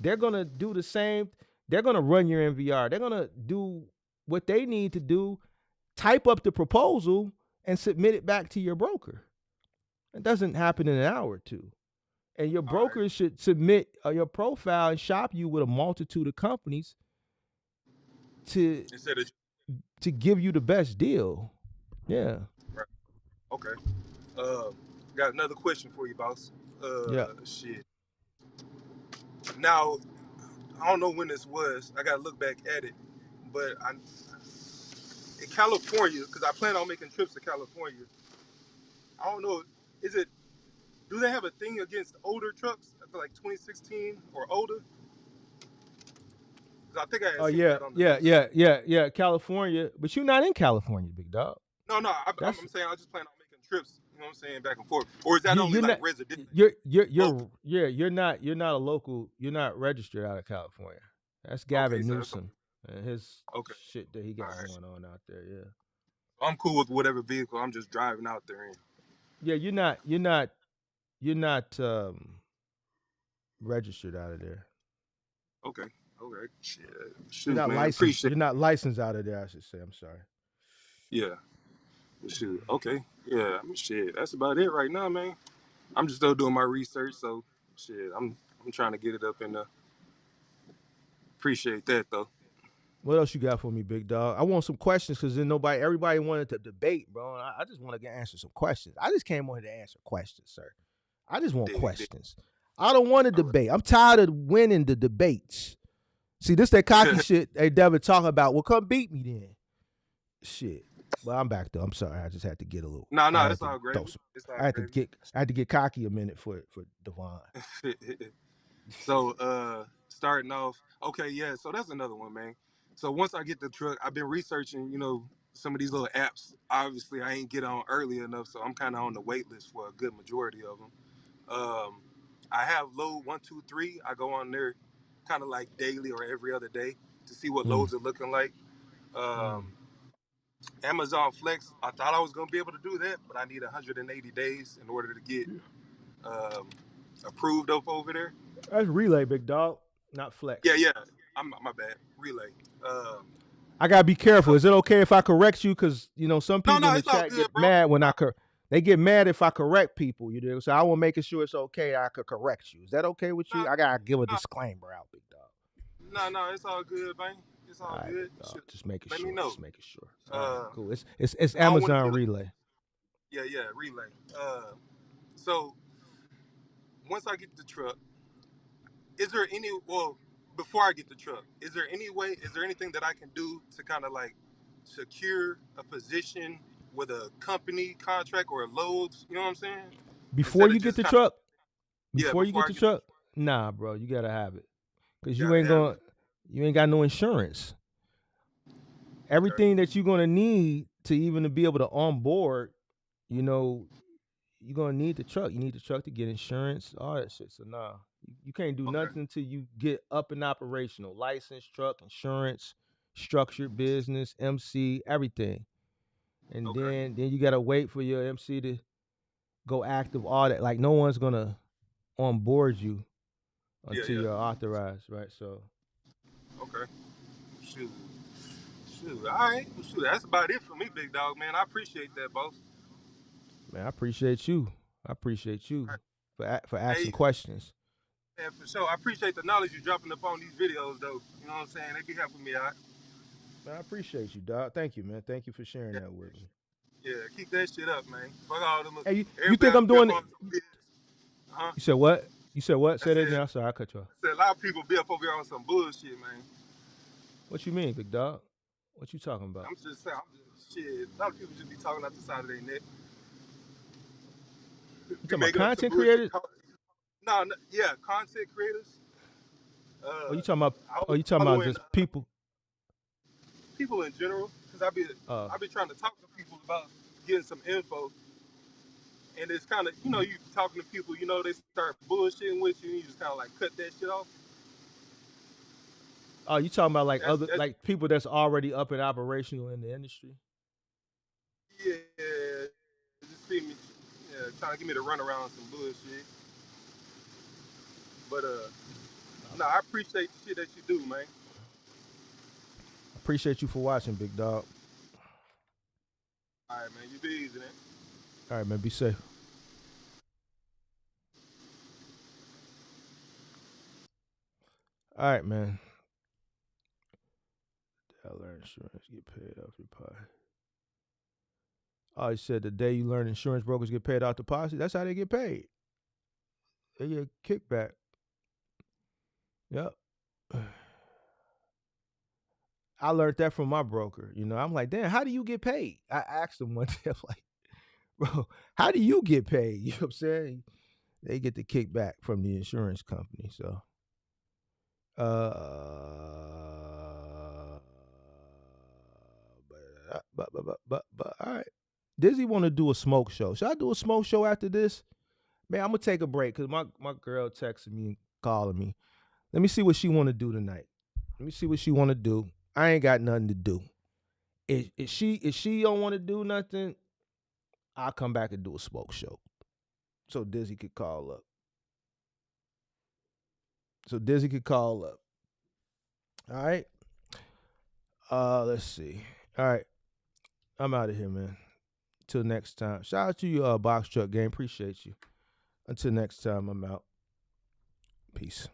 They're going to do the same. They're going to run your MVR. They're going to do what they need to do, type up the proposal and submit it back to your broker. It doesn't happen in an hour or two. And your broker should submit your profile and shop you with a multitude of companies to give you the best deal. Yeah. Right. Okay. Got another question for you, boss. Yeah. Shit. Now, I don't know when this was. I gotta look back at it, but in California, because I plan on making trips to California. I don't know. Is it? Do they have a thing against older trucks, like 2016 or older? 'Cause I think I had Oh seen yeah, that on the yeah, news. yeah, yeah. California, but you're not in California, big dog. No, That's I'm saying I just plan on making trips. You know what I'm saying, back and forth. Or is that you. only You're like not. residential? You're not. You're not a local. You're not registered out of California. That's Okay, Gavin so that's Newsom and his okay. shit that he All got right. going on out there. Yeah. I'm cool with whatever vehicle I'm just driving out there in. Yeah. You're not. You're not. You're not registered out of there. Okay. Okay. Shit. You're Shoot, not man. licensed. Appreciate You're not licensed out of there. I should say. I'm sorry. it. Yeah. Shoot. Okay. Yeah. Shit. That's about it right now, man. I'm just still doing my research, so shit. I'm I'm trying to get it up in there. Appreciate that though. What else you got for me, big dog? I want some questions because then everybody wanted to debate, bro. I just want to answer some questions. I just came on here to answer questions, sir. I just want questions. I don't want to debate. I'm tired of winning the debates. See, this that cocky shit they never talk about. Well, come beat me then. Shit. Well, I'm back though. I'm sorry. I just had to get a little. No, it's all great. I had to get cocky a minute for Devon. So starting off, okay, yeah. So that's another one, man. So once I get the truck, I've been researching, some of these little apps. Obviously, I ain't get on early enough, so I'm kind of on the wait list for a good majority of them. I have load 123. I go on there, kind of like daily or every other day to see what loads are looking like. Amazon Flex, I thought I was gonna be able to do that, but I need 180 days in order to get approved up over there. That's Relay, big dog, not Flex. Yeah. My bad. Relay. I gotta be careful. Is it okay if I correct you? Because some people in the chat good, get bro. mad when they get mad if I correct people. You do. So I want making sure it's okay. I could correct you. Is that okay with you? I gotta give a disclaimer out, big dog. No, it's all good, man. It's all good. Just making Let sure. me know. Just making sure. Cool. It's Amazon Relay. Yeah, Relay. So once I get the truck, before I get the truck, is there anything that I can do to kind of like secure a position with a company contract or loads? You know what I'm saying? Before you get the truck? Before you get the truck? Nah, bro, you gotta have it. Because you ain't got no insurance. Everything that you're gonna need to even to be able to onboard, you're gonna need the truck. You need the truck to get insurance, all that shit. So nah, you can't do nothing until you get up and operational. License, truck, insurance, structured business, MC, everything. And then you gotta wait for your MC to go active, all that. Like no one's gonna onboard you until you're authorized, right? So okay. Shoot. All right. Well, shoot, that's about it for me, big dog, man. I appreciate that, boss. man, I appreciate you for asking questions. Yeah, for sure. I appreciate the knowledge you're dropping up on these videos, though. You know what I'm saying? They be helping me out. Man, I appreciate you, dog. Thank you, man. Thank you for sharing that with me. Yeah, keep that shit up, man. Fuck all them. Hey, you think I'm doing it? Huh? You said what? Say that again. I'm sorry, I cut you off. I said a lot of people be up over here on some bullshit, man. What you mean, big dog? What you talking about? I'm just saying, shit. A lot of people just be talking out the side of their neck. You talking about content creators? No, yeah, content creators. You talking about just people? People in general, because I be trying to talk to people about getting some info, and it's kind of you talking to people, they start bullshitting with you, and you just kind of like cut that shit off. Oh, you talking about like like people that's already up and operational in the industry? Yeah, just see me, trying to give me the runaround on some bullshit. But no, I appreciate the shit that you do, man. Appreciate you for watching, big dog. All right, man. You be easy, man. All right, man. Be safe. All right, man. I learn insurance, get paid off your pocket. Oh, he said the day you learn insurance brokers get paid off the policy, that's how they get paid. They get kickback. Yep. I learned that from my broker. I'm like, damn, how do you get paid? I asked him one day, I'm like, bro, how do you get paid? You know what I'm saying? They get the kickback from the insurance company. So, but all right. Dizzy want to do a smoke show. Should I do a smoke show after this? Man, I'm gonna take a break because my girl texted me and calling me. Let me see what she want to do tonight. Let me see what she want to do. I ain't got nothing to do. If she don't want to do nothing, I'll come back and do a smoke show. So Dizzy could call up. All right. Let's see. All right. I'm out of here, man. Until next time. Shout out to you, Box Truck Game. Appreciate you. Until next time, I'm out. Peace. Peace.